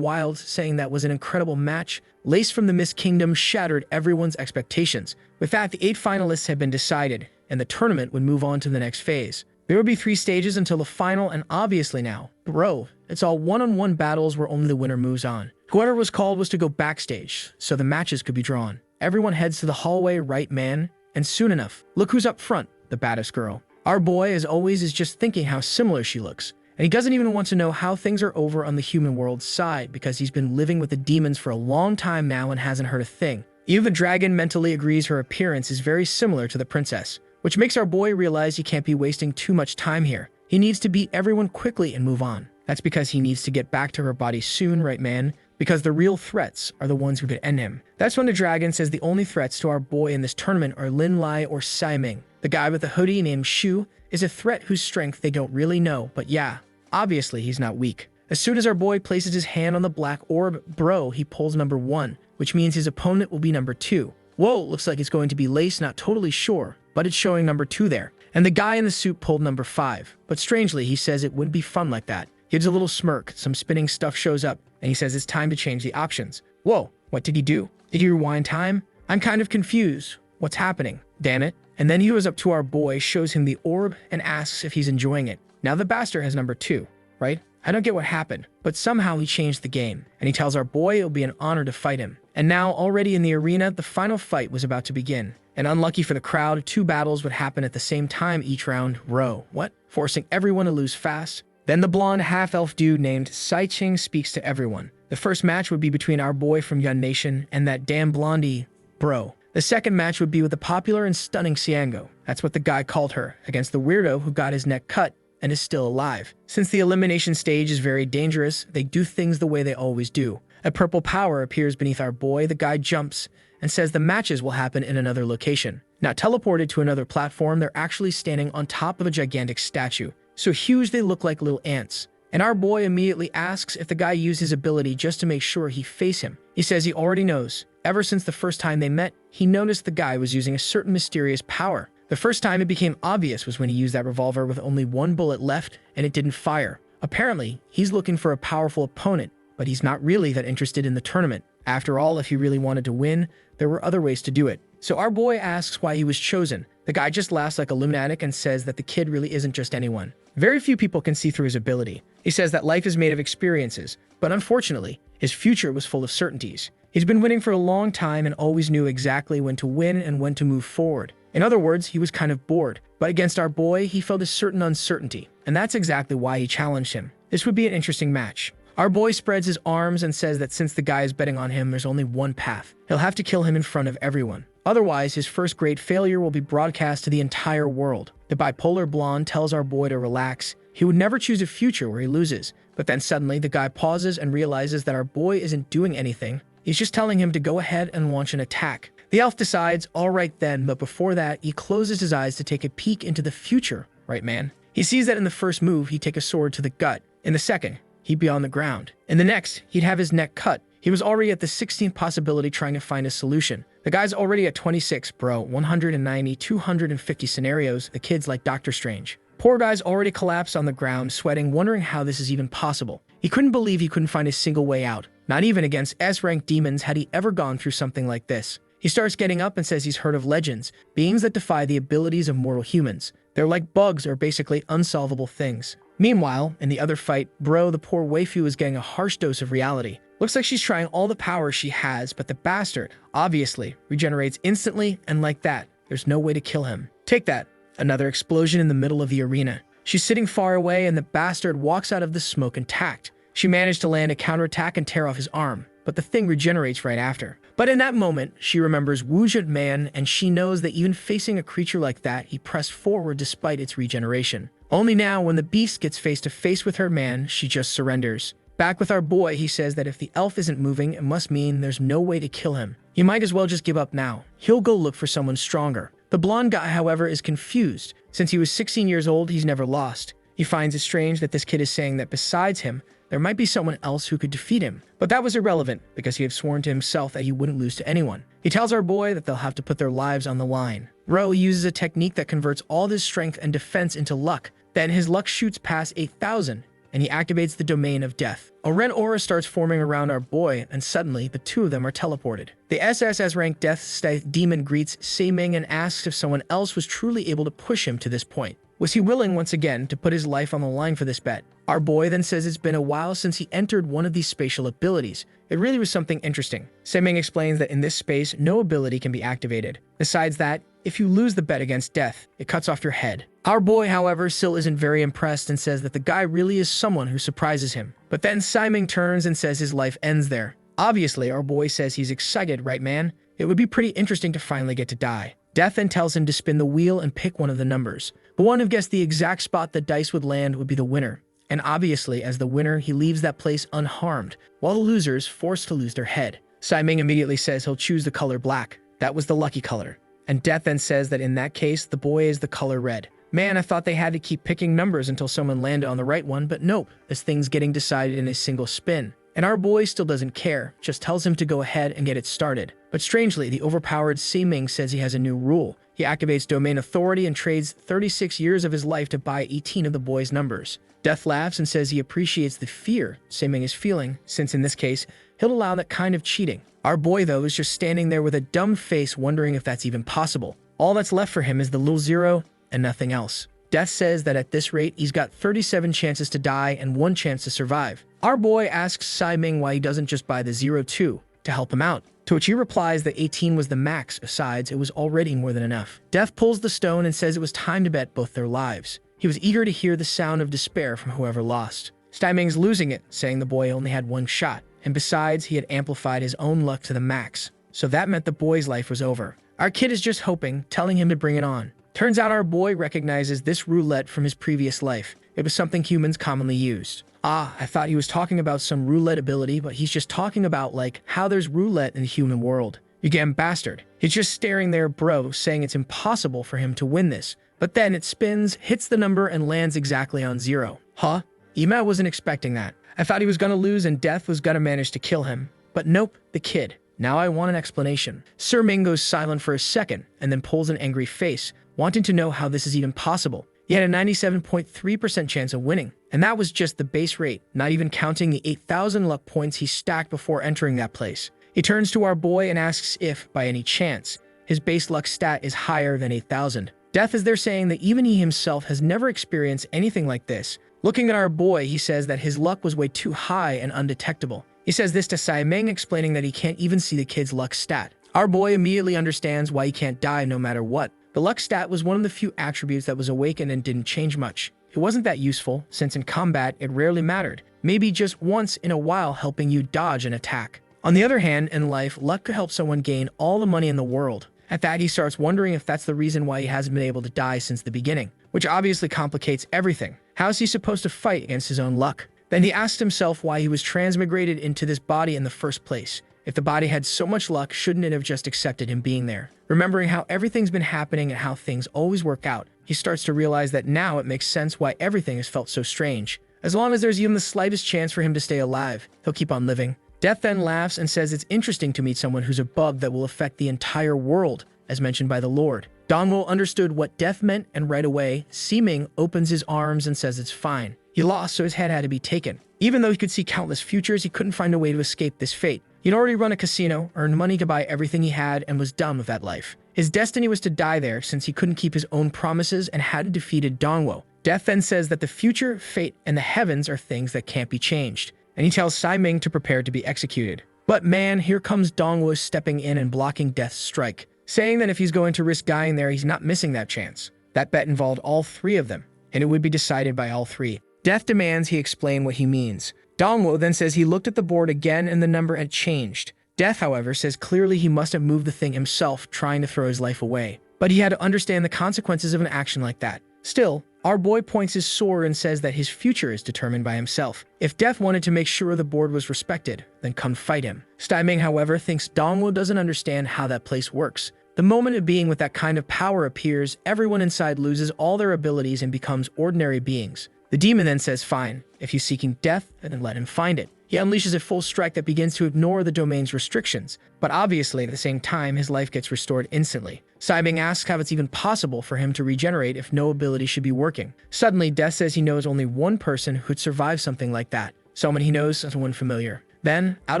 wild, saying that was an incredible match, Lace from the Mist Kingdom shattered everyone's expectations. With that, the 8 finalists had been decided, and the tournament would move on to the next phase. There would be 3 stages until the final, and obviously now, bro, it's all one-on-one battles where only the winner moves on. Whoever was called was to go backstage, so the matches could be drawn. Everyone heads to the hallway, right, man? And soon enough, look who's up front, the baddest girl. Our boy, as always, is just thinking how similar she looks. And he doesn't even want to know how things are over on the human world's side because he's been living with the demons for a long time now and hasn't heard a thing. Even the dragon mentally agrees her appearance is very similar to the princess, which makes our boy realize he can't be wasting too much time here. He needs to beat everyone quickly and move on. That's because he needs to get back to her body soon, right, man? Because the real threats are the ones who could end him. That's when the dragon says the only threats to our boy in this tournament are Lin Lai or Sai Ming. The guy with the hoodie named Shu is a threat whose strength they don't really know, but yeah, obviously he's not weak. As soon as our boy places his hand on the black orb, bro, he pulls number 1, which means his opponent will be number 2. Whoa, looks like it's going to be Lace, not totally sure, but it's showing number 2 there. And the guy in the suit pulled number 5, but strangely, he says it wouldn't be fun like that. He gives a little smirk, some spinning stuff shows up, and he says it's time to change the options. Whoa, what did he do? Did he rewind time? I'm kind of confused. What's happening? Damn it. And then he goes up to our boy, shows him the orb, and asks if he's enjoying it. Now the bastard has number 2, right? I don't get what happened, but somehow he changed the game, and he tells our boy it'll be an honor to fight him. And now, already in the arena, the final fight was about to begin. And unlucky for the crowd, 2 battles would happen at the same time each round. What? Forcing everyone to lose fast? Then the blonde half-elf dude named Sai Ching speaks to everyone. The first match would be between our boy from Yuan Nation and that damn blondie, bro. The second match would be with the popular and stunning Xiango. That's what the guy called her, against the weirdo who got his neck cut and is still alive. Since the elimination stage is very dangerous, they do things the way they always do. A purple power appears beneath our boy, the guy jumps, and says the matches will happen in another location. Now teleported to another platform, they're actually standing on top of a gigantic statue. So huge they look like little ants. And our boy immediately asks if the guy used his ability just to make sure he face him. He says he already knows. Ever since the first time they met, he noticed the guy was using a certain mysterious power. The first time it became obvious was when he used that revolver with only 1 bullet left and it didn't fire. Apparently, he's looking for a powerful opponent, but he's not really that interested in the tournament. After all, if he really wanted to win, there were other ways to do it. So our boy asks why he was chosen. The guy just laughs like a lunatic and says that the kid really isn't just anyone. Very few people can see through his ability. He says that life is made of experiences, but unfortunately, his future was full of certainties. He's been winning for a long time and always knew exactly when to win and when to move forward. In other words, he was kind of bored. But against our boy, he felt a certain uncertainty, and that's exactly why he challenged him. This would be an interesting match. Our boy spreads his arms and says that since the guy is betting on him, there's only one path. He'll have to kill him in front of everyone. Otherwise, his first great failure will be broadcast to the entire world. The bipolar blonde tells our boy to relax. He would never choose a future where he loses. But then suddenly, the guy pauses and realizes that our boy isn't doing anything. He's just telling him to go ahead and launch an attack. The elf decides, all right then, but before that, he closes his eyes to take a peek into the future, right man? He sees that in the first move, he'd take a sword to the gut. In the second, he'd be on the ground. In the next, he'd have his neck cut. He was already at the 16th possibility trying to find a solution. The guy's already at 26, bro. 190, 250 scenarios, the kid's like Doctor Strange. Poor guy's already collapsed on the ground, sweating, wondering how this is even possible. He couldn't believe he couldn't find a single way out. Not even against S-rank demons had he ever gone through something like this. He starts getting up and says he's heard of legends, beings that defy the abilities of mortal humans. They're like bugs or basically unsolvable things. Meanwhile, in the other fight, bro, the poor waifu is getting a harsh dose of reality. Looks like she's trying all the power she has, but the bastard, obviously, regenerates instantly, and like that, there's no way to kill him. Take that. Another explosion in the middle of the arena. She's sitting far away, and the bastard walks out of the smoke intact. She managed to land a counterattack and tear off his arm, but the thing regenerates right after. But in that moment, she remembers Wujut Man, and she knows that even facing a creature like that, he pressed forward despite its regeneration. Only now, when the beast gets face to face with her man, she just surrenders. Back with our boy, he says that if the elf isn't moving, it must mean there's no way to kill him. You might as well just give up now. He'll go look for someone stronger. The blonde guy, however, is confused. Since he was 16 years old, he's never lost. He finds it strange that this kid is saying that besides him, there might be someone else who could defeat him. But that was irrelevant, because he had sworn to himself that he wouldn't lose to anyone. He tells our boy that they'll have to put their lives on the line. Ro uses a technique that converts all his strength and defense into luck. Then his luck shoots past 8,000, and he activates the domain of death. A red aura starts forming around our boy, and suddenly, the two of them are teleported. The SSS rank death demon greets Seiming and asks if someone else was truly able to push him to this point. Was he willing once again to put his life on the line for this bet? Our boy then says it's been a while since he entered one of these spatial abilities. It really was something interesting. Seiming explains that in this space, no ability can be activated. Besides that, if you lose the bet against death, it cuts off your head. Our boy, however, still isn't very impressed and says that the guy really is someone who surprises him. But then Seiming turns and says his life ends there. Obviously, our boy says he's excited, right man? It would be pretty interesting to finally get to die. Death then tells him to spin the wheel and pick one of the numbers. The one who guessed the exact spot the dice would land would be the winner. And obviously, as the winner, he leaves that place unharmed, while the losers forced to lose their head. Seiming immediately says he'll choose the color black. That was the lucky color. And Death then says that in that case, the boy is the color red. Man, I thought they had to keep picking numbers until someone landed on the right one, but nope, this thing's getting decided in a single spin. And our boy still doesn't care, just tells him to go ahead and get it started. But strangely, the overpowered Seiming says he has a new rule. He activates domain authority and trades 36 years of his life to buy 18 of the boy's numbers. Death laughs and says he appreciates the fear Seiming is feeling, since in this case, he'll allow that kind of cheating. Our boy, though, is just standing there with a dumb face wondering if that's even possible. All that's left for him is the little zero and nothing else. Death says that at this rate, he's got 37 chances to die and 1 chance to survive. Our boy asks Seiming why he doesn't just buy the 02 to help him out, to which he replies that 18 was the max, besides it was already more than enough. Death pulls the stone and says it was time to bet both their lives. He was eager to hear the sound of despair from whoever lost. Seiming's losing it, saying the boy only had 1 shot, and besides, he had amplified his own luck to the max, so that meant the boy's life was over. Our kid is just hoping, telling him to bring it on. Turns out our boy recognizes this roulette from his previous life. It was something humans commonly used. Ah, I thought he was talking about some roulette ability, but he's just talking about, like, how there's roulette in the human world. You damn bastard. He's just staring there, bro, saying it's impossible for him to win this. But then it spins, hits the number, and lands exactly on 0. Huh? Ima wasn't expecting that. I thought he was gonna lose and Death was gonna manage to kill him. But nope, the kid. Now I want an explanation. Sir Ming goes silent for a second, and then pulls an angry face, wanting to know how this is even possible. He had a 97.3% chance of winning, and that was just the base rate, not even counting the 8,000 luck points he stacked before entering that place. He turns to our boy and asks if, by any chance, his base luck stat is higher than 8,000. Death is there saying that even he himself has never experienced anything like this. Looking at our boy, he says that his luck was way too high and undetectable. He says this to Saimeng, explaining that he can't even see the kid's luck stat. Our boy immediately understands why he can't die no matter what. The luck stat was one of the few attributes that was awakened and didn't change much. It wasn't that useful, since in combat it rarely mattered, maybe just once in a while helping you dodge an attack. On the other hand, in life, luck could help someone gain all the money in the world. At that, he starts wondering if that's the reason why he hasn't been able to die since the beginning, which obviously complicates everything. How is he supposed to fight against his own luck? Then he asked himself why he was transmigrated into this body in the first place. If the body had so much luck, shouldn't it have just accepted him being there? Remembering how everything's been happening and how things always work out, he starts to realize that now it makes sense why everything has felt so strange. As long as there's even the slightest chance for him to stay alive, he'll keep on living. Death then laughs and says it's interesting to meet someone who's a bug that will affect the entire world, as mentioned by the Lord. Dongwo understood what death meant, and right away, Siming opens his arms and says it's fine. He lost, so his head had to be taken. Even though he could see countless futures, he couldn't find a way to escape this fate. He'd already run a casino, earned money to buy everything he had, and was done with that life. His destiny was to die there since he couldn't keep his own promises and hadn't defeated Dongwo. Death then says that the future, fate, and the heavens are things that can't be changed, and he tells Saiming to prepare to be executed. But man, here comes Dongwo stepping in and blocking Death's strike, saying that if he's going to risk dying there, he's not missing that chance. That bet involved all three of them, and it would be decided by all three. Death demands he explain what he means. Dongwo then says he looked at the board again and the number had changed. Death, however, says clearly he must have moved the thing himself, trying to throw his life away. But he had to understand the consequences of an action like that. Still, our boy points his sword and says that his future is determined by himself. If Death wanted to make sure the board was respected, then come fight him. Saiming, however, thinks Dongwo doesn't understand how that place works. The moment a being with that kind of power appears, everyone inside loses all their abilities and becomes ordinary beings. The demon then says fine, if he's seeking death, then let him find it. He unleashes a full strike that begins to ignore the domain's restrictions, but obviously at the same time his life gets restored instantly. Saiming asks how it's even possible for him to regenerate if no ability should be working. Suddenly, Death says he knows only one person who'd survive something like that. Someone he knows, someone familiar. Then, out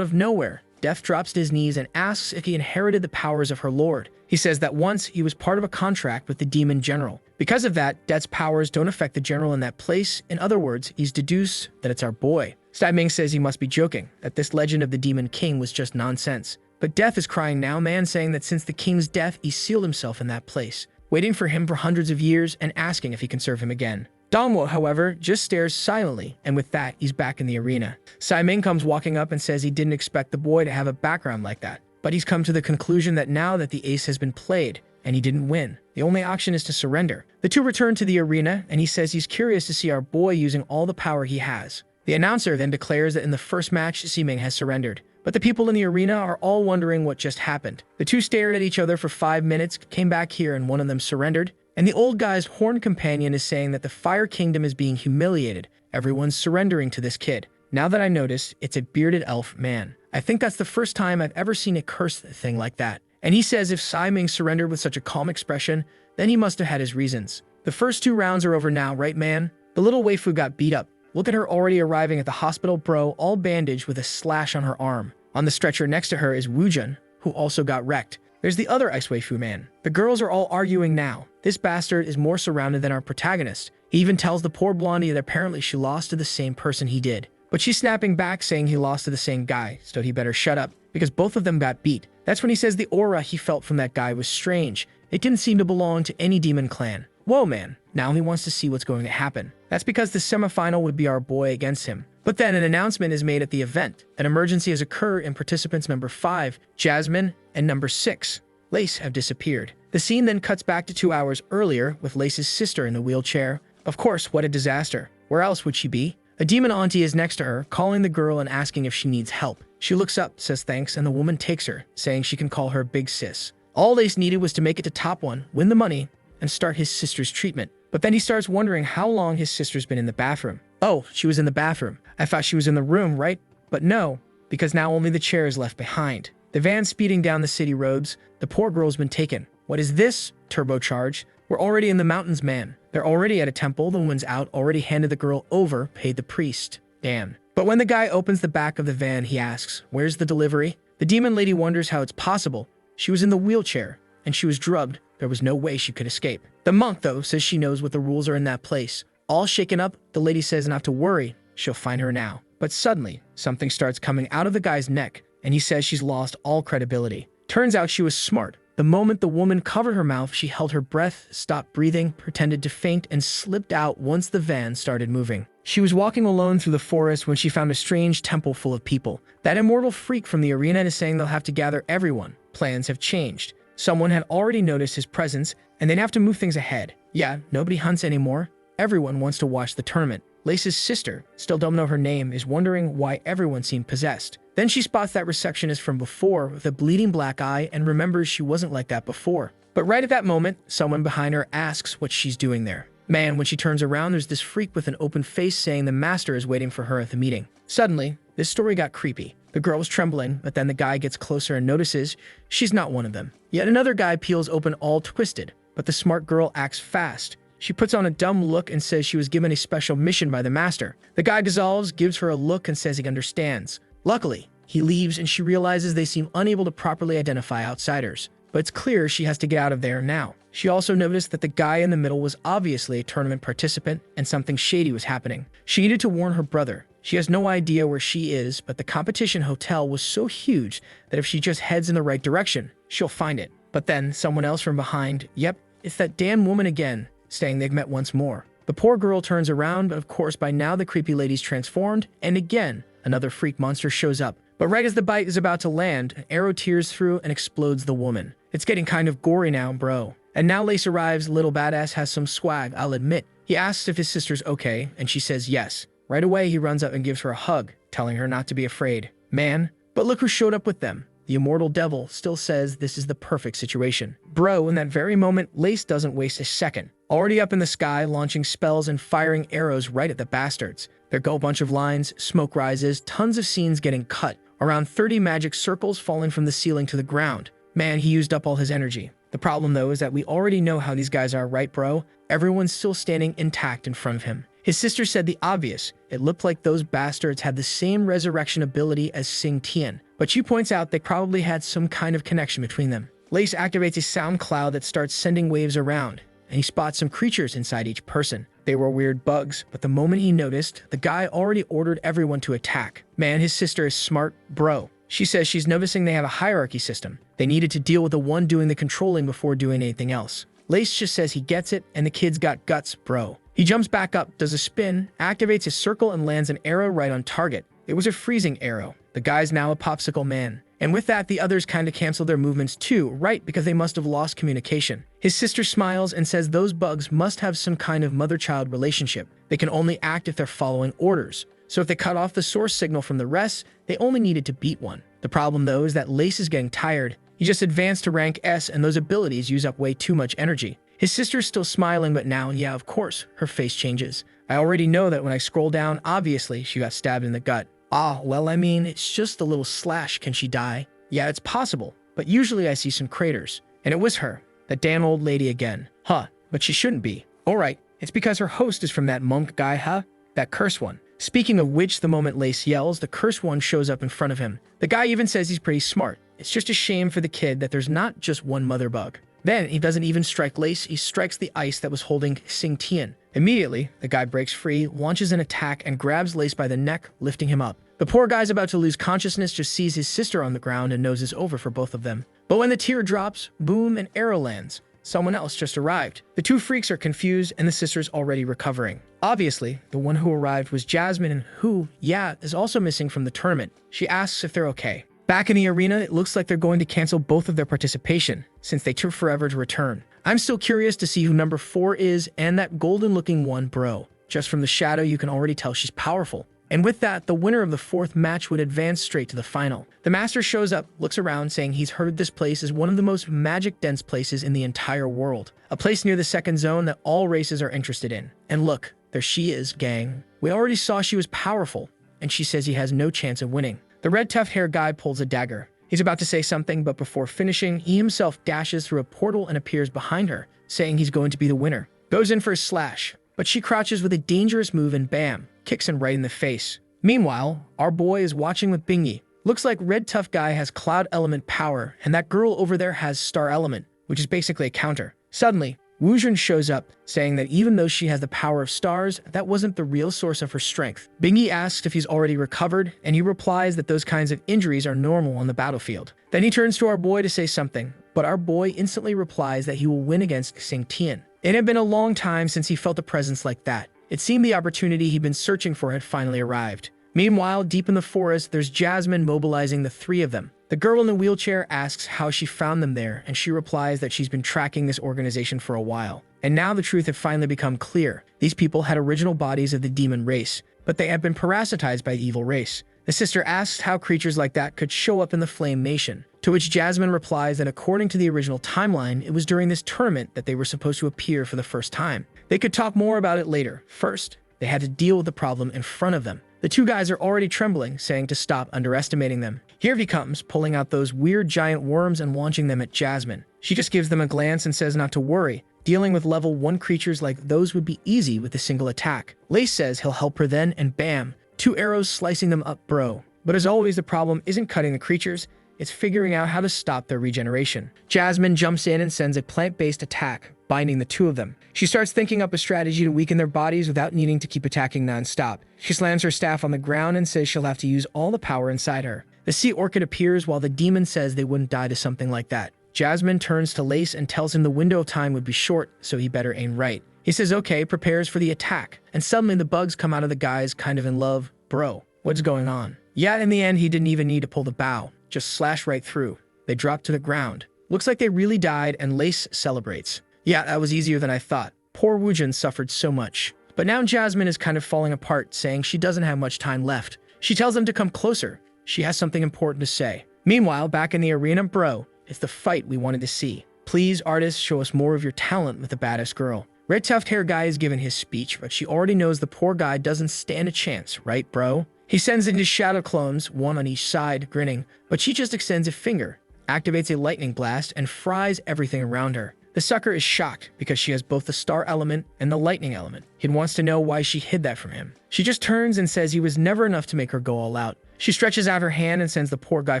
of nowhere, Death drops to his knees and asks if he inherited the powers of her lord. He says that once he was part of a contract with the demon general. Because of that, Death's powers don't affect the general in that place. In other words, he's deduced that it's our boy. Saiming says he must be joking, that this legend of the demon king was just nonsense. But Death is crying now, man, saying that since the king's death, he sealed himself in that place, waiting for him for hundreds of years and asking if he can serve him again. Dongwo, however, just stares silently, and with that, he's back in the arena. Saiming comes walking up and says he didn't expect the boy to have a background like that, but he's come to the conclusion that now that the ace has been played, and he didn't win, the only option is to surrender. The two return to the arena, and he says he's curious to see our boy using all the power he has. The announcer then declares that in the first match, Siming has surrendered, but the people in the arena are all wondering what just happened. The two stared at each other for 5 minutes, came back here, and one of them surrendered. And the old guy's horn companion is saying that the Fire Kingdom is being humiliated. Everyone's surrendering to this kid. Now that I notice, it's a bearded elf man. I think that's the first time I've ever seen a cursed thing like that. And he says if Saiming surrendered with such a calm expression, then he must have had his reasons. The first 2 rounds are over now, right man? The little waifu got beat up. Look at her already arriving at the hospital, bro, all bandaged with a slash on her arm. On the stretcher next to her is Woojun, who also got wrecked. There's the other ice waifu man. The girls are all arguing now. This bastard is more surrounded than our protagonist. He even tells the poor blondie that apparently she lost to the same person he did. But she's snapping back saying he lost to the same guy, so he better shut up, because both of them got beat. That's when he says the aura he felt from that guy was strange. It didn't seem to belong to any demon clan. Whoa man, now he wants to see what's going to happen. That's because the semifinal would be our boy against him. But then an announcement is made at the event. An emergency has occurred and participants number 5, Jasmine, and number 6, Lace, have disappeared. The scene then cuts back to 2 hours earlier with Lace's sister in the wheelchair. Of course, what a disaster. Where else would she be? A demon auntie is next to her, calling the girl and asking if she needs help. She looks up, says thanks, and the woman takes her, saying she can call her Big Sis. All Lace needed was to make it to top 1, win the money, and start his sister's treatment. But then he starts wondering how long his sister's been in the bathroom. Oh, she was in the bathroom. I thought she was in the room, right? But no, because now only the chair is left behind. The van speeding down the city roads. The poor girl's been taken. What is this? Turbocharge. We're already in the mountains, man. They're already at a temple. The woman's out, already handed the girl over, paid the priest. Damn. But when the guy opens the back of the van, he asks, where's the delivery? The demon lady wonders how it's possible. She was in the wheelchair, and she was drugged. There was no way she could escape. The monk, though, says she knows what the rules are in that place. All shaken up, the lady says not to worry, she'll find her now. But suddenly, something starts coming out of the guy's neck, and he says she's lost all credibility. Turns out she was smart. The moment the woman covered her mouth, she held her breath, stopped breathing, pretended to faint, and slipped out once the van started moving. She was walking alone through the forest when she found a strange temple full of people. That immortal freak from the arena is saying they'll have to gather everyone. Plans have changed. Someone had already noticed his presence, and they'd have to move things ahead. Yeah, nobody hunts anymore. Everyone wants to watch the tournament. Lace's sister, still don't know her name, is wondering why everyone seemed possessed. Then she spots that receptionist from before with a bleeding black eye and remembers she wasn't like that before. But right at that moment, someone behind her asks what she's doing there. Man, when she turns around, there's this freak with an open face saying the master is waiting for her at the meeting. Suddenly, this story got creepy. The girl was trembling, but then the guy gets closer and notices she's not one of them. Yet another guy peels open all twisted, but the smart girl acts fast. She puts on a dumb look and says she was given a special mission by the master. The guy dissolves, gives her a look, and says he understands. Luckily, he leaves and she realizes they seem unable to properly identify outsiders. But it's clear she has to get out of there now. She also noticed that the guy in the middle was obviously a tournament participant and something shady was happening. She needed to warn her brother. She has no idea where she is, but the competition hotel was so huge that if she just heads in the right direction, she'll find it. But then someone else from behind, yep, it's that damn woman again, saying they've met once more. The poor girl turns around, but of course by now the creepy lady's transformed, and again, another freak monster shows up. But right as the bite is about to land, an arrow tears through and explodes the woman. It's getting kind of gory now, bro. And now Lace arrives, little badass has some swag, I'll admit. He asks if his sister's okay, and she says yes. Right away, he runs up and gives her a hug, telling her not to be afraid. Man, but look who showed up with them. The immortal devil still says this is the perfect situation. Bro, in that very moment, Lace doesn't waste a second. Already up in the sky, launching spells and firing arrows right at the bastards. There go a bunch of lines, smoke rises, tons of scenes getting cut. Around 30 magic circles falling from the ceiling to the ground. Man, he used up all his energy. The problem, though, is that we already know how these guys are, right, bro? Everyone's still standing intact in front of him. His sister said the obvious. It looked like those bastards had the same resurrection ability as Sing Tian, but she points out they probably had some kind of connection between them. Lace activates a sound cloud that starts sending waves around, and he spots some creatures inside each person. They were weird bugs, but the moment he noticed, the guy already ordered everyone to attack. Man, his sister is smart, bro. She says she's noticing they have a hierarchy system. They needed to deal with the one doing the controlling before doing anything else. Lace just says he gets it, and the kid's got guts, bro. He jumps back up, does a spin, activates his circle, and lands an arrow right on target. It was a freezing arrow. The guy's now a popsicle man. And with that, the others kind of cancel their movements too, right? Because they must have lost communication. His sister smiles and says those bugs must have some kind of mother-child relationship. They can only act if they're following orders. So if they cut off the source signal from the rest, they only needed to beat one. The problem, though, is that Lace is getting tired. He just advanced to rank S, and those abilities use up way too much energy. His sister's still smiling, but now, yeah, of course, her face changes. I already know that when I scroll down, obviously, she got stabbed in the gut. Ah, well, I mean, it's just a little slash. Can she die? Yeah, it's possible, but usually I see some craters. And it was her, that damn old lady again. Huh, but she shouldn't be. Alright, it's because her host is from that monk guy, huh? That cursed one. Speaking of which, the moment Lace yells, the cursed one shows up in front of him. The guy even says he's pretty smart. It's just a shame for the kid that there's not just one mother bug. Then, he doesn't even strike Lace, he strikes the ice that was holding Sing Tian. Immediately, the guy breaks free, launches an attack, and grabs Lace by the neck, lifting him up. The poor guy's about to lose consciousness, just sees his sister on the ground and knows it's over for both of them. But when the tear drops, boom, an arrow lands. Someone else just arrived. The two freaks are confused, and the sister's already recovering. Obviously, the one who arrived was Jasmine, and who, yeah, is also missing from the tournament. She asks if they're okay. Back in the arena, it looks like they're going to cancel both of their participation, since they took forever to return. I'm still curious to see who number 4 is, and that golden-looking one, bro. Just from the shadow, you can already tell she's powerful. And with that, the winner of the 4th match would advance straight to the final. The master shows up, looks around, saying he's heard this place is one of the most magic-dense places in the entire world. A place near the 2nd zone that all races are interested in. And look, there she is, gang. We already saw she was powerful, and she says he has no chance of winning. The red tuft-hair guy pulls a dagger. He's about to say something, but before finishing, he himself dashes through a portal and appears behind her, saying he's going to be the winner. Goes in for a slash, but she crouches with a dangerous move and bam, kicks him right in the face. Meanwhile, our boy is watching with Bingy. Looks like Red Tough Guy has Cloud Element power, and that girl over there has Star Element, which is basically a counter. Suddenly, Wuzhen shows up, saying that even though she has the power of stars, that wasn't the real source of her strength. Bingy asks if he's already recovered, and he replies that those kinds of injuries are normal on the battlefield. Then he turns to our boy to say something, but our boy instantly replies that he will win against Xingtian. It had been a long time since he felt a presence like that. It seemed the opportunity he'd been searching for had finally arrived. Meanwhile, deep in the forest, there's Jasmine mobilizing the three of them. The girl in the wheelchair asks how she found them there, and she replies that she's been tracking this organization for a while. And now the truth had finally become clear. These people had original bodies of the demon race, but they had been parasitized by the evil race. The sister asks how creatures like that could show up in the Flame Nation, to which Jasmine replies that according to the original timeline, it was during this tournament that they were supposed to appear for the first time. They could talk more about it later. First, they had to deal with the problem in front of them. The two guys are already trembling, saying to stop underestimating them. Here he comes, pulling out those weird giant worms and launching them at Jasmine. She just gives them a glance and says not to worry. Dealing with level 1 creatures like those would be easy with a single attack. Lace says he'll help her then, and bam, 2 arrows slicing them up, bro. But as always, the problem isn't cutting the creatures, it's figuring out how to stop their regeneration. Jasmine jumps in and sends a plant-based attack, binding the two of them. She starts thinking up a strategy to weaken their bodies without needing to keep attacking non-stop. She slams her staff on the ground and says she'll have to use all the power inside her. The sea orchid appears while the demon says they wouldn't die to something like that. Jasmine turns to Lace and tells him the window of time would be short, so he better aim right. He says okay, prepares for the attack, and suddenly the bugs come out of the guys kind of in love. Bro, what's going on? Yeah, in the end, he didn't even need to pull the bow. Just slash right through. They drop to the ground. Looks like they really died, and Lace celebrates. Yeah, that was easier than I thought. Poor Wuzhen suffered so much. But now Jasmine is kind of falling apart, saying she doesn't have much time left. She tells them to come closer. She has something important to say. Meanwhile, back in the arena, bro, it's the fight we wanted to see. Please, artists, show us more of your talent with the baddest girl. Red Tuft Hair Guy is given his speech, but she already knows the poor guy doesn't stand a chance, right, bro? He sends in his shadow clones, one on each side, grinning, but she just extends a finger, activates a lightning blast, and fries everything around her. The sucker is shocked because she has both the star element and the lightning element. He wants to know why she hid that from him. She just turns and says he was never enough to make her go all out. She stretches out her hand and sends the poor guy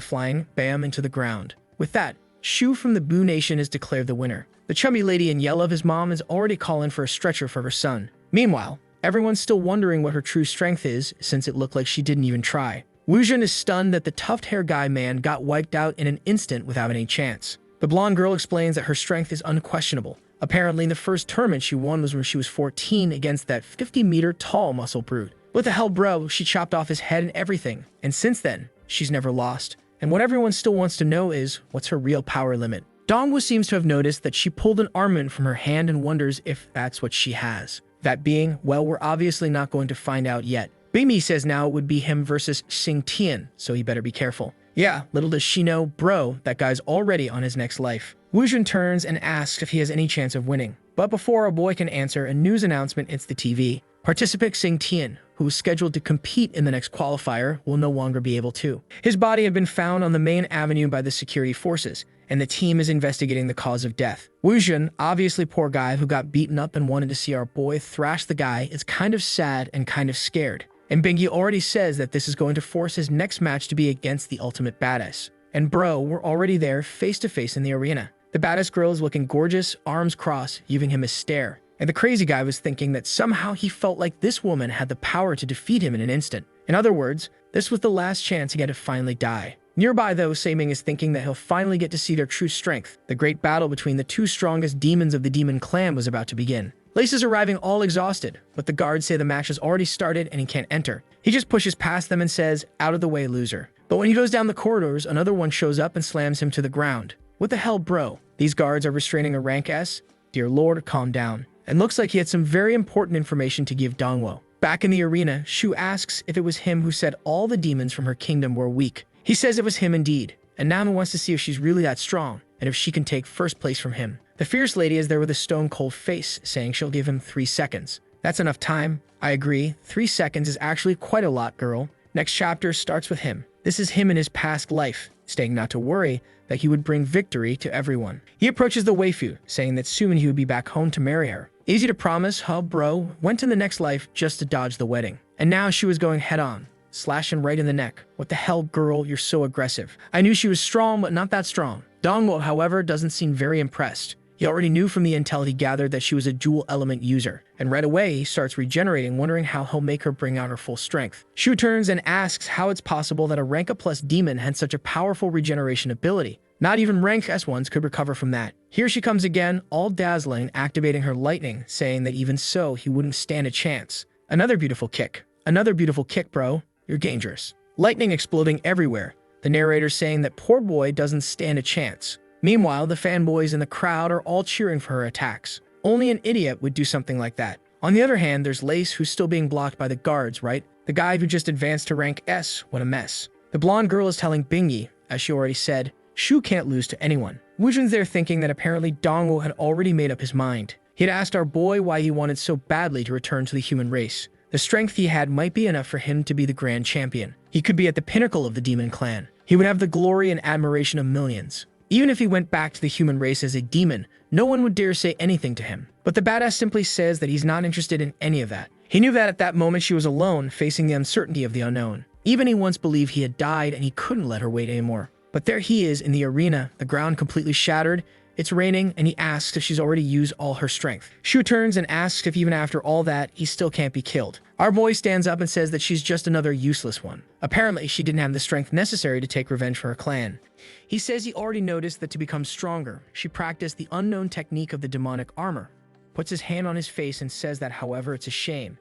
flying, bam, into the ground. With that, Shu from the Boo Nation is declared the winner. The chubby lady in yellow of his mom is already calling for a stretcher for her son. Meanwhile, everyone's still wondering what her true strength is, since it looked like she didn't even try. Wuzhen is stunned that the tuft hair guy man got wiped out in an instant without any chance. The blonde girl explains that her strength is unquestionable. Apparently, the first tournament she won was when she was 14 against that 50-meter tall muscle brute. What the hell, bro? She chopped off his head and everything. And since then, she's never lost. And what everyone still wants to know is, what's her real power limit? Dongwu seems to have noticed that she pulled an armament from her hand and wonders if that's what she has. That being, well, we're obviously not going to find out yet. Bimi says now it would be him versus Xingtian, so he better be careful. Yeah, little does she know, bro, that guy's already on his next life. Wuzhen turns and asks if he has any chance of winning. But before our boy can answer, a news announcement hits the TV. Participant Xingtian, who was scheduled to compete in the next qualifier, will no longer be able to. His body had been found on the main avenue by the security forces, and the team is investigating the cause of death. Wuzhen, obviously poor guy who got beaten up and wanted to see our boy thrash the guy, is kind of sad and kind of scared. And Bingy already says that this is going to force his next match to be against the ultimate badass. And bro, we're already there face to face in the arena. The badass girl is looking gorgeous, arms crossed, giving him a stare. And the crazy guy was thinking that somehow he felt like this woman had the power to defeat him in an instant. In other words, this was the last chance he had to finally die. Nearby, though, Saming is thinking that he'll finally get to see their true strength. The great battle between the two strongest demons of the demon clan was about to begin. Lace is arriving all exhausted, but the guards say the match has already started and he can't enter. He just pushes past them and says, "Out of the way, loser." But when he goes down the corridors, another one shows up and slams him to the ground. What the hell, bro? These guards are restraining a rank S? Dear Lord, calm down. And looks like he had some very important information to give Dongwo. Back in the arena, Shu asks if it was him who said all the demons from her kingdom were weak. He says it was him indeed, and now he wants to see if she's really that strong, and if she can take first place from him. The fierce lady is there with a stone-cold face, saying she'll give him 3 seconds. That's enough time. I agree. 3 seconds is actually quite a lot, girl. Next chapter starts with him. This is him in his past life, saying not to worry, that he would bring victory to everyone. He approaches the waifu, saying that soon he would be back home to marry her. Easy to promise, huh, bro? Went in the next life just to dodge the wedding. And now she was going head-on. slash him right in the neck. What the hell, girl, you're so aggressive. I knew she was strong, but not that strong. Dongwo, however, doesn't seem very impressed. He already knew from the intel he gathered that she was a dual element user, and right away he starts regenerating, wondering how he'll make her bring out her full strength. Shu turns and asks how it's possible that a rank up plus demon had such a powerful regeneration ability. Not even rank S1s could recover from that. Here she comes again, all dazzling, activating her lightning, saying that even so, he wouldn't stand a chance. Another beautiful kick. Another beautiful kick, bro. You're dangerous. Lightning exploding everywhere. The narrator saying that poor boy doesn't stand a chance. Meanwhile, the fanboys in the crowd are all cheering for her attacks. Only an idiot would do something like that. On the other hand, there's Lace, who's still being blocked by the guards, right? The guy who just advanced to rank S. What a mess. The blonde girl is telling Bingy, as she already said, Shu can't lose to anyone. Wujun's there thinking that apparently Dongwo had already made up his mind. He had asked our boy why he wanted so badly to return to the human race. The strength he had might be enough for him to be the grand champion. He could be at the pinnacle of the demon clan. He would have the glory and admiration of millions. Even if he went back to the human race as a demon, no one would dare say anything to him. But the badass simply says that he's not interested in any of that. He knew that at that moment she was alone, facing the uncertainty of the unknown. Even he once believed he had died and he couldn't let her wait anymore. But there he is in the arena, the ground completely shattered. It's raining, and he asks if she's already used all her strength. Shu turns and asks if even after all that, he still can't be killed. Our boy stands up and says that she's just another useless one. Apparently, she didn't have the strength necessary to take revenge for her clan. He says he already noticed that to become stronger, she practiced the unknown technique of the demonic armor. Puts his hand on his face and says that, however, it's a shame.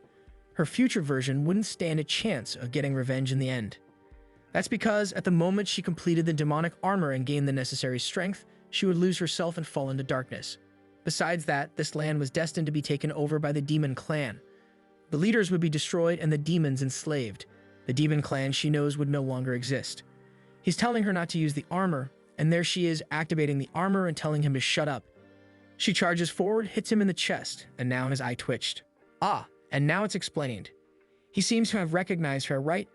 Her future version wouldn't stand a chance of getting revenge in the end. That's because at the moment she completed the demonic armor and gained the necessary strength, she would lose herself and fall into darkness. Besides that, this land was destined to be taken over by the demon clan. The leaders would be destroyed and the demons enslaved. The demon clan she knows would no longer exist. He's telling her not to use the armor, and there she is activating the armor and telling him to shut up. She charges forward, hits him in the chest, and now his eye twitched. Ah, and now it's explained. He seems to have recognized her, right?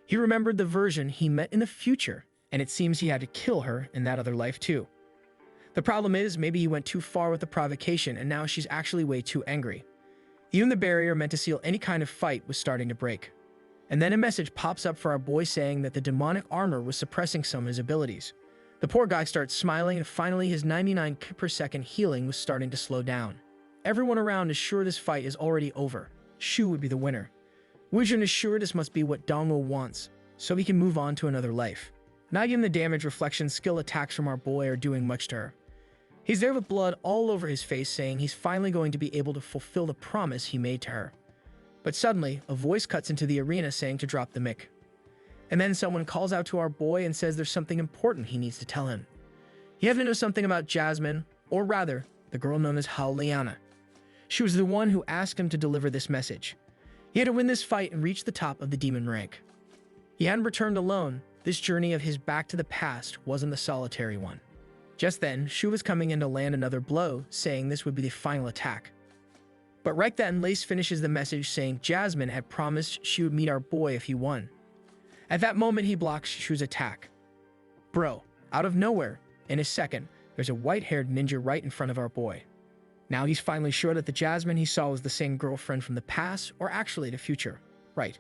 He remembered the version he met in the future, and it seems he had to kill her in that other life too. The problem is, maybe he went too far with the provocation and now she's actually way too angry. Even the barrier meant to seal any kind of fight was starting to break. And then a message pops up for our boy saying that the demonic armor was suppressing some of his abilities. The poor guy starts smiling and finally his 99 per second healing was starting to slow down. Everyone around is sure this fight is already over. Shu would be the winner. Wujun is sure this must be what Dongwo wants, so he can move on to another life. Not even the damage reflection skill attacks from our boy are doing much to her. He's there with blood all over his face saying he's finally going to be able to fulfill the promise he made to her. But suddenly, a voice cuts into the arena saying to drop the mic. And then someone calls out to our boy and says there's something important he needs to tell him. He had to know something about Jasmine, or rather, the girl known as Liana. She was the one who asked him to deliver this message. He had to win this fight and reach the top of the demon rank. He hadn't returned alone. This journey of his back to the past wasn't the solitary one. Just then, Shu was coming in to land another blow, saying this would be the final attack. But right then, Lace finishes the message saying Jasmine had promised she would meet our boy if he won. At that moment, he blocks Shu's attack. Bro, out of nowhere, in a second, there's a white-haired ninja right in front of our boy. Now he's finally sure that the Jasmine he saw was the same girlfriend from the past, or actually the future. Right.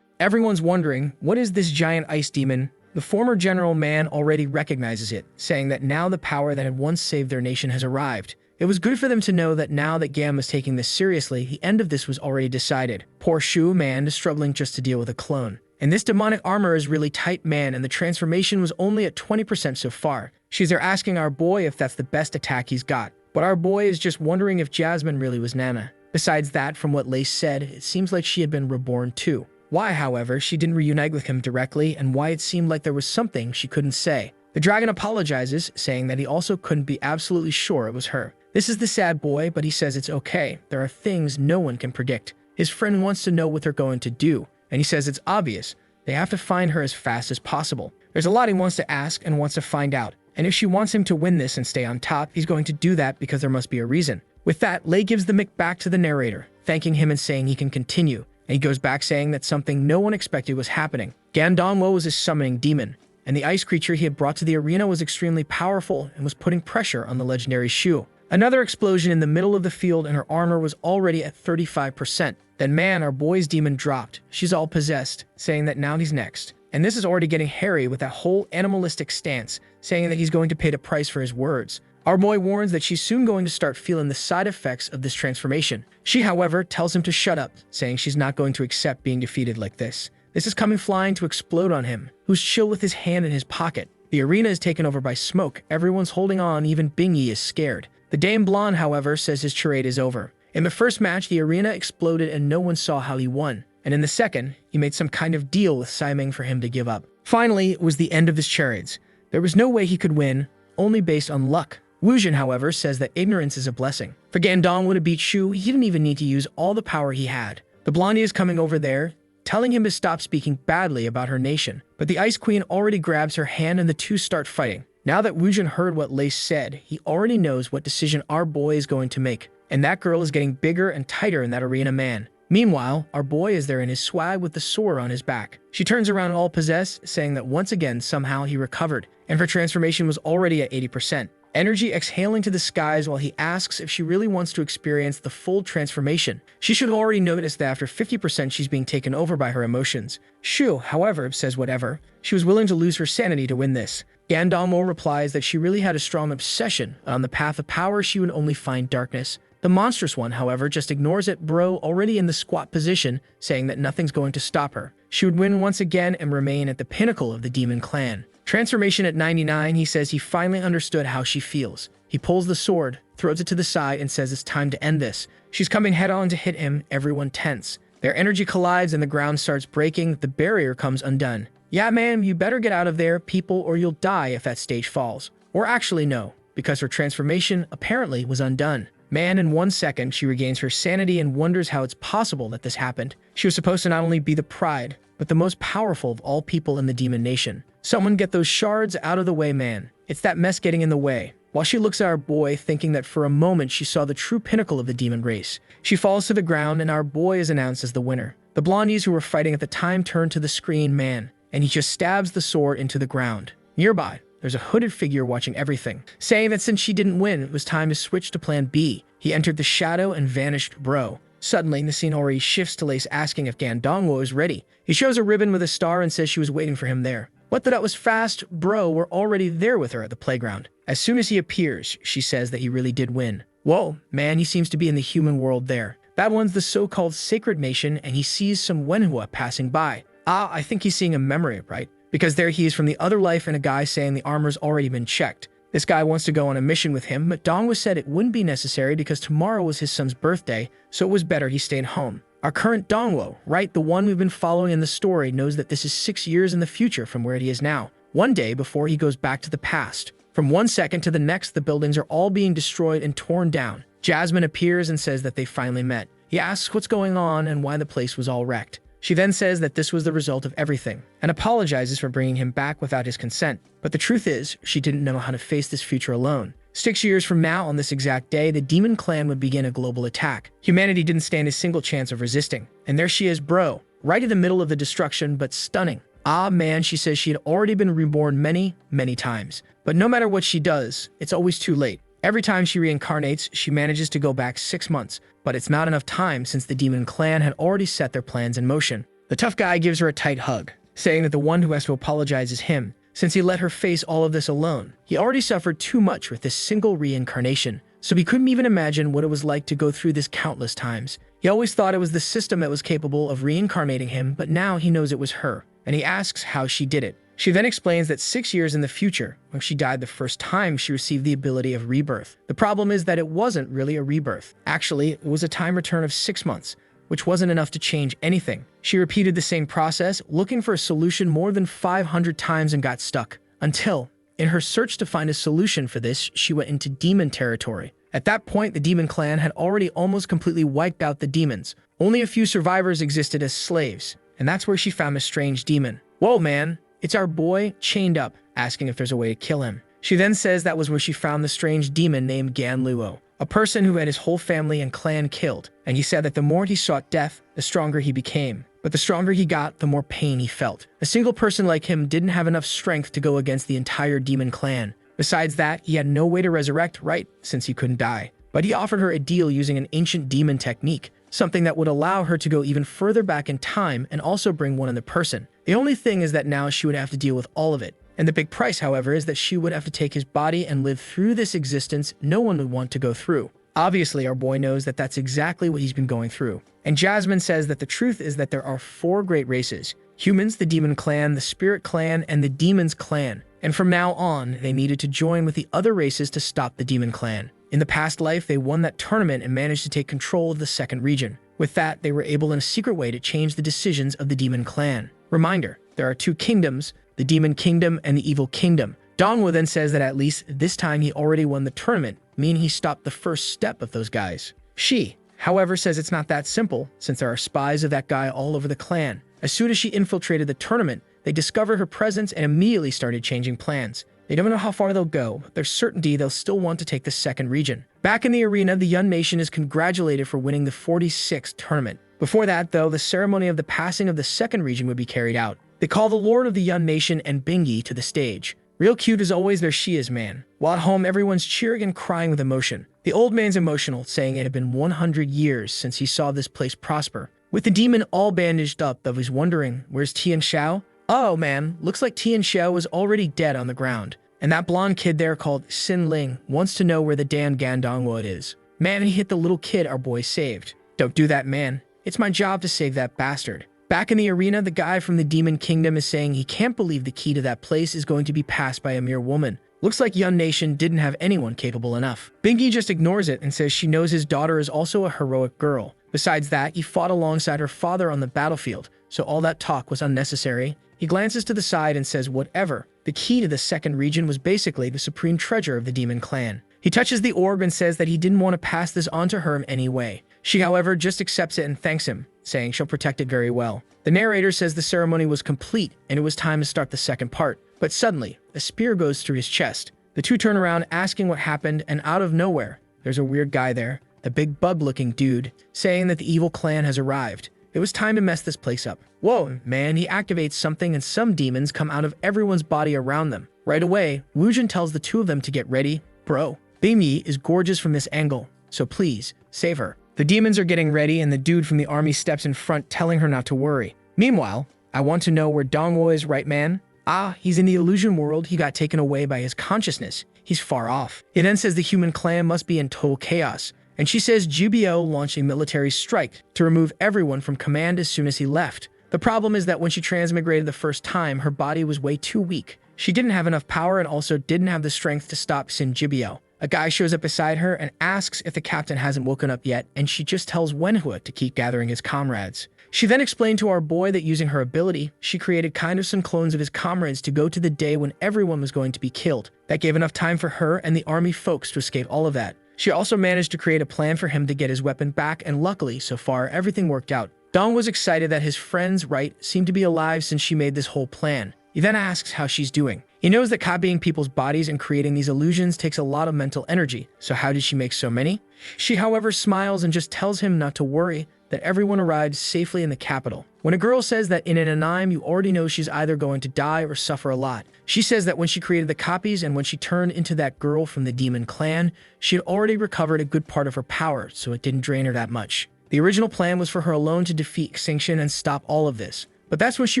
Everyone's wondering, what is this giant ice demon? The former general man already recognizes it, saying that now the power that had once saved their nation has arrived. It was good for them to know that now that Gam was taking this seriously, the end of this was already decided. Poor Shu, man, is struggling just to deal with a clone. And this demonic armor is really tight, man, and the transformation was only at 20% so far. She's there asking our boy if that's the best attack he's got. But our boy is just wondering if Jasmine really was Nana. Besides that, from what Lace said, it seems like she had been reborn too. Why, however, she didn't reunite with him directly, and why it seemed like there was something she couldn't say. The dragon apologizes, saying that he also couldn't be absolutely sure it was her. This is the sad boy, but he says it's okay. There are things no one can predict. His friend wants to know what they're going to do, and he says it's obvious. They have to find her as fast as possible. There's a lot he wants to ask and wants to find out, and if she wants him to win this and stay on top, he's going to do that because there must be a reason. With that, Lei gives the mic back to the narrator, thanking him and saying he can continue. And he goes back saying that something no one expected was happening. Gandonwo was a summoning demon, and the ice creature he had brought to the arena was extremely powerful and was putting pressure on the legendary Shu. Another explosion in the middle of the field and her armor was already at 35%. Then man, our boy's demon dropped. She's all possessed, saying that now he's next. And this is already getting hairy with that whole animalistic stance, saying that he's going to pay the price for his words. Our boy warns that she's soon going to start feeling the side effects of this transformation. She, however, tells him to shut up, saying she's not going to accept being defeated like this. This is coming flying to explode on him, who's chill with his hand in his pocket. The arena is taken over by smoke. Everyone's holding on, even Bingy is scared. The Dame Blonde, however, says his charade is over. In the first match, the arena exploded and no one saw how he won. And in the second, he made some kind of deal with Siming for him to give up. Finally, it was the end of his charades. There was no way he could win, only based on luck. Wujin, however, says that ignorance is a blessing. For Gandong to beat Shu, he didn't even need to use all the power he had. The Blondie is coming over there, telling him to stop speaking badly about her nation. But the Ice Queen already grabs her hand and the two start fighting. Now that Wujin heard what Lace said, he already knows what decision our boy is going to make. And that girl is getting bigger and tighter in that arena man. Meanwhile, our boy is there in his swag with the sword on his back. She turns around all possessed, saying that once again somehow he recovered, and her transformation was already at 80%. Energy exhaling to the skies while he asks if she really wants to experience the full transformation. She should have already noticed that after 50% she's being taken over by her emotions. Shu, however, says whatever. She was willing to lose her sanity to win this. Gandalmo replies that she really had a strong obsession. On the path of power, she would only find darkness. The monstrous one, however, just ignores it, bro, already in the squat position, saying that nothing's going to stop her. She would win once again and remain at the pinnacle of the demon clan. Transformation at 99, he says he finally understood how she feels. He pulls the sword, throws it to the side, and says it's time to end this. She's coming head-on to hit him, everyone tense. Their energy collides and the ground starts breaking, the barrier comes undone. Yeah, man, you better get out of there, people, or you'll die if that stage falls. Or actually no, because her transformation apparently was undone. Man, in 1 second, she regains her sanity and wonders how it's possible that this happened. She was supposed to not only be the pride, but the most powerful of all people in the demon nation. Someone get those shards out of the way, man. It's that mess getting in the way. While she looks at our boy, thinking that for a moment she saw the true pinnacle of the demon race. She falls to the ground and our boy is announced as the winner. The blondies who were fighting at the time turn to the screen, man, and he just stabs the sword into the ground. Nearby, there's a hooded figure watching everything, saying that since she didn't win, it was time to switch to plan B. He entered the shadow and vanished, bro. Suddenly, the scene already shifts to Lace asking if Gandongwo is ready. He shows a ribbon with a star and says she was waiting for him there. What that was fast, bro, we're already there with her at the playground. As soon as he appears, she says that he really did win. Whoa, man, he seems to be in the human world there. That one's the so-called sacred nation and he sees some Manhwa passing by. I think he's seeing a memory, right? Because there he is from the other life and a guy saying the armor's already been checked. This guy wants to go on a mission with him, but Dongwa said it wouldn't be necessary because tomorrow was his son's birthday, so it was better he stayed home. Our current Dongwo, right, the one we've been following in the story, knows that this is 6 years in the future from where he is now. One day before he goes back to the past. From 1 second to the next, the buildings are all being destroyed and torn down. Jasmine appears and says that they finally met. He asks what's going on and why the place was all wrecked. She then says that this was the result of everything, and apologizes for bringing him back without his consent. But the truth is, she didn't know how to face this future alone. 6 years from now, on this exact day, the Demon Clan would begin a global attack. Humanity didn't stand a single chance of resisting. And there she is, bro, right in the middle of the destruction, but stunning. Ah, man, she says she had already been reborn many, many times. But no matter what she does, it's always too late. Every time she reincarnates, she manages to go back 6 months, but it's not enough time since the Demon Clan had already set their plans in motion. The tough guy gives her a tight hug, saying that the one who has to apologize is him, since he let her face all of this alone. He already suffered too much with this single reincarnation, so he couldn't even imagine what it was like to go through this countless times. He always thought it was the system that was capable of reincarnating him, but now he knows it was her, and he asks how she did it. She then explains that 6 years in the future, when she died the first time, she received the ability of rebirth. The problem is that it wasn't really a rebirth. Actually, it was a time return of 6 months, which wasn't enough to change anything. She repeated the same process, looking for a solution more than 500 times and got stuck. Until, in her search to find a solution for this, she went into demon territory. At that point, the Demon Clan had already almost completely wiped out the demons. Only a few survivors existed as slaves, and that's where she found a strange demon. Whoa, man! It's our boy, chained up, asking if there's a way to kill him. She then says that was where she found the strange demon named Ganluo, a person who had his whole family and clan killed, and he said that the more he sought death, the stronger he became. But the stronger he got, the more pain he felt. A single person like him didn't have enough strength to go against the entire demon clan. Besides that, he had no way to resurrect, right, since he couldn't die. But he offered her a deal using an ancient demon technique, something that would allow her to go even further back in time and also bring one other person. The only thing is that now she would have to deal with all of it. And the big price, however, is that she would have to take his body and live through this existence no one would want to go through. Obviously, our boy knows that that's exactly what he's been going through. And Jasmine says that the truth is that there are 4 great races: humans, the demon clan, the spirit clan, and the demons clan. And from now on, they needed to join with the other races to stop the demon clan. In the past life, they won that tournament and managed to take control of the second region. With that, they were able in a secret way to change the decisions of the demon clan. Reminder, there are 2 kingdoms, the demon kingdom and the evil kingdom. Dongwo then says that at least this time he already won the tournament, meaning he stopped the first step of those guys. She, however, says it's not that simple, since there are spies of that guy all over the clan. As soon as she infiltrated the tournament, they discovered her presence and immediately started changing plans. They don't know how far they'll go, but there's certainty they'll still want to take the second region. Back in the arena, the Yuan nation is congratulated for winning the 46th tournament. Before that, though, the ceremony of the passing of the second region would be carried out. They call the Lord of the Yuan nation and Bingi to the stage. Real cute as always, there she is, man. While at home, everyone's cheering and crying with emotion. The old man's emotional, saying it had been 100 years since he saw this place prosper. With the demon all bandaged up, though, he's wondering, where's Tian Xiao? Oh man, looks like Tian Xiao was already dead on the ground. And that blonde kid there called Xin Ling wants to know where the Dan Gandongwo is. Man, he hit the little kid our boy saved. Don't do that, man. It's my job to save that bastard. Back in the arena, the guy from the Demon Kingdom is saying he can't believe the key to that place is going to be passed by a mere woman. Looks like Yuan Nation didn't have anyone capable enough. Bingi just ignores it and says she knows his daughter is also a heroic girl. Besides that, he fought alongside her father on the battlefield, so all that talk was unnecessary. He glances to the side and says whatever. The key to the second region was basically the supreme treasure of the demon clan. He touches the orb and says that he didn't want to pass this on to her in any way. She, however, just accepts it and thanks him, saying she'll protect it very well. The narrator says the ceremony was complete and it was time to start the second part. But suddenly, a spear goes through his chest. The two turn around asking what happened, and out of nowhere, there's a weird guy there, the big bub-looking dude, saying that the evil clan has arrived. It was time to mess this place up. Whoa, man, he activates something and some demons come out of everyone's body around them. Right away, Wujin tells the two of them to get ready. Bro, Bingyi is gorgeous from this angle, so please, save her. The demons are getting ready and the dude from the army steps in front telling her not to worry. Meanwhile, I want to know where Dongwo is, right man? Ah, he's in the illusion world. He got taken away by his consciousness. He's far off. It then says the human clan must be in total chaos. And she says GBO launched a military strike to remove everyone from command as soon as he left. The problem is that when she transmigrated the first time, her body was way too weak. She didn't have enough power and also didn't have the strength to stop Sin GBO. A guy shows up beside her and asks if the captain hasn't woken up yet, and she just tells Manhwa to keep gathering his comrades. She then explained to our boy that using her ability, she created kind of some clones of his comrades to go to the day when everyone was going to be killed. That gave enough time for her and the army folks to escape all of that. She also managed to create a plan for him to get his weapon back, and luckily, so far, everything worked out. Dong was excited that his friends, right, seemed to be alive since she made this whole plan. He then asks how she's doing. He knows that copying people's bodies and creating these illusions takes a lot of mental energy, so how did she make so many? She, however, smiles and just tells him not to worry, that everyone arrived safely in the capital. When a girl says that in an anime, you already know she's either going to die or suffer a lot. She says that when she created the copies and when she turned into that girl from the demon clan, she had already recovered a good part of her power, so it didn't drain her that much. The original plan was for her alone to defeat Extinction and stop all of this. But that's when she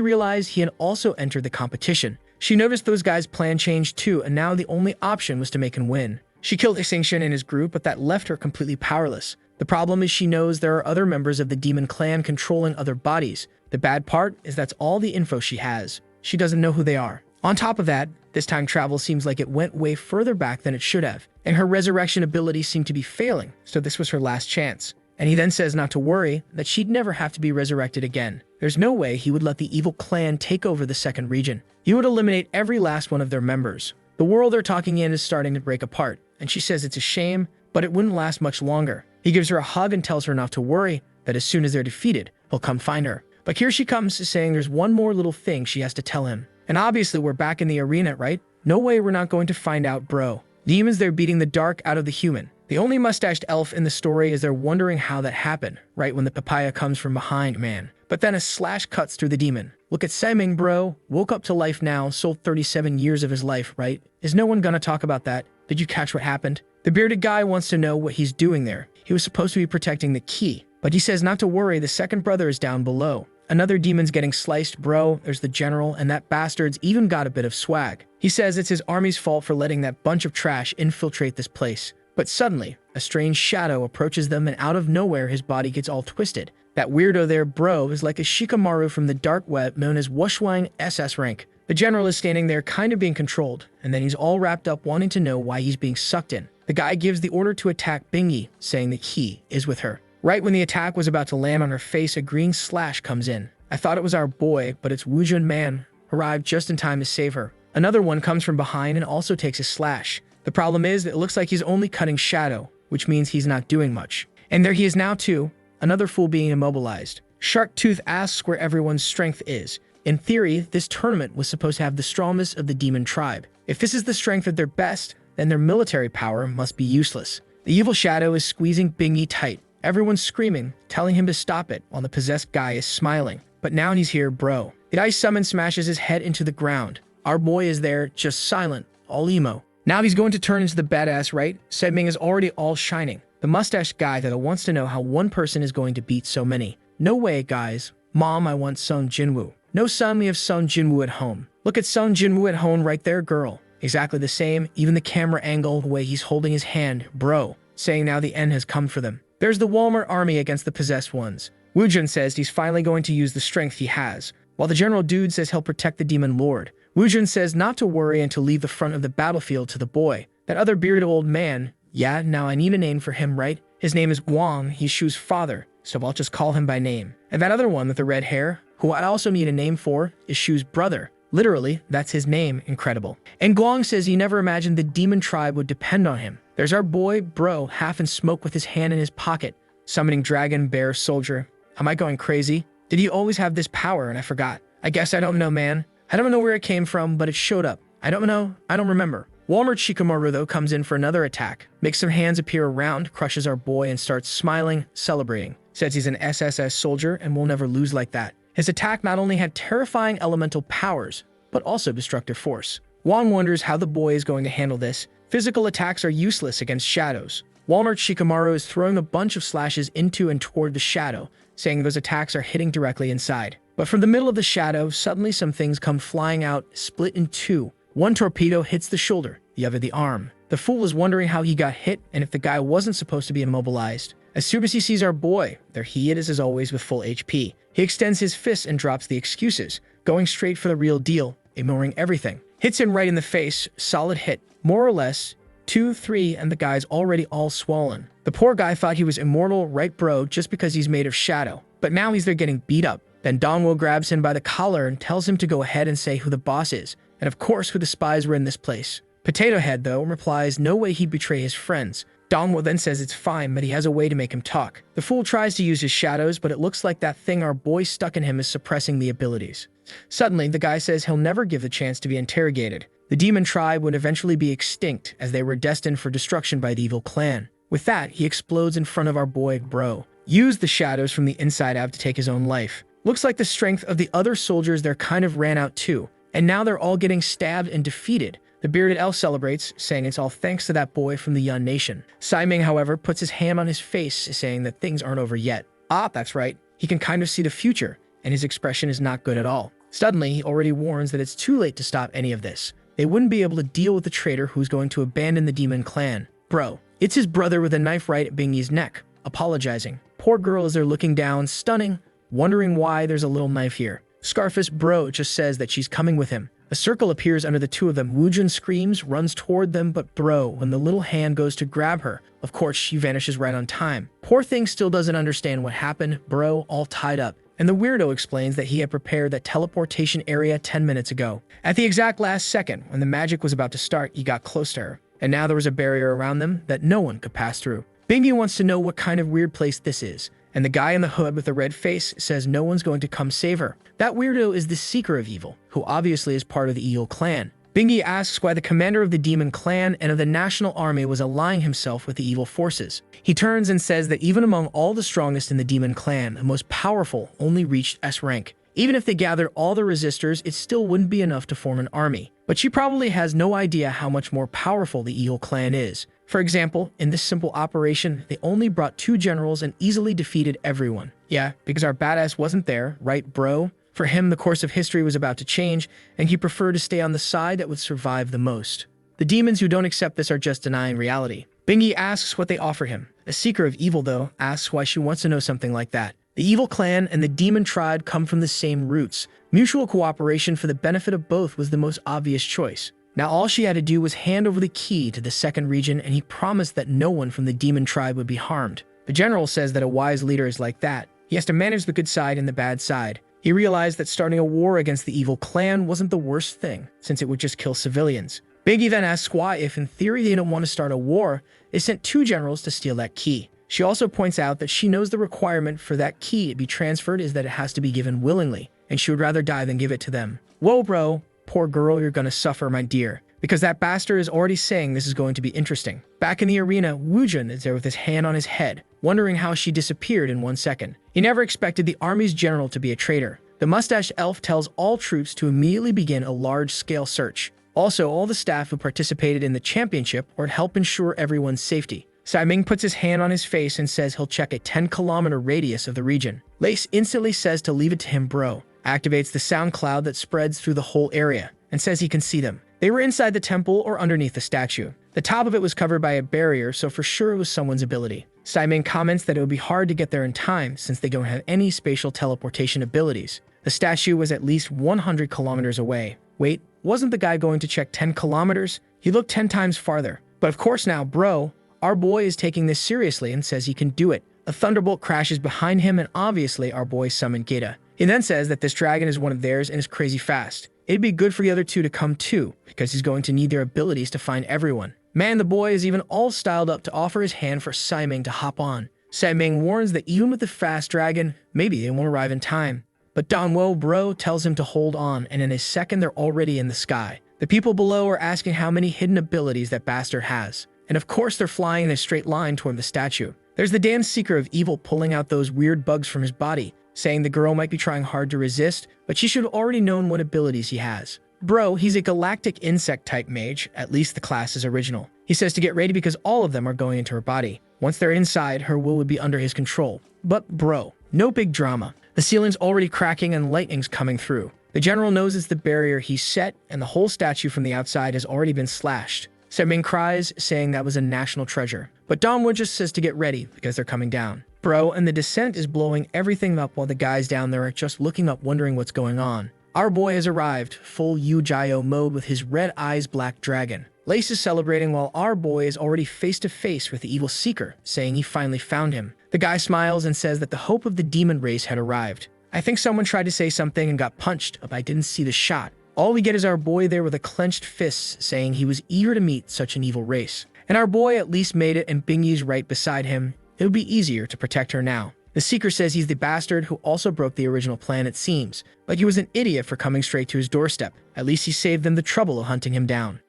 realized he had also entered the competition. She noticed those guys' plan changed too, and now the only option was to make him win. She killed Extinction and his group, but that left her completely powerless. The problem is she knows there are other members of the demon clan controlling other bodies. The bad part is that's all the info she has. She doesn't know who they are. On top of that, this time travel seems like it went way further back than it should have, and her resurrection ability seemed to be failing, so this was her last chance. And he then says not to worry, that she'd never have to be resurrected again. There's no way he would let the evil clan take over the second region. He would eliminate every last one of their members. The world they're talking in is starting to break apart, and she says it's a shame, but it wouldn't last much longer. He gives her a hug and tells her not to worry, that as soon as they're defeated, he'll come find her. But here she comes, saying there's one more little thing she has to tell him. And obviously we're back in the arena, right? No way we're not going to find out, bro. Demons, they're beating the dark out of the human. The only mustached elf in the story is they're wondering how that happened, right when the papaya comes from behind, man. But then a slash cuts through the demon. Look at Seming, bro. Woke up to life now, sold 37 years of his life, right? Is no one gonna talk about that? Did you catch what happened? The bearded guy wants to know what he's doing there. He was supposed to be protecting the key. But he says not to worry, the second brother is down below. Another demon's getting sliced, bro. There's the general, and that bastard's even got a bit of swag. He says it's his army's fault for letting that bunch of trash infiltrate this place. But suddenly, a strange shadow approaches them, and out of nowhere his body gets all twisted. That weirdo there, bro, is like a shikamaru from the dark web known as Wushwang SS rank. The general is standing there kind of being controlled, and then he's all wrapped up wanting to know why he's being sucked in. The guy gives the order to attack Bingy, saying that he is with her. Right when the attack was about to land on her face, a green slash comes in. I thought it was our boy, but it's Wujun Man, arrived just in time to save her. Another one comes from behind and also takes a slash. The problem is that it looks like he's only cutting shadow, which means he's not doing much. And there he is now too, another fool being immobilized. Sharktooth asks where everyone's strength is. In theory, this tournament was supposed to have the strongest of the demon tribe. If this is the strength of their best, then their military power must be useless. The evil shadow is squeezing Bingy tight. Everyone's screaming, telling him to stop it, while the possessed guy is smiling. But now he's here, bro. The ice summon smashes his head into the ground. Our boy is there, just silent, all emo. Now he's going to turn into the badass, right? Sedming is already all shining. The mustache guy that wants to know how one person is going to beat so many. No way, guys. Mom, I want Sung Jinwoo. No son, we have Sung Jinwoo at home. Look at Sung Jinwoo at home right there, girl. Exactly the same, even the camera angle, the way he's holding his hand, bro. Saying now the end has come for them. There's the Walmart army against the possessed ones. Wujun says he's finally going to use the strength he has, while the general dude says he'll protect the demon lord. Wujun says not to worry and to leave the front of the battlefield to the boy. That other bearded old man, yeah, now I need a name for him, right? His name is Guang, he's Shu's father, so I'll just call him by name. And that other one with the red hair, who I also need a name for, is Shu's brother. Literally, that's his name, incredible. And Guang says he never imagined the demon tribe would depend on him. There's our boy, bro, half in smoke with his hand in his pocket, summoning dragon, bear, soldier. Am I going crazy? Did he always have this power and I forgot? I guess I don't know, man. I don't know where it came from, but it showed up. I don't know. I don't remember. Walmart Shikamaru, though, comes in for another attack, makes some hands appear around, crushes our boy, and starts smiling, celebrating. Says he's an SSS soldier and will never lose like that. His attack not only had terrifying elemental powers, but also destructive force. Wong wonders how the boy is going to handle this. Physical attacks are useless against shadows. Walmart Shikamaru is throwing a bunch of slashes into and toward the shadow, saying those attacks are hitting directly inside. But from the middle of the shadow, suddenly some things come flying out, split in two. One torpedo hits the shoulder, the other the arm. The fool is wondering how he got hit and if the guy wasn't supposed to be immobilized. As soon as he sees our boy, there he is as always with full HP. He extends his fist and drops the excuses, going straight for the real deal, ignoring everything. Hits him right in the face, solid hit, more or less, 2, 3, and the guy's already all swollen. The poor guy thought he was immortal, right bro, just because he's made of shadow. But now he's there getting beat up. Then Dongwo grabs him by the collar and tells him to go ahead and say who the boss is, and of course who the spies were in this place. Potato Head, though, replies no way he'd betray his friends. Dongwo then says it's fine, but he has a way to make him talk. The fool tries to use his shadows, but it looks like that thing our boy stuck in him is suppressing the abilities. Suddenly, the guy says he'll never give the chance to be interrogated. The demon tribe would eventually be extinct, as they were destined for destruction by the evil clan. With that, he explodes in front of our boy, bro. Used the shadows from the inside out to take his own life. Looks like the strength of the other soldiers there kind of ran out too, and now they're all getting stabbed and defeated. The bearded elf celebrates, saying it's all thanks to that boy from the Yuan nation. Siming, however, puts his hand on his face, saying that things aren't over yet. Ah, that's right. He can kind of see the future, and his expression is not good at all. Suddenly, he already warns that it's too late to stop any of this. They wouldn't be able to deal with the traitor who's going to abandon the demon clan. Bro, it's his brother with a knife right at Bingy's neck, apologizing. Poor girl is there looking down, stunning, wondering why there's a little knife here. Scarface bro just says that she's coming with him. A circle appears under the two of them. Wujun screams, runs toward them, but bro, when the little hand goes to grab her, of course she vanishes right on time. Poor thing still doesn't understand what happened, bro, all tied up. And the weirdo explains that he had prepared that teleportation area 10 minutes ago. At the exact last second, when the magic was about to start, he got close to her. And now there was a barrier around them that no one could pass through. Bingy wants to know what kind of weird place this is. And the guy in the hood with the red face says no one's going to come save her. That weirdo is the Seeker of Evil, who obviously is part of the evil clan. Bingy asks why the commander of the demon clan and of the national army was allying himself with the evil forces. He turns and says that even among all the strongest in the demon clan, the most powerful only reached S rank. Even if they gathered all the resistors, it still wouldn't be enough to form an army. but she probably has no idea how much more powerful the Eagle clan is. For example, in this simple operation, they only brought 2 generals and easily defeated everyone. Yeah, because our badass wasn't there, right, bro? For him, the course of history was about to change, and he preferred to stay on the side that would survive the most. The demons who don't accept this are just denying reality. Bingy asks what they offer him. A seeker of evil, though, asks why she wants to know something like that. The evil clan and the demon tribe come from the same roots. Mutual cooperation for the benefit of both was the most obvious choice. Now all she had to do was hand over the key to the second region, and he promised that no one from the demon tribe would be harmed. The general says that a wise leader is like that. He has to manage the good side and the bad side. He realized that starting a war against the evil clan wasn't the worst thing, since it would just kill civilians. Bingy then asks why, if in theory they don't want to start a war, they sent 2 generals to steal that key. She also points out that she knows the requirement for that key to be transferred is that it has to be given willingly, and she would rather die than give it to them. Whoa, bro. Poor girl, you're gonna suffer, my dear. Because that bastard is already saying this is going to be interesting. Back in the arena, Woojun is there with his hand on his head, wondering how she disappeared in 1 second. He never expected the army's general to be a traitor. The mustache elf tells all troops to immediately begin a large-scale search. Also, all the staff who participated in the championship were to help ensure everyone's safety. Siming puts his hand on his face and says he'll check a 10-kilometer radius of the region. Lace instantly says to leave it to him, bro. Activates the sound cloud that spreads through the whole area and says he can see them. They were inside the temple or underneath the statue. The top of it was covered by a barrier, so for sure it was someone's ability. Siming comments that it would be hard to get there in time since they don't have any spatial teleportation abilities. The statue was at least 100 kilometers away. Wait, wasn't the guy going to check 10 kilometers? He looked 10 times farther. But of course now, bro, our boy is taking this seriously and says he can do it. A thunderbolt crashes behind him and obviously our boy summoned Geta. He then says that this dragon is one of theirs and is crazy fast. It'd be good for the other 2 to come too, because he's going to need their abilities to find everyone. Man, the boy is even all styled up to offer his hand for Siming to hop on. Siming warns that even with the fast dragon, maybe they won't arrive in time. But Donwo bro tells him to hold on, and in a second they're already in the sky. The people below are asking how many hidden abilities that bastard has. And of course they're flying in a straight line toward the statue. There's the damn seeker of evil pulling out those weird bugs from his body, saying the girl might be trying hard to resist, but she should have already known what abilities he has. Bro, he's a galactic insect-type mage, at least the class is original. He says to get ready because all of them are going into her body. Once they're inside, her will would be under his control. But bro, no big drama. The ceiling's already cracking and lightning's coming through. The general knows it's the barrier he's set, and the whole statue from the outside has already been slashed. Seming cries, saying that was a national treasure. But Donwood just says to get ready because they're coming down. Bro, and the descent is blowing everything up while the guys down there are just looking up wondering what's going on. Our boy has arrived, full Yu-Gi-Oh mode with his red eyes black dragon. Lace is celebrating while our boy is already face to face with the evil seeker, saying he finally found him. The guy smiles and says that the hope of the demon race had arrived. I think someone tried to say something and got punched, but I didn't see the shot. All we get is our boy there with a clenched fist saying he was eager to meet such an evil race. And our boy at least made it and Bingy's right beside him. It would be easier to protect her now. The Seeker says he's the bastard who also broke the original plan, it seems. Like he was an idiot for coming straight to his doorstep. At least he saved them the trouble of hunting him down.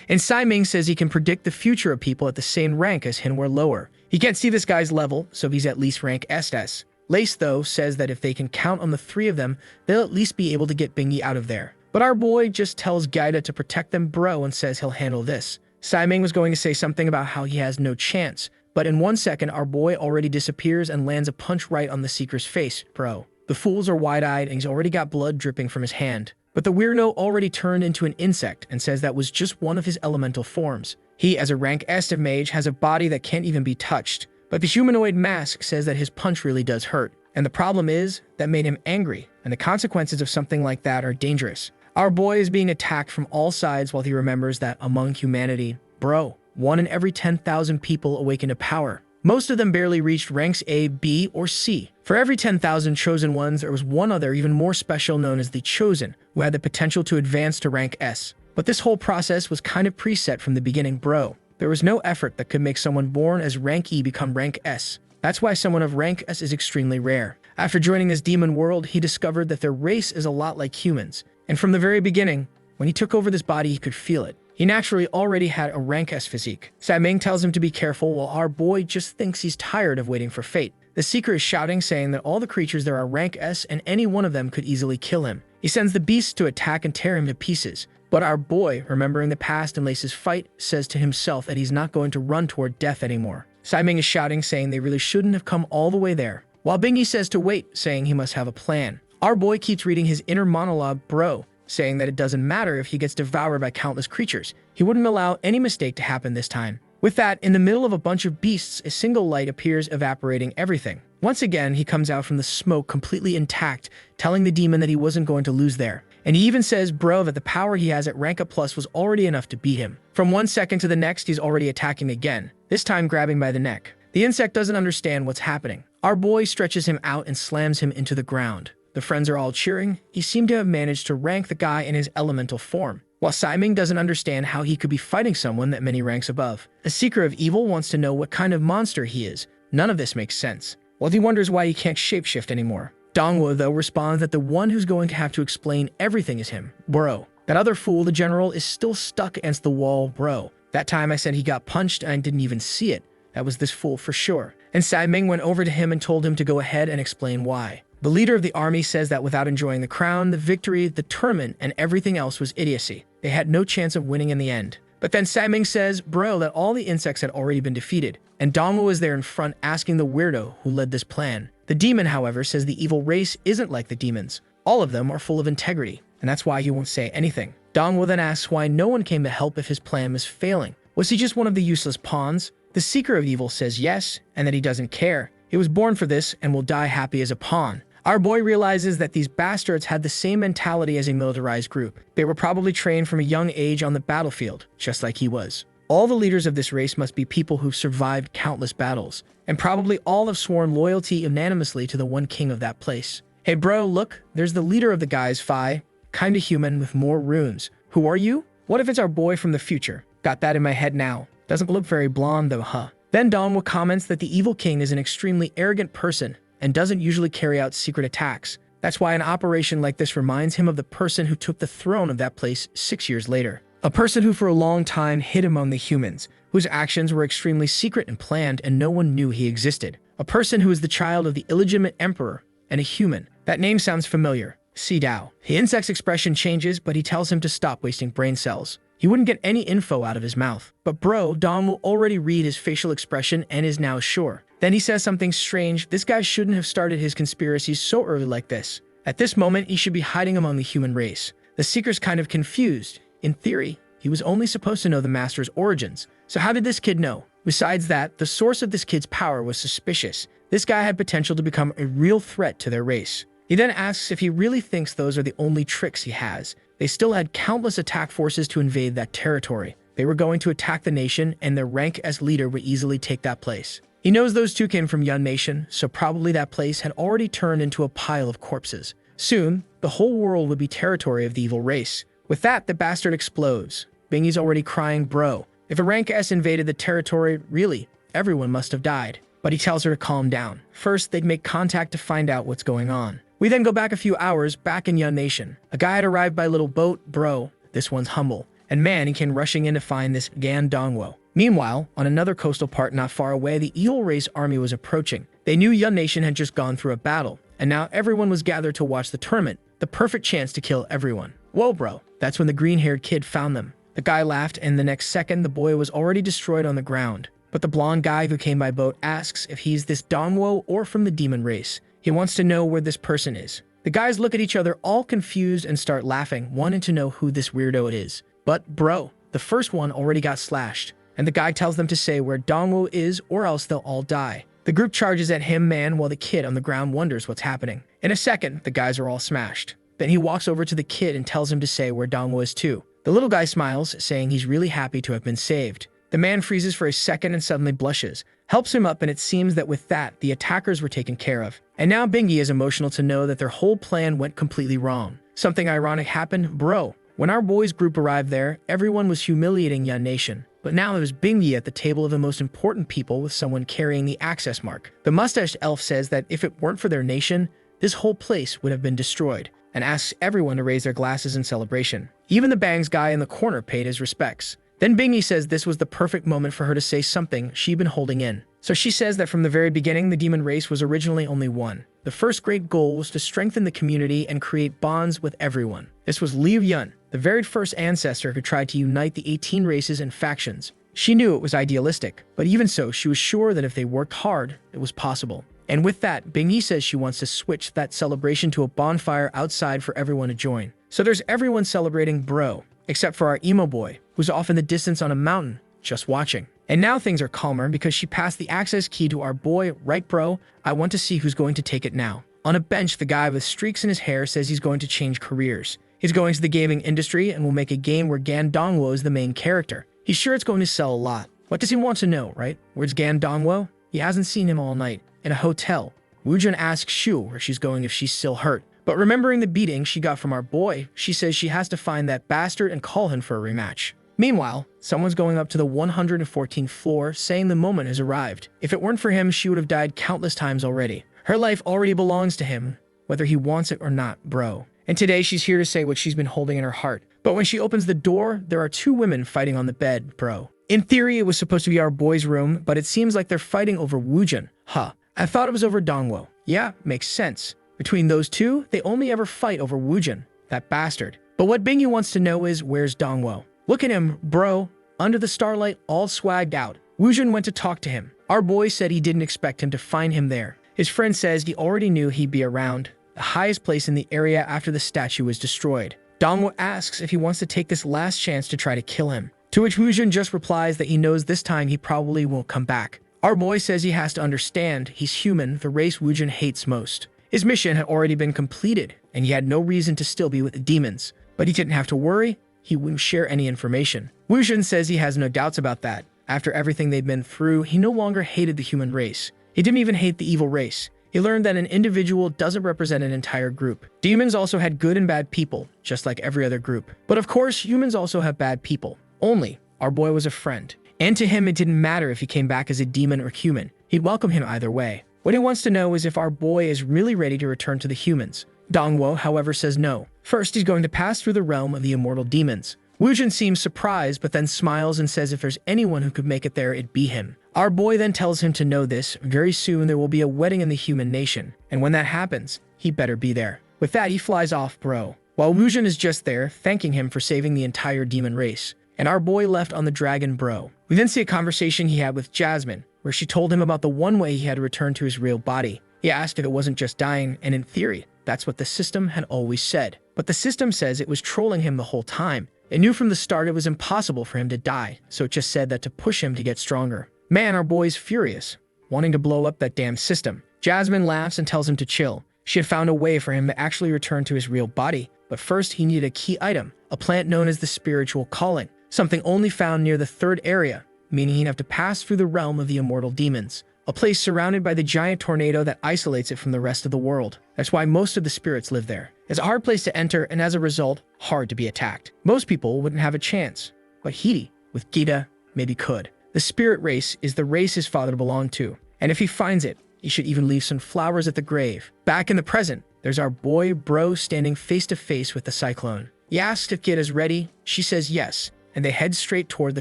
And Sai Ming says he can predict the future of people at the same rank as him or lower. He can't see this guy's level, so he's at least rank SS. Lace, though, says that if they can count on the 3 of them, they'll at least be able to get Bingy out of there. But our boy just tells Gaida to protect them bro and says he'll handle this. Sai Ming was going to say something about how he has no chance, but in 1 second our boy already disappears and lands a punch right on the Seeker's face, bro. The fools are wide-eyed and he's already got blood dripping from his hand. But the weirdo already turned into an insect and says that was just one of his elemental forms. He, as a rank S mage, has a body that can't even be touched. But the humanoid mask says that his punch really does hurt. And the problem is, that made him angry, and the consequences of something like that are dangerous. Our boy is being attacked from all sides while he remembers that among humanity, bro, 1 in every 10,000 people awaken to power. Most of them barely reached ranks A, B, or C. For every 10,000 chosen ones, there was one other even more special known as the Chosen, who had the potential to advance to rank S. But this whole process was kind of preset from the beginning, bro. There was no effort that could make someone born as rank E become rank S. That's why someone of rank S is extremely rare. After joining this demon world, he discovered that their race is a lot like humans. And from the very beginning, when he took over this body, he could feel it. He naturally already had a rank S physique. Sai Ming tells him to be careful while our boy just thinks he's tired of waiting for fate. The Seeker is shouting, saying that all the creatures there are rank S and any one of them could easily kill him. He sends the beasts to attack and tear him to pieces. But our boy, remembering the past and Lace's fight, says to himself that he's not going to run toward death anymore. Saiming is shouting, saying they really shouldn't have come all the way there, while Bingy says to wait, saying he must have a plan. Our boy keeps reading his inner monologue, bro, saying that it doesn't matter if he gets devoured by countless creatures. He wouldn't allow any mistake to happen this time. With that, in the middle of a bunch of beasts, a single light appears, evaporating everything. Once again, he comes out from the smoke completely intact, telling the demon that he wasn't going to lose there. And he even says, bro, that the power he has at rank up plus was already enough to beat him. From 1 second to the next, he's already attacking again, this time grabbing by the neck. The insect doesn't understand what's happening. Our boy stretches him out and slams him into the ground. The friends are all cheering. He seemed to have managed to rank the guy in his elemental form, while Saiming doesn't understand how he could be fighting someone that many ranks above. A seeker of evil wants to know what kind of monster he is. None of this makes sense. Well, he wonders why he can't shapeshift anymore. Dongwo, though, responds that the one who's going to have to explain everything is him. Bro. That other fool, the general, is still stuck against the wall, bro. That time I said he got punched and I didn't even see it. That was this fool for sure. And Saiming went over to him and told him to go ahead and explain why. The leader of the army says that without enjoying the crown, the victory, the tournament, and everything else was idiocy. They had no chance of winning in the end. But then Saiming says, bro, that all the insects had already been defeated, and Dongwo was there in front asking the weirdo who led this plan. The demon, however, says the evil race isn't like the demons. All of them are full of integrity, and that's why he won't say anything. Dongwo then asks why no one came to help if his plan was failing. Was he just one of the useless pawns? The seeker of evil says yes, and that he doesn't care. He was born for this and will die happy as a pawn. Our boy realizes that these bastards had the same mentality as a militarized group. They were probably trained from a young age on the battlefield, just like he was. All the leaders of this race must be people who've survived countless battles, and probably all have sworn loyalty unanimously to the one king of that place. Hey bro, look, there's the leader of the guys, Phi. Kinda human with more runes. Who are you? What if it's our boy from the future? Got that in my head now. Doesn't look very blonde though, huh? Then Dongwo comments that the evil king is an extremely arrogant person and doesn't usually carry out secret attacks. That's why an operation like this reminds him of the person who took the throne of that place 6 years later. A person who for a long time hid among the humans, whose actions were extremely secret and planned and no one knew he existed. A person who is the child of the illegitimate emperor and a human. That name sounds familiar. Si Dao. The insect's expression changes, but he tells him to stop wasting brain cells. He wouldn't get any info out of his mouth. But bro, Dom will already read his facial expression and is now sure. Then he says something strange. This guy shouldn't have started his conspiracies so early like this. At this moment, he should be hiding among the human race. The Seeker's kind of confused. In theory, he was only supposed to know the Master's origins. So how did this kid know? Besides that, the source of this kid's power was suspicious. This guy had potential to become a real threat to their race. He then asks if he really thinks those are the only tricks he has. They still had countless attack forces to invade that territory. They were going to attack the nation, and their rank as leader would easily take that place. He knows those two came from Yun Nation, so probably that place had already turned into a pile of corpses. Soon, the whole world would be territory of the evil race. With that, the bastard explodes. Bingy's already crying, bro. If a rank S invaded the territory, really, everyone must have died. But he tells her to calm down. First, they'd make contact to find out what's going on. We then go back a few hours, back in Yun Nation. A guy had arrived by little boat, bro. This one's humble. And man, he came rushing in to find this Gan Dongwo. Meanwhile, on another coastal part not far away, the Eel Race army was approaching. They knew Yun Nation had just gone through a battle, and now everyone was gathered to watch the tournament. The perfect chance to kill everyone. Whoa, bro. That's when the green-haired kid found them. The guy laughed, and the next second, the boy was already destroyed on the ground. But the blonde guy who came by boat asks if he's this Dongwo or from the demon race. He wants to know where this person is. The guys look at each other all confused and start laughing, wanting to know who this weirdo it is. But bro, the first one already got slashed, and the guy tells them to say where Dongwo is or else they'll all die. The group charges at him, man, while the kid on the ground wonders what's happening. In a second, the guys are all smashed. Then he walks over to the kid and tells him to say where Dongwo is too. The little guy smiles, saying he's really happy to have been saved. The man freezes for a second and suddenly blushes, helps him up, and it seems that with that, the attackers were taken care of. And now Bingy is emotional to know that their whole plan went completely wrong. Something ironic happened, bro. When our boys group arrived there, everyone was humiliating Yun Nation. But now there was Bingy at the table of the most important people with someone carrying the access mark. The mustached elf says that if it weren't for their nation, this whole place would have been destroyed, and asks everyone to raise their glasses in celebration. Even the bangs guy in the corner paid his respects. Then Bingy says this was the perfect moment for her to say something she'd been holding in. So she says that from the very beginning, the demon race was originally only one. The first great goal was to strengthen the community and create bonds with everyone. This was Liu Yun, the very first ancestor who tried to unite the 18 races and factions. She knew it was idealistic, but even so, she was sure that if they worked hard, it was possible. And with that, Bing says she wants to switch that celebration to a bonfire outside for everyone to join. So there's everyone celebrating bro, except for our emo boy, who's off in the distance on a mountain, just watching. And now things are calmer because she passed the access key to our boy, right bro? I want to see who's going to take it now. On a bench, the guy with streaks in his hair says he's going to change careers. He's going to the gaming industry and will make a game where Gan Dongwo is the main character. He's sure it's going to sell a lot. What does he want to know, right? Where's Gan Dongwo? He hasn't seen him all night. In a hotel, Woojun asks Shu where she's going if she's still hurt. But remembering the beating she got from our boy, she says she has to find that bastard and call him for a rematch. Meanwhile, someone's going up to the 114th floor saying the moment has arrived. If it weren't for him, she would have died countless times already. Her life already belongs to him, whether he wants it or not, bro. And today she's here to say what she's been holding in her heart. But when she opens the door, there are two women fighting on the bed, bro. In theory, it was supposed to be our boy's room, but it seems like they're fighting over Woojun. Huh. I thought it was over Dongwo. Yeah, makes sense. Between those two, they only ever fight over Woojun, that bastard. But what Bingyu wants to know is, where's Dongwo? Look at him, bro. Under the starlight, all swagged out. Woojun went to talk to him. Our boy said he didn't expect him to find him there. His friend says he already knew he'd be around, the highest place in the area after the statue was destroyed. Dongwo asks if he wants to take this last chance to try to kill him, to which Woojun just replies that he knows this time he probably won't come back. Our boy says he has to understand he's human, the race Woojun hates most. His mission had already been completed, and he had no reason to still be with the demons. But he didn't have to worry, he wouldn't share any information. Woojun says he has no doubts about that. After everything they've been through, he no longer hated the human race. He didn't even hate the evil race. He learned that an individual doesn't represent an entire group. Demons also had good and bad people, just like every other group. But of course, humans also have bad people. Only, our boy was a friend. And to him, it didn't matter if he came back as a demon or human. He'd welcome him either way. What he wants to know is if our boy is really ready to return to the humans. Dongwo, however, says no. First, he's going to pass through the realm of the immortal demons. Woojun seems surprised, but then smiles and says if there's anyone who could make it there, it'd be him. Our boy then tells him to know this. Very soon, there will be a wedding in the human nation. And when that happens, he better be there. With that, he flies off, bro. While Woojun is just there, thanking him for saving the entire demon race. And our boy left on the dragon, bro. We then see a conversation he had with Jasmine, where she told him about the one way he had to return to his real body. He asked if it wasn't just dying, and in theory, that's what the system had always said. But the system says it was trolling him the whole time. It knew from the start it was impossible for him to die, so it just said that to push him to get stronger. Man, our boy's furious, wanting to blow up that damn system. Jasmine laughs and tells him to chill. She had found a way for him to actually return to his real body, but first he needed a key item, a plant known as the spiritual calling. Something only found near the third area, meaning he'd have to pass through the realm of the immortal demons, a place surrounded by the giant tornado that isolates it from the rest of the world. That's why most of the spirits live there. It's a hard place to enter and as a result, hard to be attacked. Most people wouldn't have a chance, but Hidi, with Gita, maybe could. The spirit race is the race his father belonged to, and if he finds it, he should even leave some flowers at the grave. Back in the present, there's our boy bro standing face to face with the cyclone. He asks if Gita's ready, she says yes, and they head straight toward the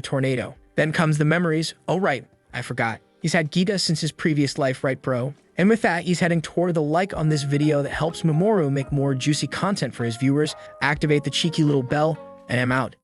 tornado. Then comes the memories. Oh right, I forgot. He's had Gita since his previous life, right bro? And with that, he's heading toward the like on this video that helps Mamoru make more juicy content for his viewers, activate the cheeky little bell, and I'm out.